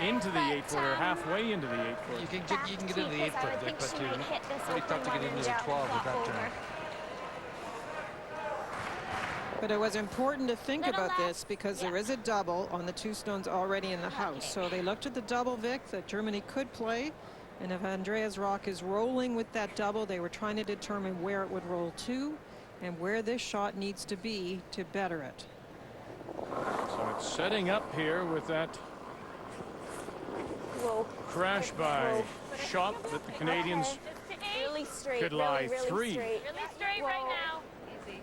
into the 8-foot or halfway into the 8-foot. You can get into the 8-foot, Vic, but you're pretty tough to get into the 12 with that turn. But it was important to think about this because there is a double on the 2 stones already in the house. So they looked at the double, Vic, that Germany could play. And if Andrea's rock is rolling with that double, they were trying to determine where it would roll to and where this shot needs to be to better it. So it's setting up here with that crash by Schöpp that the Canadians Really straight, could lie really 3. straight. Really straight right now. Easy.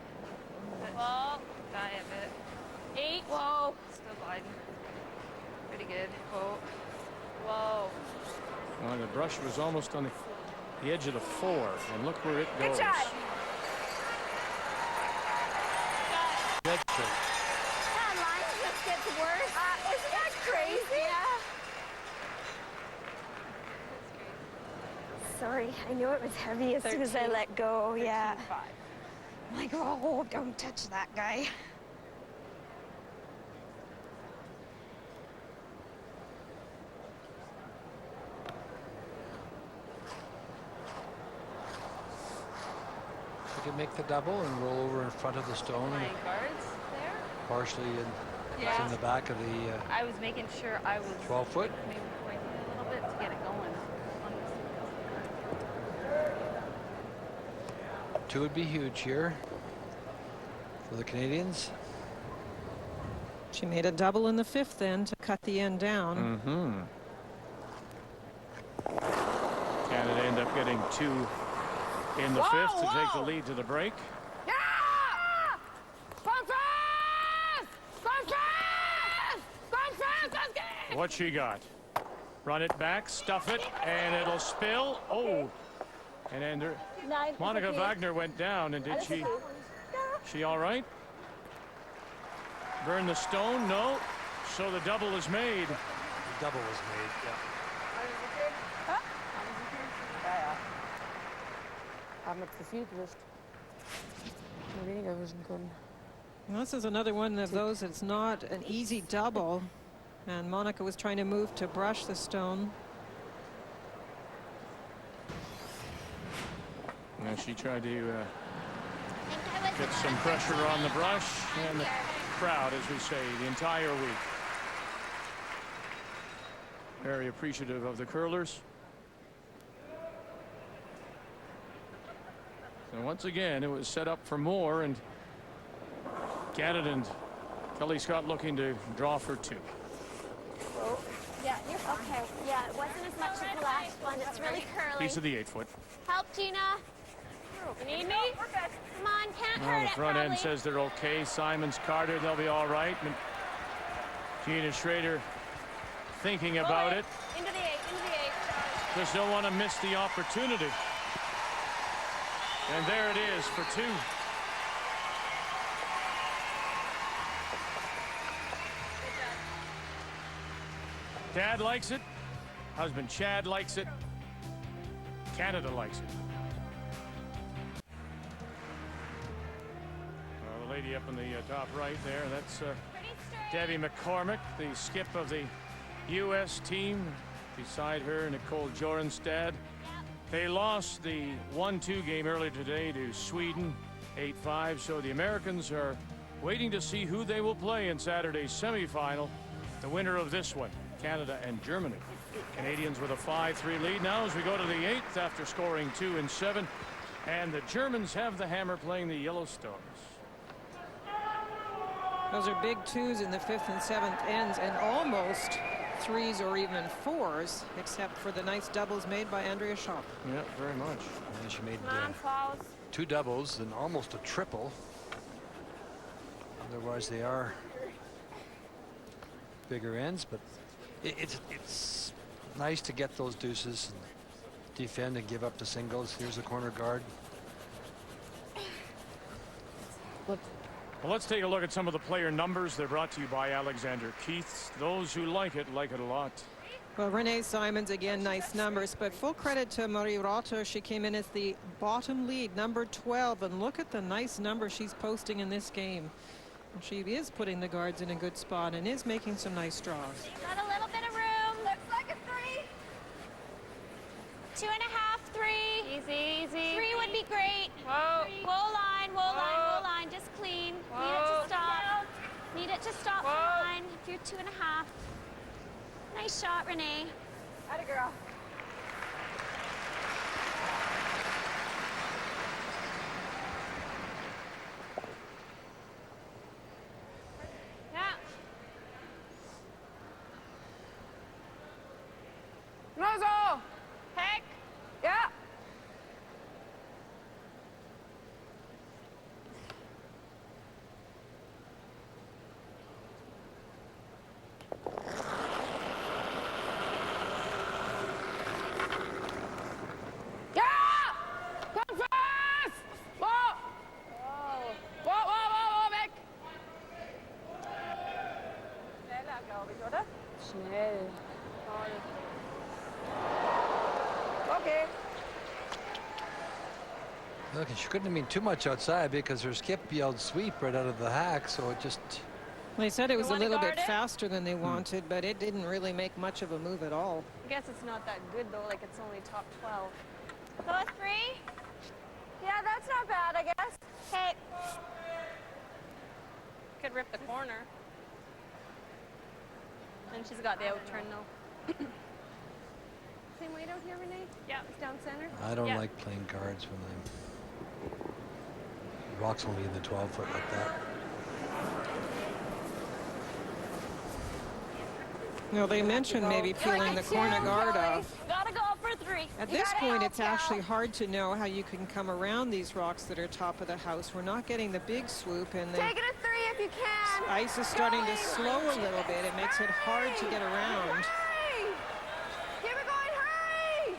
Whoa. Got it a bit. 8. Whoa. Still gliding. Pretty good. Whoa. Whoa. Well, the brush was almost on the edge of the 4, and look where it goes. Good shot. Good trick. That line just gets worse. Isn't that crazy? Yeah. Sorry, I knew it was heavy as soon as I let go. Yeah. I'm like, oh, don't touch that guy. She can make the double and roll over in front of the stone. My guards there? Partially in, Yeah. it's in the back of the I was making sure I was 12 foot. maybe pointing a little bit to get it going. Two would be huge here for the Canadians. She made a double in the fifth then to cut the end down. Canada end up getting two in the fifth to take the lead to the break. Yeah! Come fast! Come fast! Come fast! Let's get it! What she got? Run it back, stuff it, and it'll spill. Oh, and then Monica Wagner went down, and did she all right? Burn the stone? No. So the double is made. The double was made, yeah. Haben wir zu viel gewischt. Nur weniger wischen können. This is another one of those that's not an easy double. And Monica was trying to move to brush the stone. Now she tried to get some pressure on the brush, and the crowd, as we say, the entire week. Very appreciative of the curlers. So once again, it was set up for more, and Canada and Kelly Scott looking to draw for two. Yeah, you're okay. Yeah, it wasn't as much as the last one. It's really curly. Piece of the 8 foot. Help, Gina. You need me? Come on, can't hurt The it, front end probably. says they're okay. Simons, Carter, they'll be all right. And Gina Schrader thinking about it. Into the eight, into the eight. Just don't want to miss the opportunity. And there it is for two. Dad likes it. Husband Chad likes it. Canada likes it. The lady up in the top right there, that's Debbie McCormick, the skip of the U.S. team. Beside her, Nicole Jorenstad. They lost the 1-2 game earlier today to Sweden, 8-5. So the Americans are waiting to see who they will play in Saturday's semifinal. The winner of this one, Canada and Germany. Canadians with a 5-3 lead now as we go to the 8th after scoring 2 in 7. And the Germans have the hammer playing the Yellowstones. Those are big twos in the 5th and 7th ends, and almost 3s or even 4s, except for the nice doubles made by Andrea Schöpp. Yeah, very much. And she made Fouls. two doubles and almost a triple. Otherwise, they are bigger ends, but it's nice to get those deuces and defend and give up the singles. Here's a corner guard. Well, let's take a look at some of the player numbers. They're brought to you by Alexander Keith's. Those who like it a lot. Well, Renee Simons, again, nice numbers, but full credit to Marie Rotter. She came in as the bottom lead, number 12, and look at the nice number she's posting in this game. And she is putting the guards in a good spot and is making some nice draws. Got a little bit of room. Looks like a 3. 2.5, 3. Easy, easy. 3 would be great. Whoa. Wool line, wool line, wool line. Just clean. Need it to stop. Need it to stop the line. If you're 2.5. Nice shot, Renee. Atta girl. Yeah. Nozzle. Heck. Yeah. Schnell. Okay. Look, she couldn't have been too much outside because her skip yelled sweep right out of the hack, so it just... They said it was a little bit guard it? faster than they wanted, but it didn't really make much of a move at all. I guess it's not that good though, like it's only top 12. Go a 3. Yeah, that's not bad, I guess. could rip the corner. And she's got the out turn though. Same weight out here, Renee? Yeah. It's down center? I don't Yeah. like playing cards when the rock's only in the 12-foot like that. No, they mentioned maybe peeling the corner guard off. Gotta go for 3. At this point, it's actually hard to know how you can come around these rocks that are top of the house. We're not getting the big swoop, and the Take it a 3 if you can. ice is starting to slow a little bit. It makes it hard to get around. Hurry! Keep it going, hurry!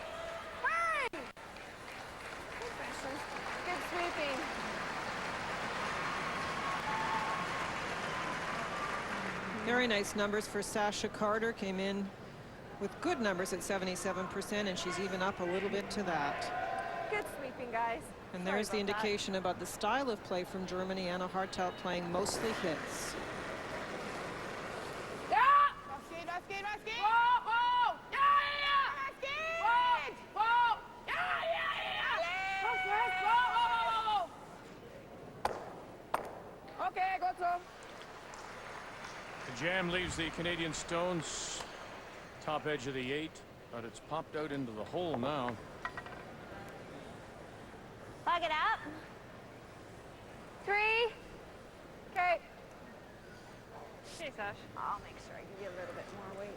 Hurry! Good pressure. Good sweeping. Very nice numbers for Sasha Carter. Came in with good numbers at 77%, and she's even up a little bit to that. Good sweeping, guys. And there's the indication about the style of play from Germany. Anna Hartelt playing mostly hits. Ja! Was geht, was geht, was geht? Wow, wow! Ja, ja, ja! Was geht? Wow, wow! Ja, ja, ja! Was ist? Wow, wow, wow, wow! Okay, gut so. The jam leaves the Canadian stones top edge of the 8, but it's popped out into the hole now. Plug it up. 3. Okay. Okay, Sash. I'll make sure I give you a little bit more weight.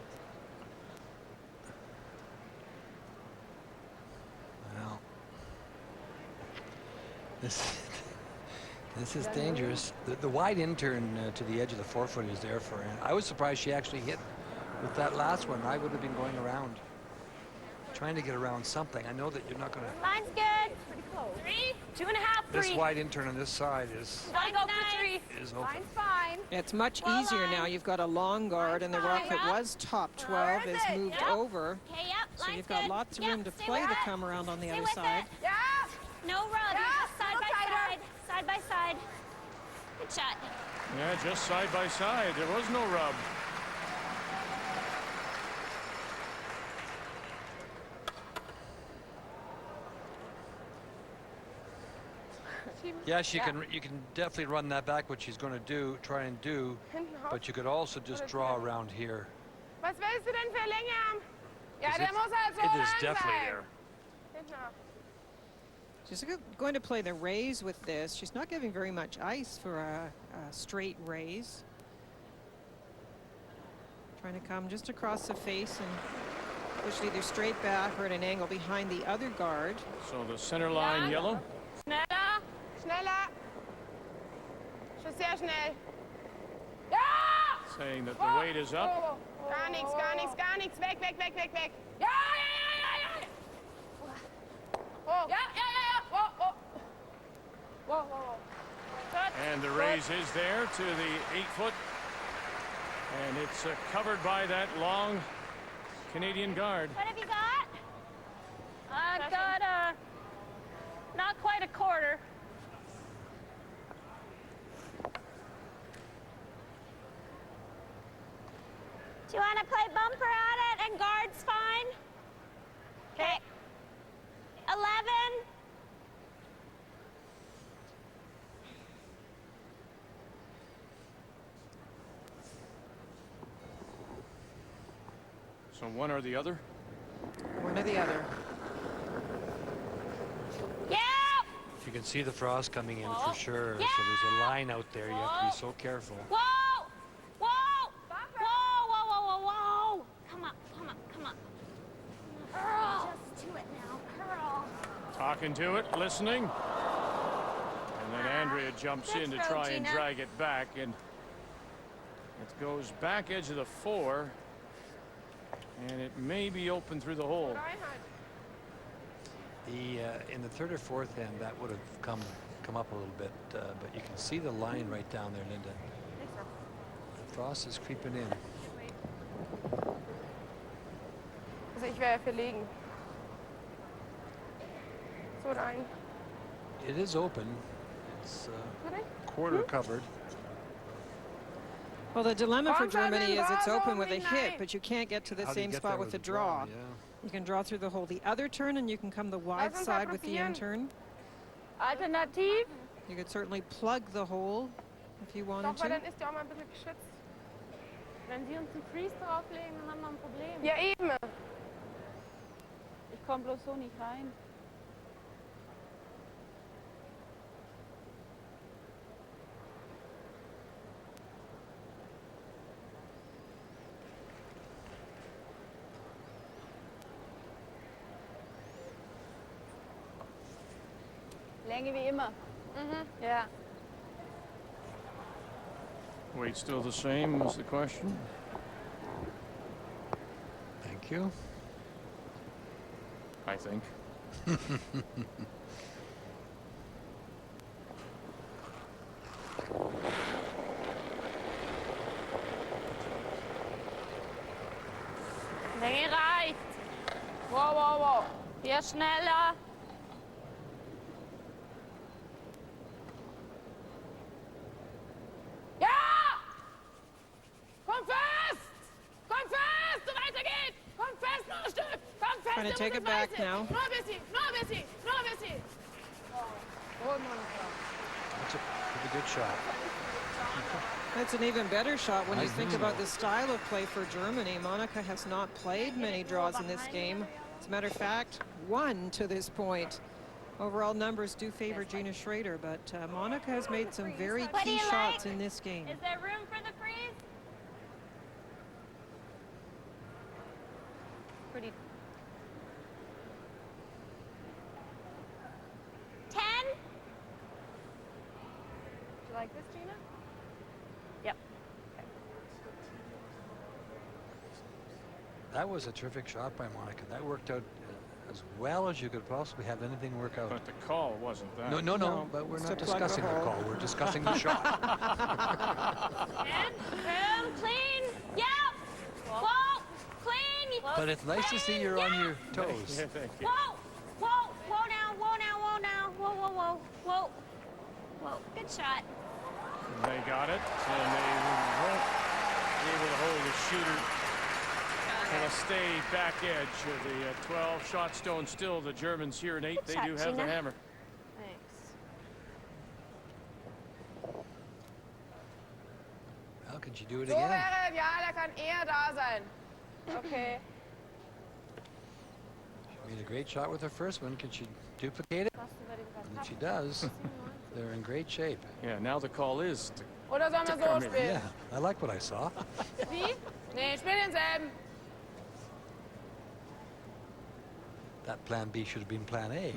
Well, this is dangerous. The wide in-turn to the edge of the 4-foot is there for Anna. I was surprised she actually hit with that last one. I would have been going around, trying to get around something. I know that you're not going to. Line's good. Pretty close. 3, 2.5, 3. This wide in-turn on this side is Gotta go for 3. open. Line's fine. It's much easier now. You've got a long guard, and the rock that was top 12 is moved over. Okay, yep. So Line's you've got good. lots of Yep, room to stay play with the it. come around on the Stay other with side. it. Yeah! No rub. Yeah, Just side little by tighter. side. Side by side. Good shot. Yeah, just side by side. There was no rub. Yes, you can definitely run that back, what she's going to try and do, but you could also just draw around here. Was willst du denn für Länge haben? Ja, Is der it- muss halt so It is lang definitely sein. there. Hinten ab. She's going to play the raise with this. She's not giving very much ice for a straight raise. Trying to come just across the face and push it either straight back or at an angle behind the other guard. So the center line yellow. Schneller! Schneller! Schon sehr schnell. Ja! Saying that the weight is up. Gar nichts, gar nichts, gar nichts. Weg, weg, weg, weg, weg. Ja, ja, ja, ja, ja. Oh. Ja, ja, ja, ja. Whoa, whoa. Whoa, whoa, whoa. And the raise is there to the 8-foot. And it's covered by that long Canadian guard. What have you got? I've got not quite a quarter. Do you want to play bumper at it and guard's fine? Okay. 11. So one or the other? One or the other. Yeah! You can see the frost coming in Whoa. for sure, Yeah! so there's a line out there. You have to be Whoa. so careful. Whoa! Whoa! Whoa, whoa, whoa, whoa, whoa! Come up, come up, come up. Curl. Just do it now. Curl. Talking to it, listening. And then Andrea jumps in to Good throw, try and Gina. drag it back. And it goes back edge of the 4. And it may be open through the hole. In the 3rd or 4th end, that would have come up a little bit, but you can see the line right down there, Linda. The frost is creeping in. Also ich wäre verlegen. So rein. It is open. It's quarter covered. Well, the dilemma for Warum soll Germany denn is it's Draw open with a opening hit, night? but you can't get to the How do you same get spot there with the a draw. Yeah. You can draw through the hole the other turn, and you can come the wide uns side with the fotografieren. in turn. Alternative. You could certainly plug the hole if you wanted Doch, weil to. dann ist der auch mal ein bisschen geschützt. Wenn sie uns einen Freeze drauflegen, dann haben wir ein Problem. Ja, eben. Ich komme bloß so nicht rein. Länge wie immer. Ja. Weight still the same was the question. Thank you. I think. Länge reicht. Wow, wow, wow. Hier schneller. Ja! Komm fest! Komm fest! So weiter geht's! Komm fest, noch ein Stück! Komm fest! Trying to take it back now. Nur ein bisschen! Nur ein bisschen! Nur ein bisschen! That's a pretty good shot. That's an even better shot when you think about the style of play for Germany. Monica has not played many draws in this game. As a matter of fact, one to this point. Overall numbers do favor Gina Schrader, but Monica has made some very key shots in this game. Is there room for the freeze? Pretty. 10? Do you like this, Gina? Yep. That was a terrific shot by Monica. That worked out as well as you could possibly have anything work out. But the call wasn't that. No, but we're not discussing the call. We're discussing the shot. And boom, clean. Yep. Whoa, clean. But it's nice to see you're on your toes. Yeah, thank you. Whoa, whoa, whoa now, whoa now, whoa now, whoa, whoa, whoa, whoa. Whoa, good shot. They got it, and they won't be able to hold the shooter. It'll stay back edge of the 12 shot stone still. The Germans here in 8. Good They shot, do have the Gina. hammer. Thanks. Well, can she do it So again? wäre, ja, der kann eher da sein. Okay. She made a great shot with her first one. Can she duplicate it? And if she does, they're in great shape. Yeah, now the call is to Oder sollen wir so come in. spielen? Yeah, I like what I saw. Wie? Nee, spiel denselben. That plan B should have been plan A.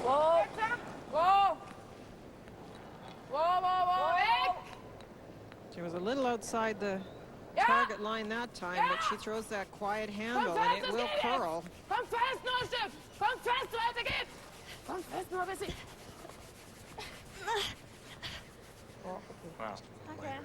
Kürzer. Wo? Wo? Wo? Weg! She was a little outside the target line that time, but she throws that quiet handle and it will curl. Komm fest, nur ein Stück! Komm fest, weiter geht's! Komm fest, nur ein bisschen! Wow. Okay.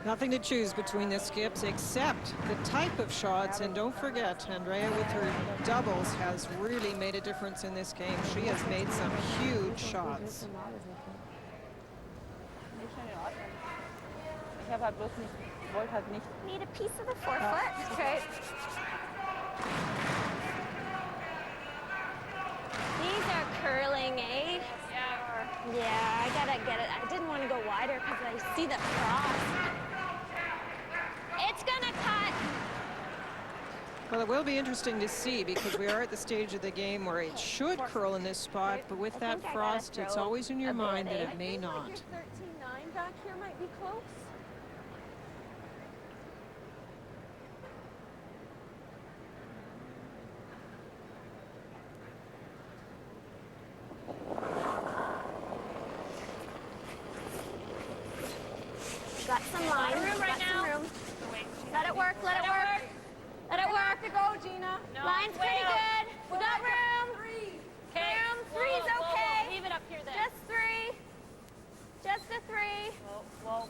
Nothing to choose between the skips except the type of shots. And don't forget, Andrea with her doubles has really made a difference in this game. She has made some huge shots. Ich habe halt bloß nicht, wollte halt nicht. Need a piece of the forefoot. Okay. These are curling, eh? Yeah. Yeah, I gotta get it. I didn't want to go wider because I see the frost. It's gonna cut. Well, it will be interesting to see because we are at the stage of the game where it should curl in this spot, but with that frost, it's always in your mind that it may not. 13.9 back here might be close. Got some line. Room right now. Room. Let it work. Let it work. Let it work. To go, Gina. No, Line's way pretty up. good. We got room. Okay. Room. Three's okay. Leave it up here then. Just three. Just a three. Whoa.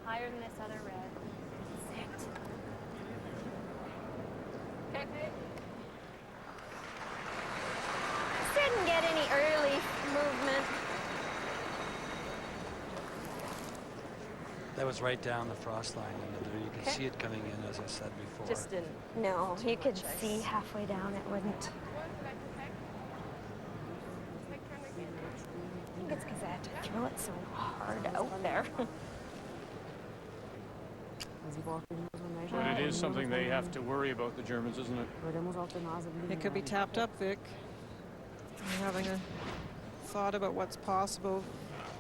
Higher than this other red. Sit. Okay. Didn't get any early was right down the frost line under there. You can see it coming in, as I said before. Just didn't. No, you could see halfway down it wouldn't. I think it's because I had to throw it so hard out there. But it is something they have to worry about, the Germans, isn't it? It could be tapped up, Vic. I'm having a thought about what's possible.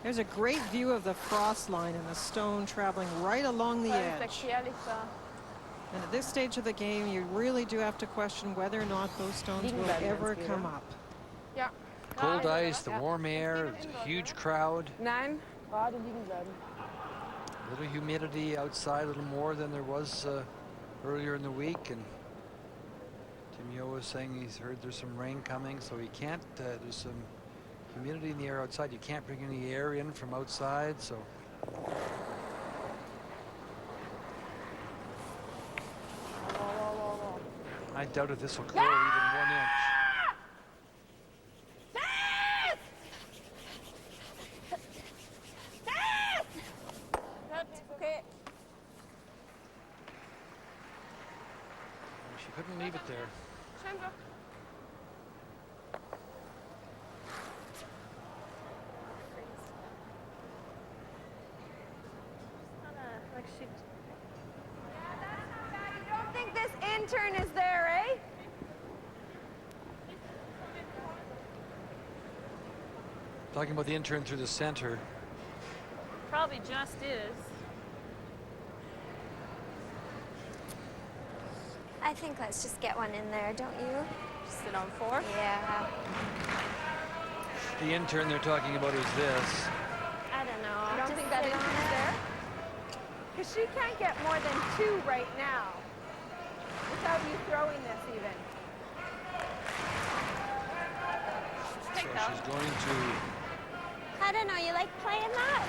There's a great view of the frost line and the stone traveling right along the edge. And at this stage of the game, you really do have to question whether or not those stones will ever come up. Ja. Cold ice, the warm air, a huge crowd. Nein, gerade liegen bleiben. A little humidity outside, a little more than there was earlier in the week. And Tim Yo was saying he's heard there's some rain coming, so he can't, there's some humidity in the air outside. You can't bring any air in from outside, so. I doubt if this will clear even 1 inch. Okay. She couldn't leave it there. Schön so. You don't think this intern is there, eh? Talking about the intern through the center. Probably just is. I think let's just get one in there, don't you? Just sit on 4. Yeah. The intern they're talking about is this. I don't know. You don't Just think that sit on intern's it. there? Because she can't get more than 2 right now. Without you throwing this even. So she's going to. I don't know. You like playing that?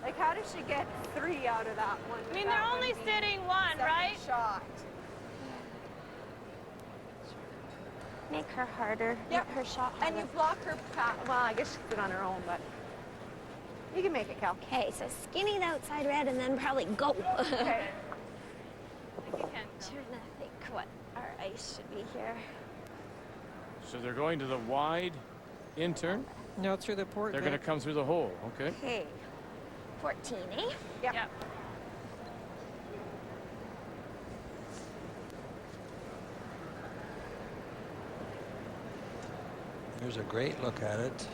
Like, how does she get 3 out of that one? I mean, they're only sitting 1, right? Shot. Make her harder. Yep. Make her shot And you harder. block her path. Well, I guess she's on her own, but you can make it, Cal. Okay, so skinny the outside red and then probably go. Okay. You can. Trying to think what our ice should be here. So they're going to the wide intern. No, through the port. They're going to Vic. come through the hole, okay? Okay. 14, eh? Yep. Yep. Here's a great look at it.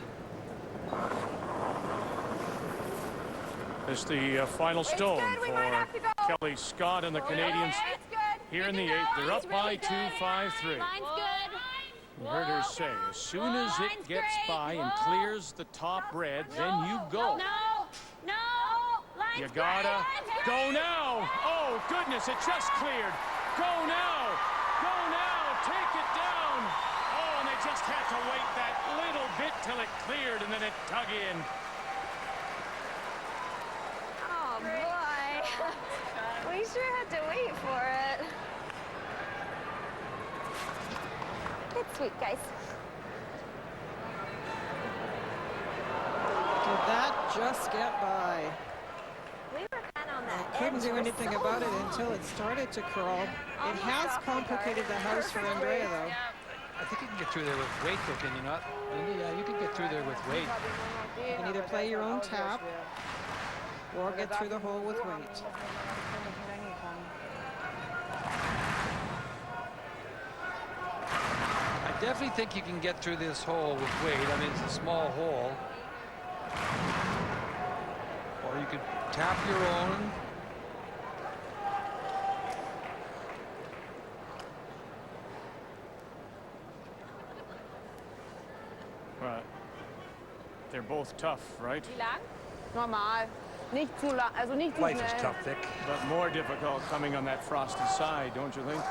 It's the final stone good, we might have to go. for Kelly Scott and the Canadians It's good. here in the 8th. They're up by 2-5-3. Line's good. You heard her say, as soon as it gets by and clears the top red, then you go. No. No. Line's You gotta go now. Oh, goodness, it just cleared. Go now. Go now. Take it down. Oh, and they just had to wait that little bit till it cleared, and then it dug in. Oh, boy. We sure had to wait for it. It's sweet, guys. Did that just get by? We were kind of on that Couldn't edge do for anything so about it long. until it started to crawl. It Almost has off the complicated the guard. house for Andrea, though. I think you can get through there with weight, though, can you not? Yeah, you can get through there with weight. You can either play your own tap or get through the hole with weight. I definitely think you can get through this hole with weight. I mean, it's a small hole. Or you could tap your own. Right. They're both tough, right? Wie lang? Normal. Nicht zu lang, also nicht zu Life schnell. is tough, Vic. But more difficult coming on that frosty side, don't you think?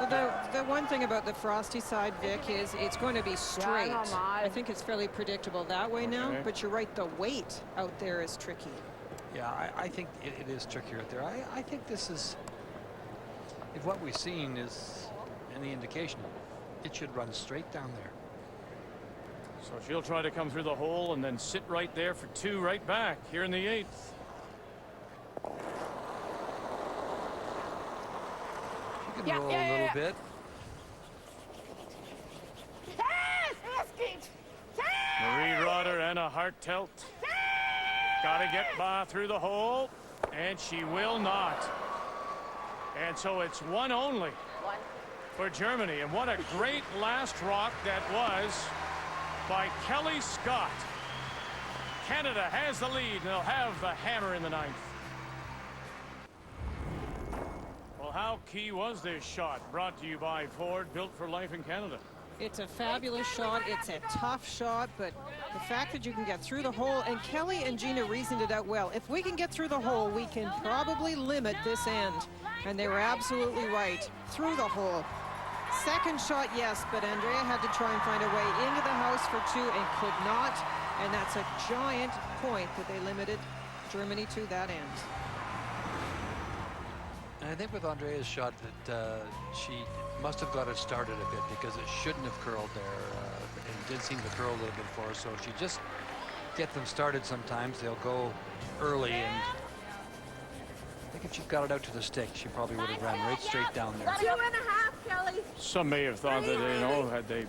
Well, the one thing about the frosty side, Vic, is it's going to be straight. normal. I think it's fairly predictable that way now, Okay. but you're right, the weight out there is tricky. Yeah, I think it is trickier out there. I think this is, if what we've seen is any indication, it should run straight down there. So she'll try to come through the hole and then sit right there for 2 right back here in the 8th. She can roll a little bit. Marie Rotter and a Hartelt. Gotta get by through the hole, and she will not. And so it's 1 only for Germany. And what a great last rock that was by Kelly Scott. Canada has the lead, and they'll have the hammer in the 9th. Well, how key was this shot? Brought to you by Ford, built for life in Canada. It's a fabulous shot. It's a tough shot, but the fact that you can get through the hole, and Kelly and Gina reasoned it out well. If we can get through the hole, we can probably limit this end. And they were absolutely right. Through the hole. Second shot, yes, but Andrea had to try and find a way into the house for 2 and could not. And that's a giant point that they limited Germany to that end. And I think with Andrea's shot that she must have got it started a bit, because it shouldn't have curled there. It did seem to curl a little bit for her, so if she just get them started sometimes, they'll go early. And I think if she got it out to the stick, she probably would have ran right straight down there. 2.5, Kelly. Some may have thought that, you know, had they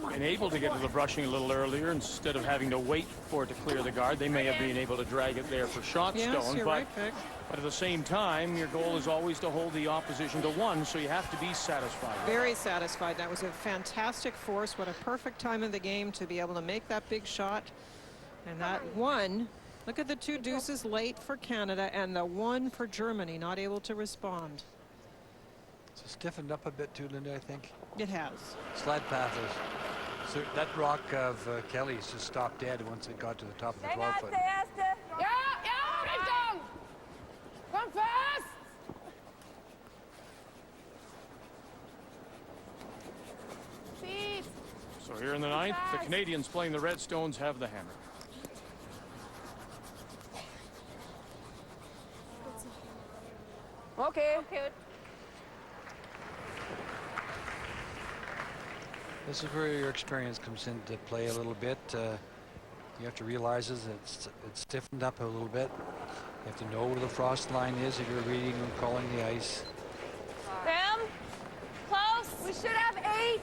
been able to get to the brushing a little earlier instead of having to wait for it to clear the guard, they may have been able to drag it there for shot stone. You're right, Vic. But at the same time, your goal is always to hold the opposition to 1, so you have to be satisfied. Very satisfied. That was a fantastic force. What a perfect time in the game to be able to make that big shot. And that 1, look at the 2 deuces late for Canada, and the 1 for Germany, not able to respond. So stiffened up a bit too, Linda, I think. It has. Slide path is, so that rock of Kelly's just stopped dead once it got to the top of the 12 foot. Ja, Richtung! Komm fest! Please. So here in the 9th, the Canadians playing the Redstones have the hammer. Okay. This is where your experience comes into play a little bit. You have to realize it's stiffened up a little bit. You have to know where the frost line is if you're reading and calling the ice. Room. Close. We should have 8.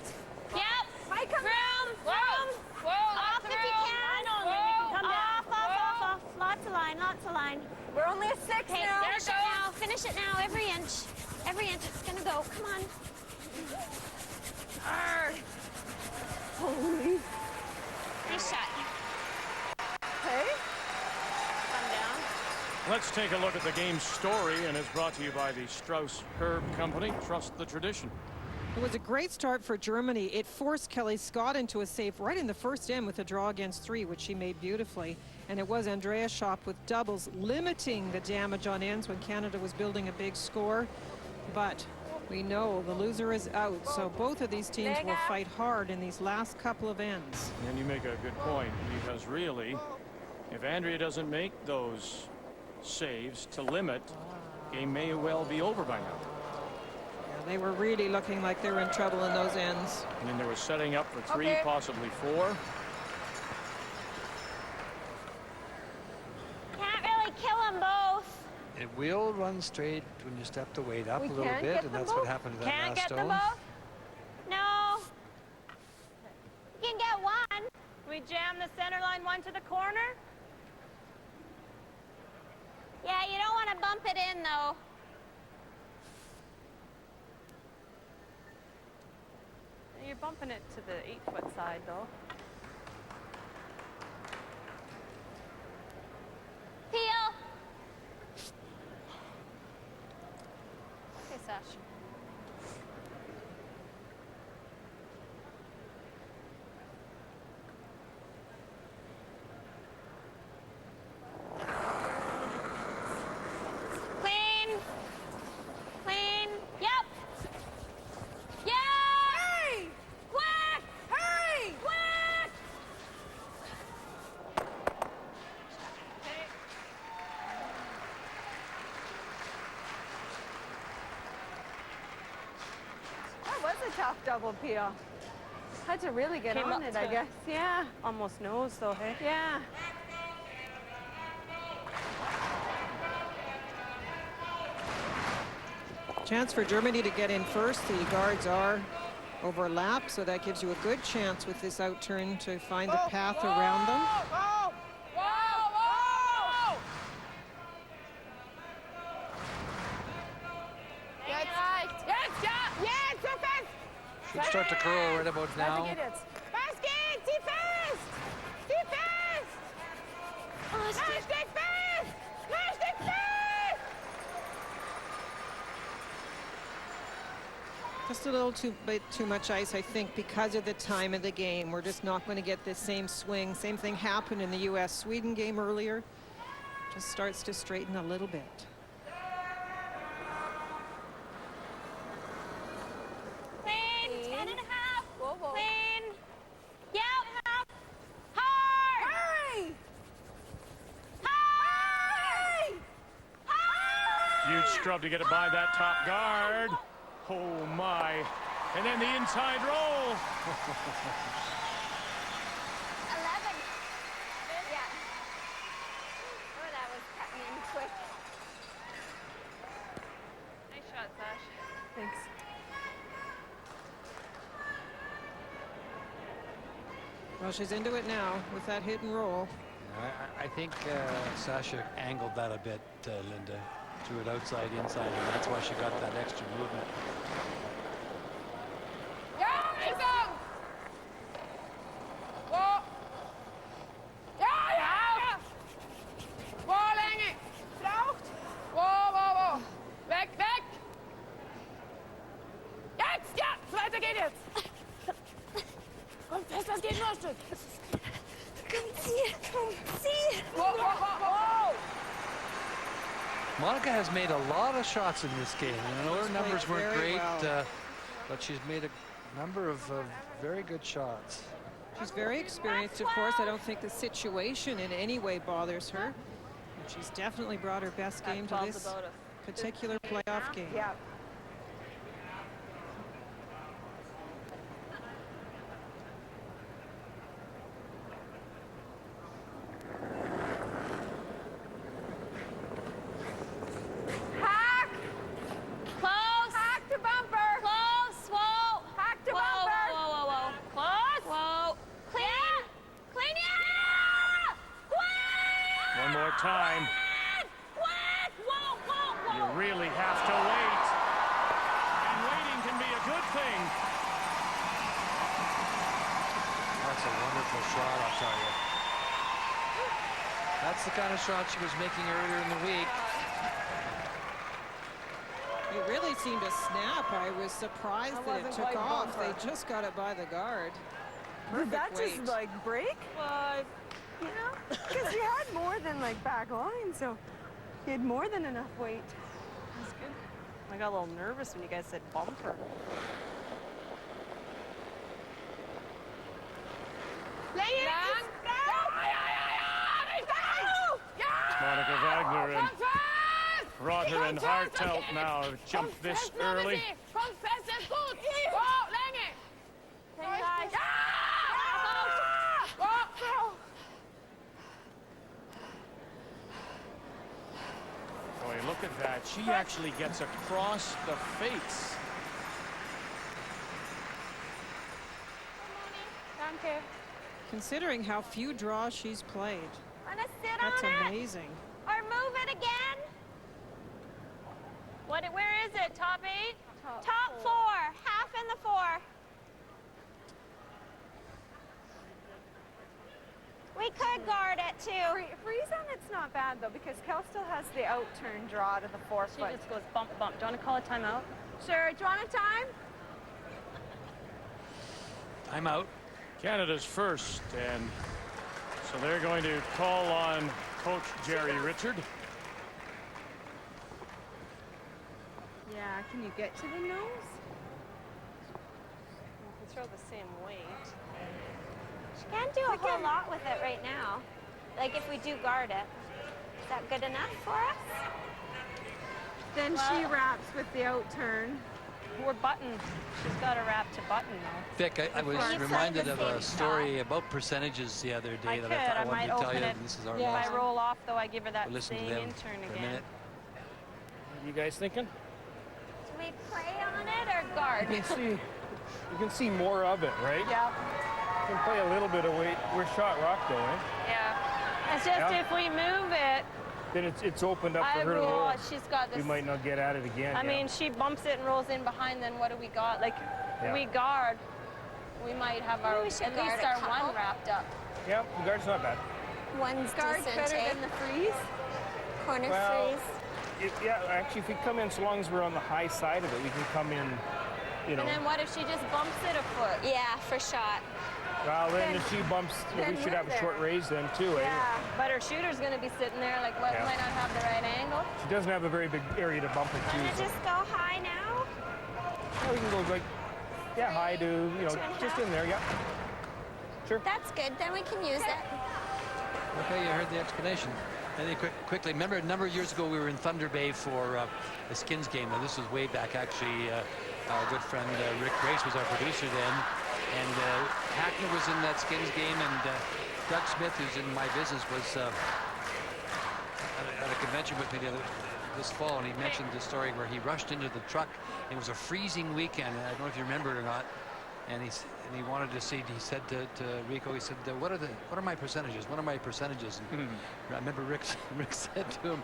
Yep. Mike, come Room. Whoa. Whoa. Off if you can. I know, then we can come down. Off. Lots of line, lots of line. We're only a 6 Okay, now. finish it now. Finish it now. Every inch. Every inch. It's gonna go. Come on. Holy. Nice shot. Okay. Come down. Let's take a look at the game's story, and it's brought to you by the Strauss Herb Company. Trust the tradition. It was a great start for Germany. It forced Kelly Scott into a save right in the first end with a draw against 3, which she made beautifully. And it was Andrea Schöpp with doubles, limiting the damage on ends when Canada was building a big score. But we know the loser is out, so both of these teams will fight hard in these last couple of ends. And you make a good point, because really, if Andrea doesn't make those saves to limit, game may well be over by now. Yeah, they were really looking like they were in trouble in those ends. And then they were setting up for 3, possibly 4. Can't really kill them both. It will run straight when you step the weight up a little can't bit, get and them that's what both? happened to that Can't last get stone. them both? No. You can get 1. We jam the center line 1 to the corner. Yeah, you don't want to bump it in, though. You're bumping it to the 8-foot side, though. Peel. Okay, Sash. Clean. Clean. Yep. Yeah. Hey! Quick. Hey! Quick. That was a tough double peel. Had to really get Came on up it, I to- guess. Yeah. Almost nose though, hey? Yeah. Chance for Germany to get in first. The guards are overlapped, so that gives you a good chance with this out turn to find the path around them. Whoa! Whoa! Jetzt, so fest! Should start to curl right about now. Was geht? Zieh fest! Zieh fest! Na, steck fest! Na, steck fest! Just a little bit too much ice, I think, because of the time of the game. We're just not going to get the same swing. Same thing happened in the US-Sweden game earlier. Just starts to straighten a little bit. Clean, 10 and a half. Whoa, whoa. Clean. Yep. Hard. Hurry! Hard. Hard. Huge scrub to get it by that top guard. Oh my. And then the inside roll. 11. Yeah. Oh, that was cutting in quick. Nice shot, Sash. Thanks. Well, she's into it now with that hit and roll. I think Sasha angled that a bit, Linda. Threw it outside, inside, and that's why she got that extra movement. Ja, Richtung! Wo? Ja! Wo, Länge? Braucht? Wo? Weg! Jetzt, ja! Weiter geht jetzt! Komm fest, was geht noch, Stück? Komm, zieh. Wo! Monica has made a lot of shots in this game. I know her She's numbers played weren't very great, well. but she's made a number of very good shots. She's very experienced, of course. I don't think the situation in any way bothers her. And she's definitely brought her best game to this particular playoff game. Yeah. Hack! Close. Hack the bumper! Close. Whoa. Hack the Whoa, bumper! whoa. Close. Whoa. Clean. Clean, yeah. Quick. One more time. Quick. Whoa. You really have to wait. And waiting can be a good thing. That's a wonderful shot, I'll tell you. That's the kind of shot she was making earlier in the week. It really seemed to snap. I was surprised that it wasn't took quite off. bumper. They just got it by the guard. Did that Perfect just weight. like break? You know? Because you had more than like back line, so you had more than enough weight. That's good. I got a little nervous when you guys said bumper. Länge! Lang! Monica Wagner and Rotter and Hartelt now have jumped this early. Komm fest, ist gut! Wo, Länge! Hey, guys. Boy, look at that. She actually gets across the face. Danke. Considering how few draws she's played. Wanna sit That's on it? amazing. Or move it again? Where is it? Top 8? Top 4. Half in the 4. We could guard it too. Freeze on it's not bad though, because Kel still has the out turn draw to the 4 She foot. just goes bump. Do you want to call a timeout? Sure, do you want a time? I'm out. Canada's first, and so they're going to call on Coach Jerry Richard. Yeah, can you get to the nose? You can throw the same weight. She can't do a whole lot with it right now. Like if we do guard it. Is that good enough for us? Then she wraps with the out turn. We're button. She's got a wrap to button though. Vic, I was reminded of a story about percentage the other day that I wanted to tell you. This is our If I roll off though, I give her that listen to same them intern for a again. minute. What are you guys thinking? Do we play on it or guard? You can see more of it, right? Yeah. You can play a little bit of weight. We're shot rock though, eh? Yeah. It's just if we move it, Then it's opened up for her to roll. She's got this. We might not get at it again. I mean, she bumps it and rolls in behind. Then what do we got? Like, we guard. We might have our at least our one wrapped up. Yeah, the guard's not bad. One's Guard decent, better eh? than the freeze. Corner Well, freeze. yeah, actually, if we come in, so long as we're on the high side of it, we can come in, you know. And then what if she just bumps it a foot? Yeah, for shot. Well, then if she bumps, then we should we're have a short there. raise then too, eh? Yeah, but her shooter's going to be sitting there like what might not have the right angle. She doesn't have a very big area to bump it Can to. it So. just go high now? Yeah, we can go like, high to, you know, just in there, yeah. Sure. That's good, then we can use it. Okay, you heard the explanation. And then quickly, remember a number of years ago we were in Thunder Bay for a Skins game. Now this was way back actually. Our good friend Rick Grace was our producer then. And Hackner was in that Skins game, and Doug Smith, who's in my business, was at a convention with me this fall, and he mentioned the story where he rushed into the truck. It was a freezing weekend. I don't know if you remember it or not. And he wanted to see. He said to Rico, he said, "What are my percentages? What are my percentages?" And I remember Rick said to him,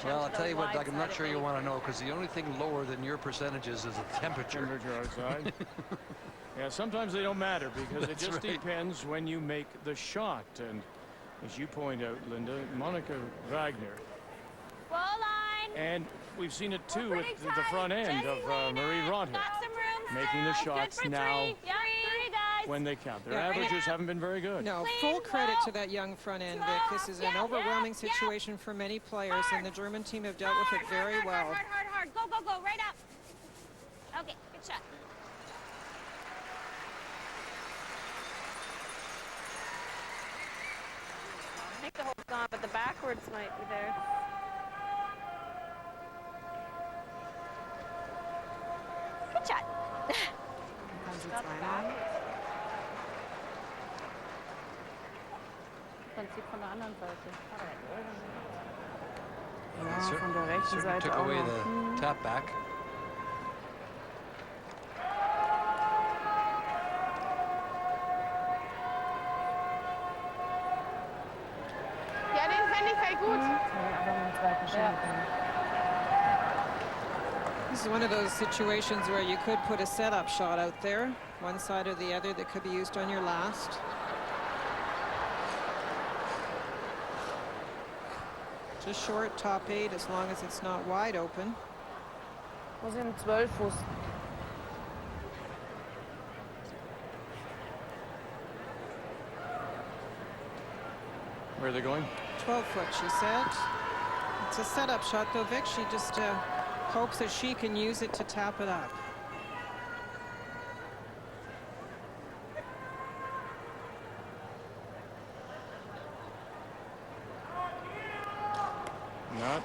"Well, I'll tell you what, Doug. I'm not sure you want to know, because the only thing lower than your percentages is the temperature." Outside. Yeah, sometimes they don't matter because it just depends when you make the shot. And as you point out, Linda, Monica Wagner. Ball line. And we've seen it too with the front end of Marie Ronter. Got some room. Making the shots Good for now three. Yeah, three guys. when they count. Their averages haven't been very good. No, full credit to that young front end, Vic. This is an overwhelming situation for many players, and the German team have dealt with it very well. Hard. Go. Right up. Okay, good shot. I think the hole's gone, but the backwards might be there. Good shot. Von der anderen Seite. Ja, von der rechten Seite took away the tap back. Ja, den fände ich halt gut. This is one of those situations where you could put a setup shot out there, one side or the other, that could be used on your last. Just short, top 8, as long as it's not wide open. Wir sind 12 Fuß. Where are they going? 12 foot, she said. It's a setup shot, though, Vic. She just hopes that she can use it to tap it up. Not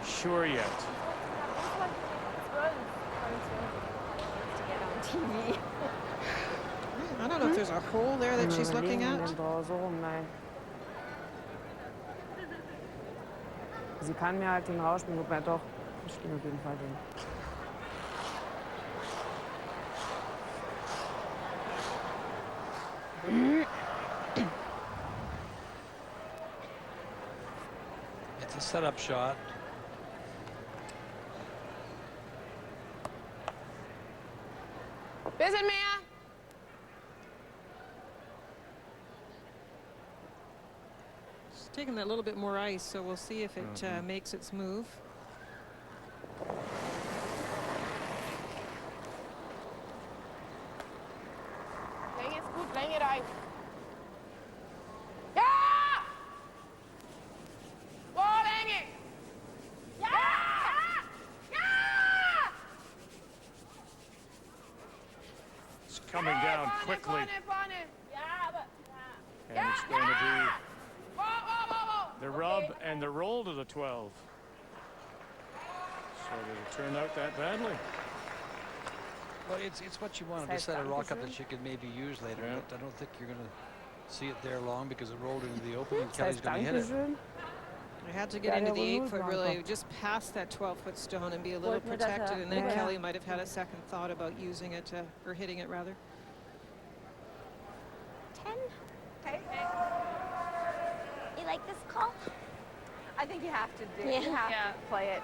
sure yet. I don't know if there's a hole there that she's looking at. Sie kann mir halt den rausspielen, wobei doch, ich spiele auf jeden Fall den. It's a setup shot. Bisschen mehr. It's taking a little bit more ice, so we'll see if it makes its move. Länge ist gut, Länge rein. Ja! Vorlänge! Ja! Ja! It's coming down quickly. Vorne. Ja, aber. And it's going to be Wo. the rub and the roll to the 12. So did it turn out that badly? Well, it's what you want to set a rock up that you can maybe use later. Yeah. But I don't think you're going to see it there long because it rolled into the open and Kelly's going to hit it. I had to get into the 8-foot, really, just past that 12-foot stone and be a little protected, and then Kelly might have had a second thought about using it, or hitting it, rather. 10. Okay. You like this call? I think you have to do. Yeah. You have to play it.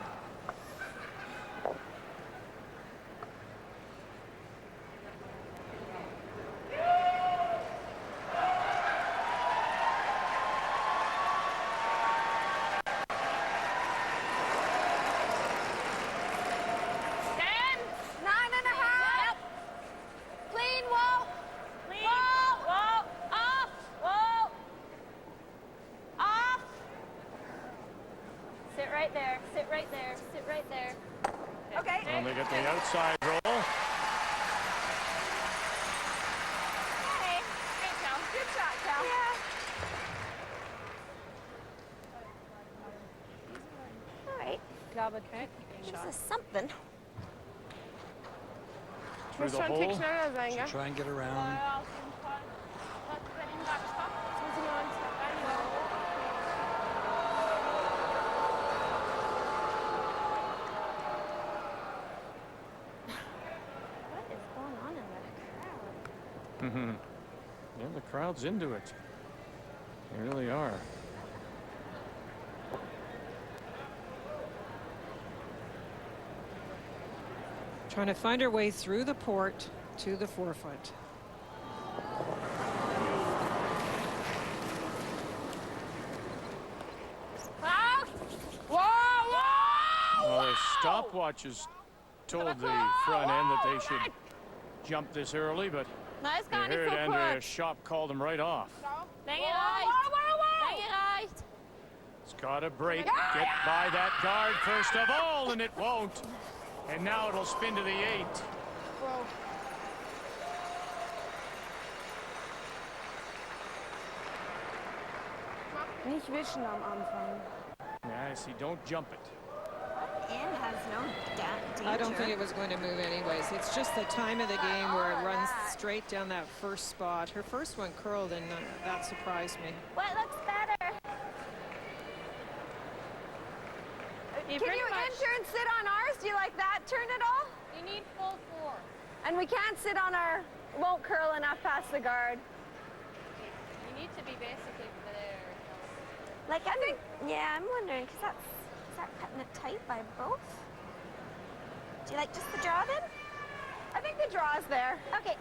And they get the outside roll. Hey, Cal. Good shot, Cal. All right. This is something. Through the hole. Should try and get around. Yeah, the crowd's into it. They really are. Trying to find her way through the port to the 4-foot. Well, the stopwatches told the front end that they should jump this early, but Nice, they heard Andrea Schöpp call them right off. Bang it right. Bang it right. It's got to break. Get by that guard first of all, and it won't. And now it'll spin to the 8. Nicht wischen am Anfang. Yeah, I see. Don't jump it. And has no danger. I don't think it was going to move anyways. It's just the time of the game where it runs straight down that first spot. Her first one curled, and that surprised me. What looks better? Can you enter and sit on ours? Do you like that turn at all? You need full 4. And we can't sit on our, won't curl enough past the guard. You need to be basically there. Like, I think, yeah, I'm wondering, because is that cutting it tight by both? Do you like just the draw then? I think the draw is there. Okay.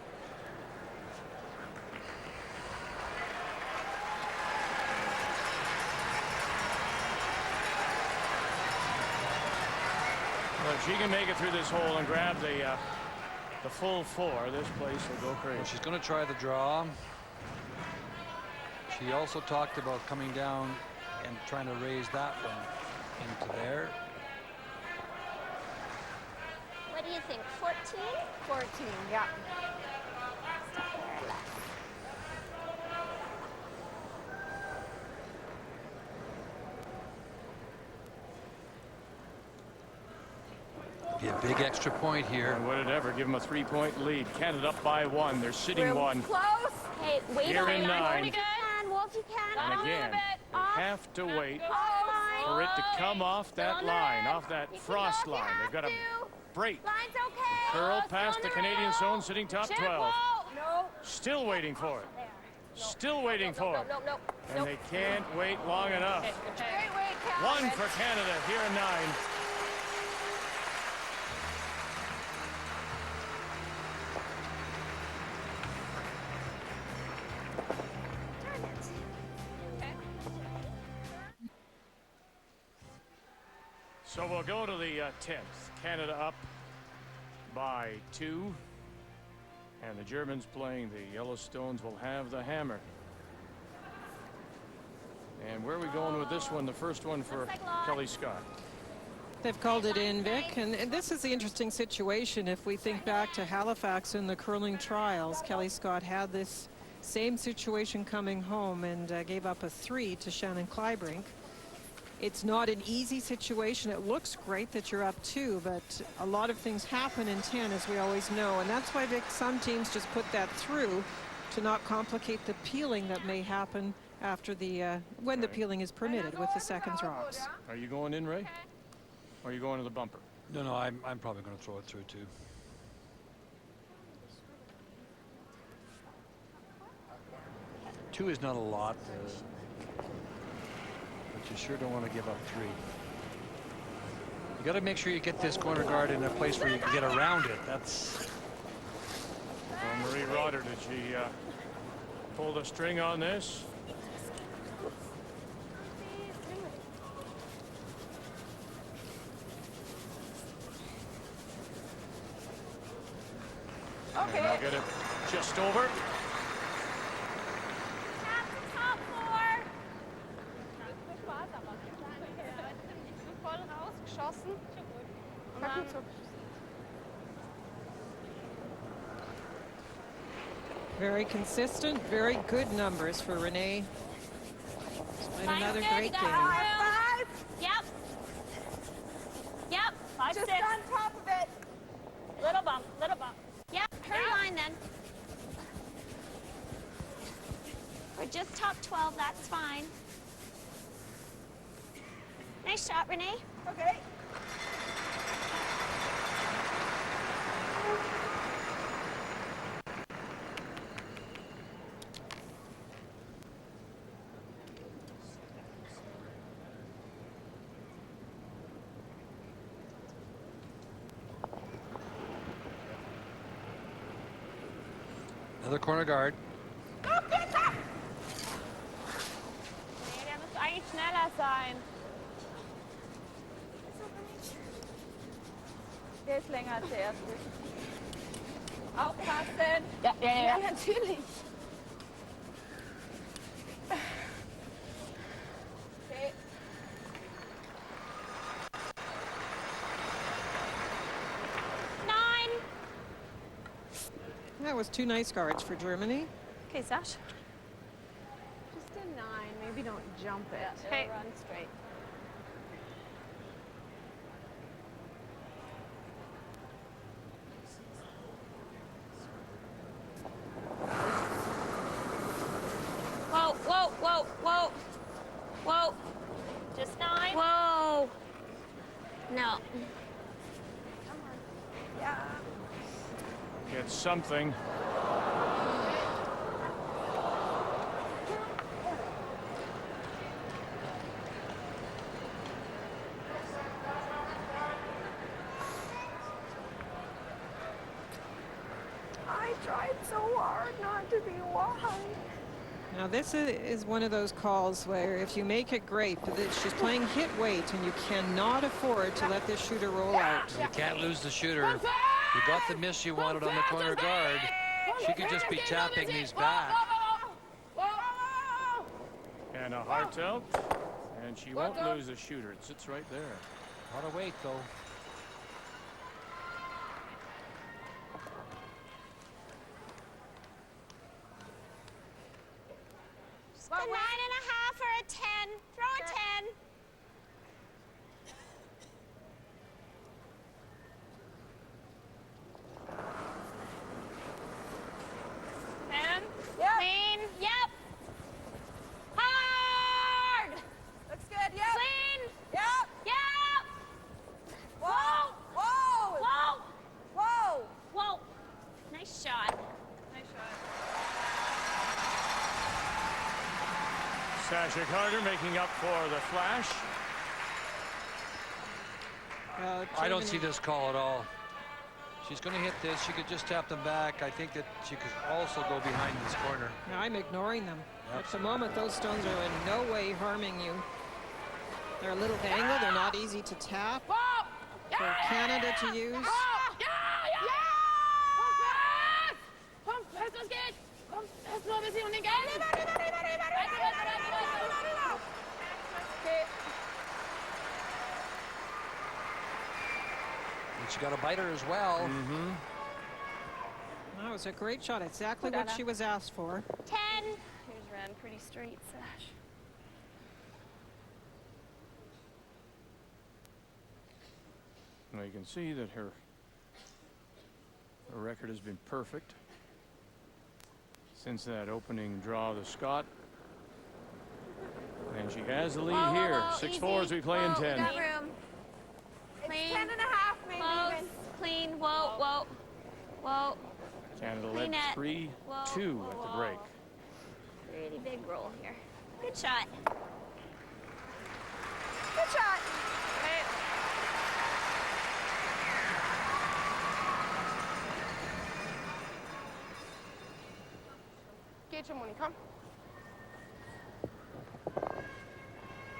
Well, if she can make it through this hole and grab the full 4, this place will go crazy. Well, she's going to try the draw. She also talked about coming down and trying to raise that one into there. What do you think, 14? 14, yeah. Be a big extra point here. And would it ever give them a 3-point lead? Canada up by 1. They're sitting 1. Close. Hey, wait Here in 9. You can, Wolf, you can. And again, they have to wait for it to come off that line, off that frost line. They've got to break. Line's okay. Curl past the Canadian zone, sitting top 12. No. Still waiting for it. Still waiting for it. No. And they can't wait long enough. Great weight, Cal. 1 for Canada here in 9. So we'll go to the 10th. Canada up by 2. And the Germans playing the Yellowstones will have the hammer. And where are we going with this one? The first one for Kelly Scott. They've called it in, Vic, and this is the interesting situation. If we think back to Halifax in the curling trials, Kelly Scott had this same situation coming home and gave up a 3 to Shannon Kleibrink. It's not an easy situation. It looks great that you're up 2, but a lot of things happen in 10, as we always know, and that's why some teams just put that through to not complicate the peeling that may happen after the when the peeling is permitted with the seconds rocks. Are you going in, Ray? Or are you going to the bumper? No, I'm probably going to throw it through too. Two is not a lot, but you sure don't want to give up 3. You got to make sure you get this corner guard in a place where you can get around it. That's. Well, Marie Rotter, did she pull the string on this? Okay. And I'll get it just over. Top 4. Voll rausgeschossen. Und dann Very consistent, very good numbers for Renee. It's been another great game. 5. Yep. Yep. 5, just 6. on top of it. Little bump, little bump. Yep, hurry line then. We're just top 12, that's fine. Nice shot, Renee. Okay. Another corner guard. Nee, der müsste eigentlich schneller sein. Der ist länger als der erste. Aufpassen. Ja, natürlich. Okay. That was 2 nice guards for Germany. Okay, Sash. Just a 9. Maybe don't jump it. Okay. Run straight. Whoa, whoa, whoa, whoa. Whoa. Just 9. Whoa. No. Yeah. Get something. I tried so hard not to be wide. Now this is one of those calls where if you make it great, she's playing hit weight, and you cannot afford to let this shooter roll out. You can't lose the shooter. You got the miss you wanted on the corner guard. She could just be tapping these back. And a hard tilt. And she won't lose the shooter. It sits right there. A lot of weight, though. Just a 9.5 or a 10. Throw a 10. Yep. Clean. Yep. Hard. Looks good. Yep. Clean. Yep. Yep. Whoa. Whoa. Whoa. Whoa. Whoa. Nice shot. Nice shot. Sasha Carter making up for the flash. I don't see this call at all. She's going to hit this. She could just tap them back. I think that she could also go behind this corner. Now, I'm ignoring them. At the moment, those stones are in no way harming you. They're a little dangle. They're not easy to tap. For Canada to use. Komm fest, was geht? Komm fest, nur ein bisschen und den Geld. Okay. And she got a biter as well. Mm-hmm. That was a great shot. Exactly what she was asked for. 10. Here's Ren, pretty straight, Sash. Well, you can see that her record has been perfect since that opening draw of the Scott. And she has the lead here. 6-4 as we play in 10. Got room. It's 10 and a half, maybe even. Clean. Whoa. Canada Clean led it. 3-2 at the break. Pretty big roll here. Good shot. Good shot. Get your money, come.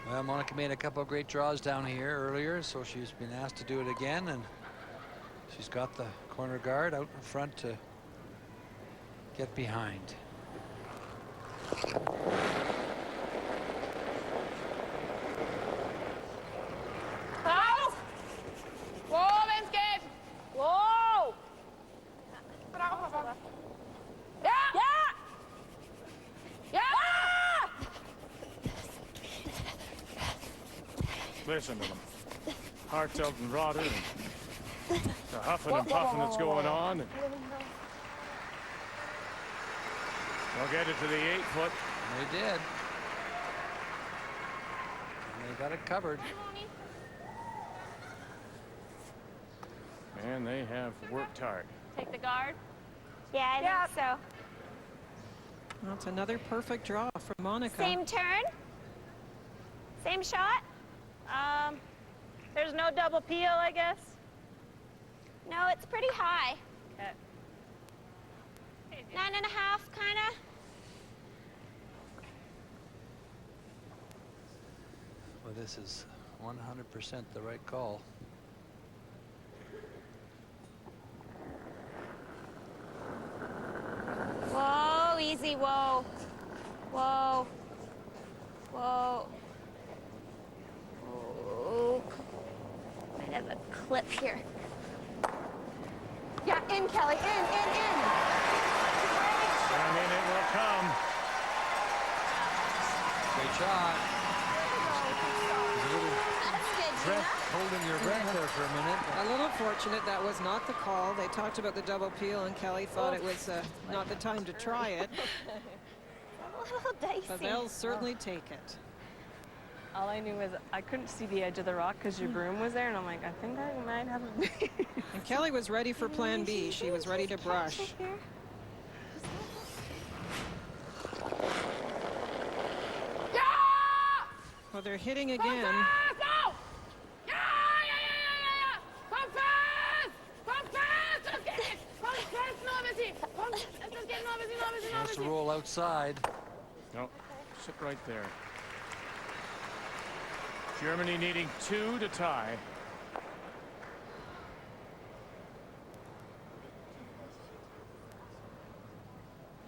Well, Monica made a couple of great draws down here earlier, so she's been asked to do it again, and she's got the corner guard out in front to get behind. Raus! Whoa, wenn's geht! Whoa! Ja! Ja! Listen to them. Hearts out and rotted, and the huffing and puffing that's going on. And they'll get it to the 8-foot. They did. And they got it covered. And they have worked hard. Take the guard. Yeah, I think so. That's another perfect draw from Monica. Same turn. Same shot. There's no double peel, I guess. No, it's pretty high. Okay. 9.5, kind of. Well, this is 100% the right call. Whoa, easy, whoa. Whoa. Whoa. Whoa. Might have a clip here. Yeah, in, Kelly, in. I mean, it will come. Great shot. That's good, Gina. Holding your breath there for a minute. A little fortunate that was not the call. They talked about the double peel, and Kelly thought it was not the time to try it. A little dicey. But they'll certainly take it. All I knew was I couldn't see the edge of the rock because your broom was there, and I'm like, I think I might have a... And Kelly was ready for plan B. She was ready to brush. Well, they're hitting again. Go! Ja! Komm fest! Komm fest! Das geht nicht! Komm fest, nur ein bisschen! Komm, das geht nur ein bisschen, Wants to roll outside. No, sit right there. Germany needing 2 to tie.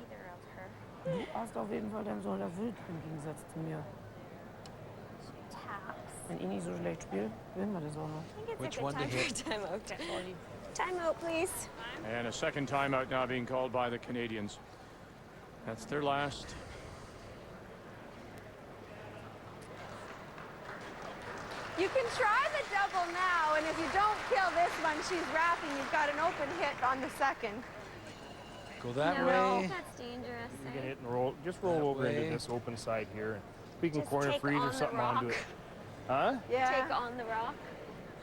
Either of her. Du hast auf jeden Fall deinen Sohn erfüllt, im Gegensatz zu mir. Taps. Wenn ich nicht so schlecht spiele, gewinnen wir das auch noch. I think it's Which a good one to time hit? for a timeout. Timeout, please. And a second timeout now being called by the Canadians. That's their last. You can try the double now, and if you don't kill this one, she's wrapping. You've got an open hit on the second. Go that No, way. that's dangerous. You can eh? hit and roll. Just roll That over way. into this open side here. And we can Just corner take freeze on or the something onto rock. it. Huh? Yeah. Take on the rock.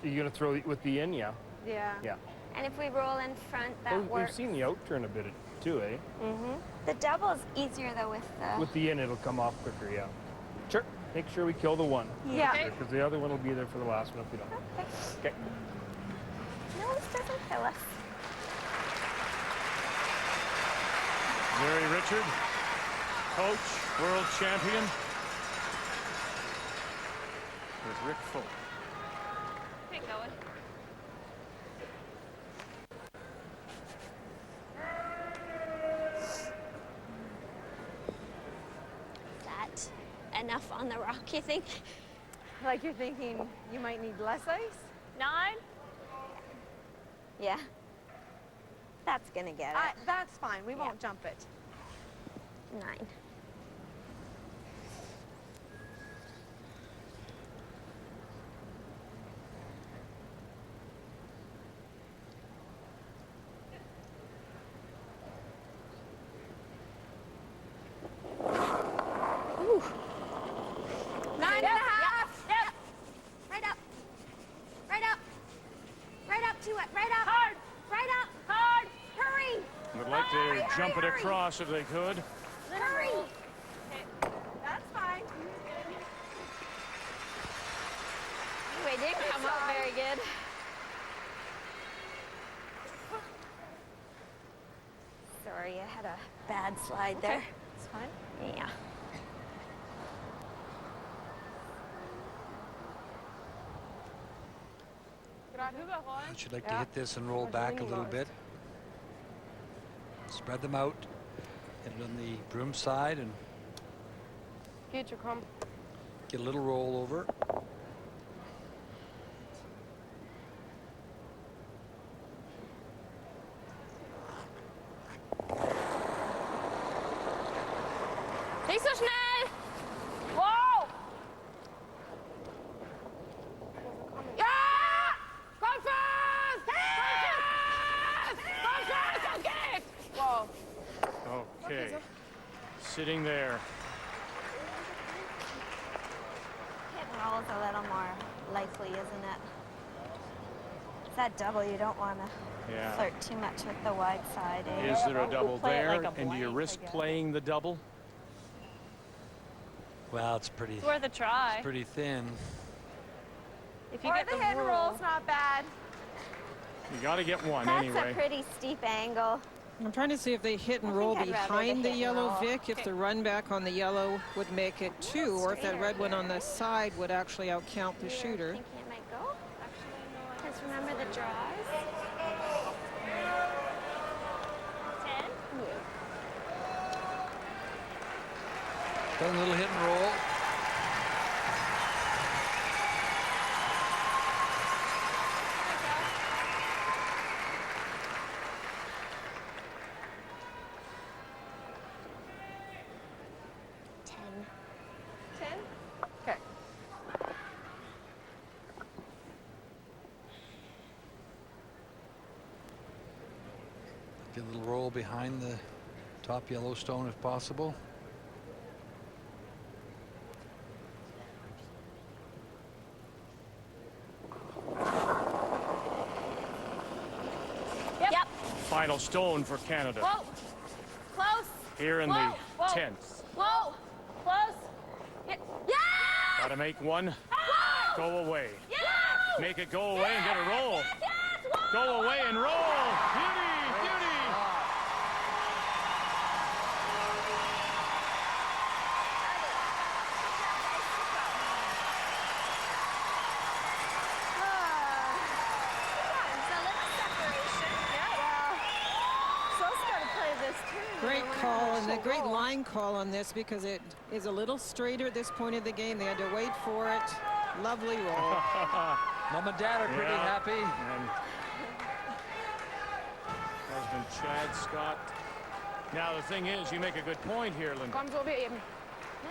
You're gonna throw it with the in, yeah. Yeah. Yeah. And if we roll in front, that We've works. seen the out turn a bit too, eh? The double's easier though with the. With the in, it'll come off quicker, yeah. Sure. Make sure we kill the one. Yeah. Because the other one will be there for the last one if we don't. Okay. Okay. No, this doesn't kill us. Larry Richard, coach, world champion, with Rick Folk. Keep going. That enough on the rock, you think? Like you're thinking you might need less ice? 9? Yeah. That's gonna get it. That's fine. We won't jump it. 9. to jump it across if they could. Hurry! That's fine. Anyway, didn't come out very good. Sorry, I had a bad slide there. It's fine. Yeah. She'd like to hit this and roll back a little bit. Spread them out. Hit it on the broom side and Geht schon, komm. get a little roll over. Nicht so schnell! Wow! Ja! Komm fest! Komm fest! Komm fest! Das geht! Wow. Okay. Sitting there. Hit and roll is a little more likely, isn't it? It's that double, you don't want to flirt too much with the wide side. Eh? Is there a double play it there? like a And do you blank, risk I guess. playing the double? Well, it's pretty, It's worth a try. pretty thin. If you Or get the hit and roll's not bad. You got to get one That's anyway. a pretty steep angle. I'm trying to see if they hit and I roll think I'd rather behind the hit and yellow, roll. Vic, if the run back on the yellow would make it 2, or if that red one on the side would actually outcount the shooter. Thinking it might go? Because remember the draws? 10? Done a little hit and roll. Okay. Get a little roll behind the top yellow stone if possible. Yep. Final stone for Canada. Whoa. Close. Here in Whoa. the Whoa. 10th. Whoa. Close. Yeah. Got to make one Whoa. go away. Yes. Make it go away and get a roll. Yes. Whoa. Go away and roll. Beauty, beauty. It's a little separation. So's got to play this too. Great call, and a great line call on this because it is a little straighter at this point of the game. They had to wait for it. Lovely roll. Mom and Dad are pretty happy. And husband Chad Scott. Now the thing is, you make a good point here, Linda. Komm, so wie eben.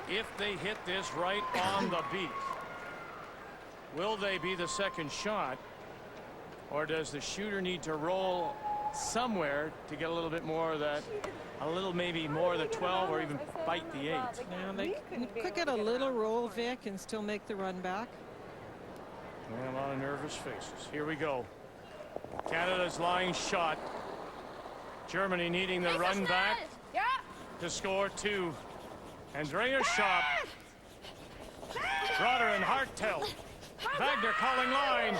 If they hit this right on the beat, will they be the second shot, or does the shooter need to roll somewhere to get a little bit more of that, a little maybe more of the 12 or even bite the 8? Now they could get a little roll, Vic, and still make the run back. Yeah, a lot of nervous faces. Here we go. Canada's line shot. Germany needing the run back Ja. to score 2. Andrea Schöpp. Broder and Hartel. Wagner calling line.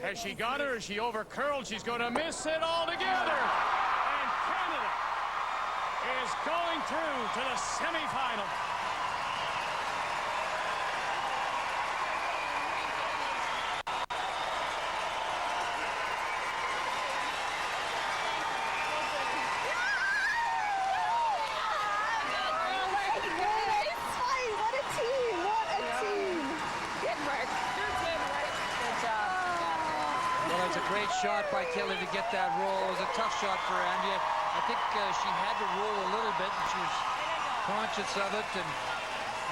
Has she got her? Is she over curled? She's going to miss it altogether. And Canada is going through to the semifinal. What a team! What a team! Good work. Good teamwork. Good job. Well, it's a great shot by Kelly to get that roll. It was a tough shot for Andrea. I think she had to roll a little bit, and she was conscious of it, and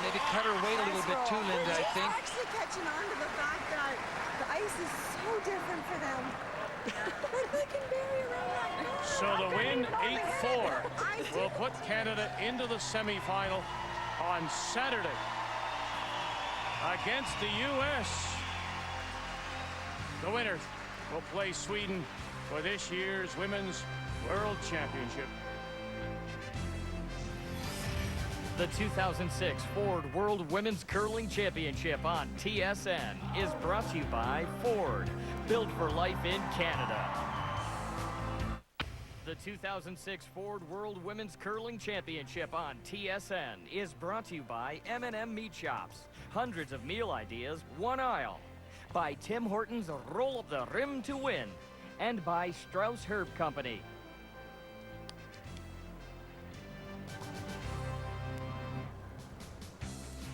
maybe cut her weight a little bit too, Linda, I think. She's actually catching on to the fact that the ice is so different for them. Like they can bury around that. So the win, 8-4, will put Canada into the semifinal on Saturday against the U.S. The winners will play Sweden for this year's Women's World Championship. The 2006 Ford World Women's Curling Championship on TSN is brought to you by Ford, built for life in Canada. The 2006 Ford World Women's Curling Championship on TSN is brought to you by M&M Meat Shops. Hundreds of meal ideas, one aisle. By Tim Hortons Roll Up the Rim to Win. And by Strauss Herb Company.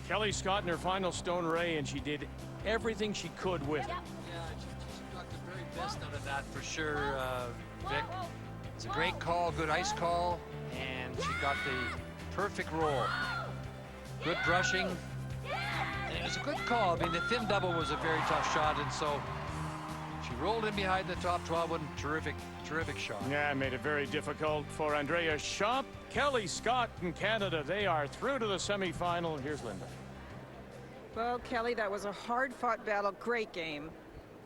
Kelly Scott in her final stone ray, and she did everything she could with it. Yeah, she got the very best out of that for sure, Vic. It's a great call, good ice call, and she got the perfect roll. Good brushing, and it was a good call. I mean, the thin double was a very tough shot, and so she rolled in behind the top 12 one. Terrific shot. Yeah, made it very difficult for Andrea Schöpp. Kelly Scott in Canada, they are through to the semifinal. Here's Linda. Well, Kelly, that was a hard-fought battle. Great game.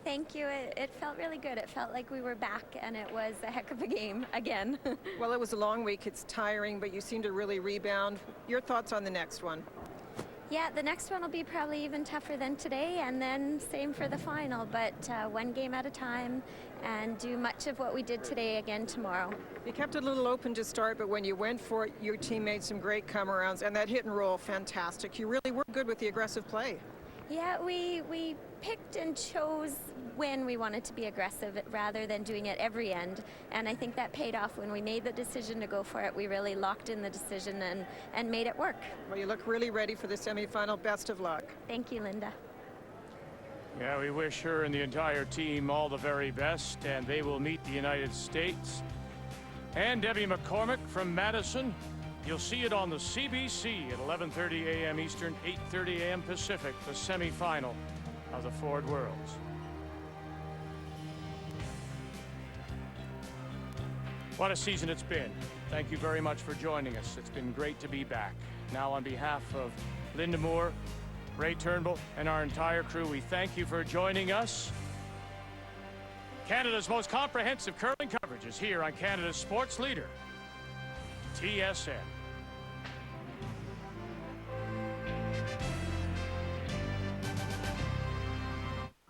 Thank you. It felt really good. It felt like we were back, and it was a heck of a game again. Well, it was a long week. It's tiring, but you seem to really rebound. Your thoughts on the next one? Yeah, the next one will be probably even tougher than today, and then same for the final, but one game at a time, and do much of what we did today again tomorrow. You kept it a little open to start, but when you went for it, your team made some great come-arounds, and that hit and roll, fantastic. You really were good with the aggressive play. Yeah, we picked and chose when we wanted to be aggressive rather than doing it every end, and I think that paid off. When we made the decision to go for it, we really locked in the decision and made it work. Well, you look really ready for the semifinal. Best of luck. Thank you, Linda. Yeah, we wish her and the entire team all the very best, and they will meet the United States. And Debbie McCormick from Madison. You'll see it on the CBC at 11:30 a.m. Eastern, 8:30 a.m. Pacific, the semifinal of the Ford Worlds. What a season it's been. Thank you very much for joining us. It's been great to be back. Now, on behalf of Linda Moore, Ray Turnbull, and our entire crew, we thank you for joining us. Canada's most comprehensive curling coverage is here on Canada's sports leader, TSN.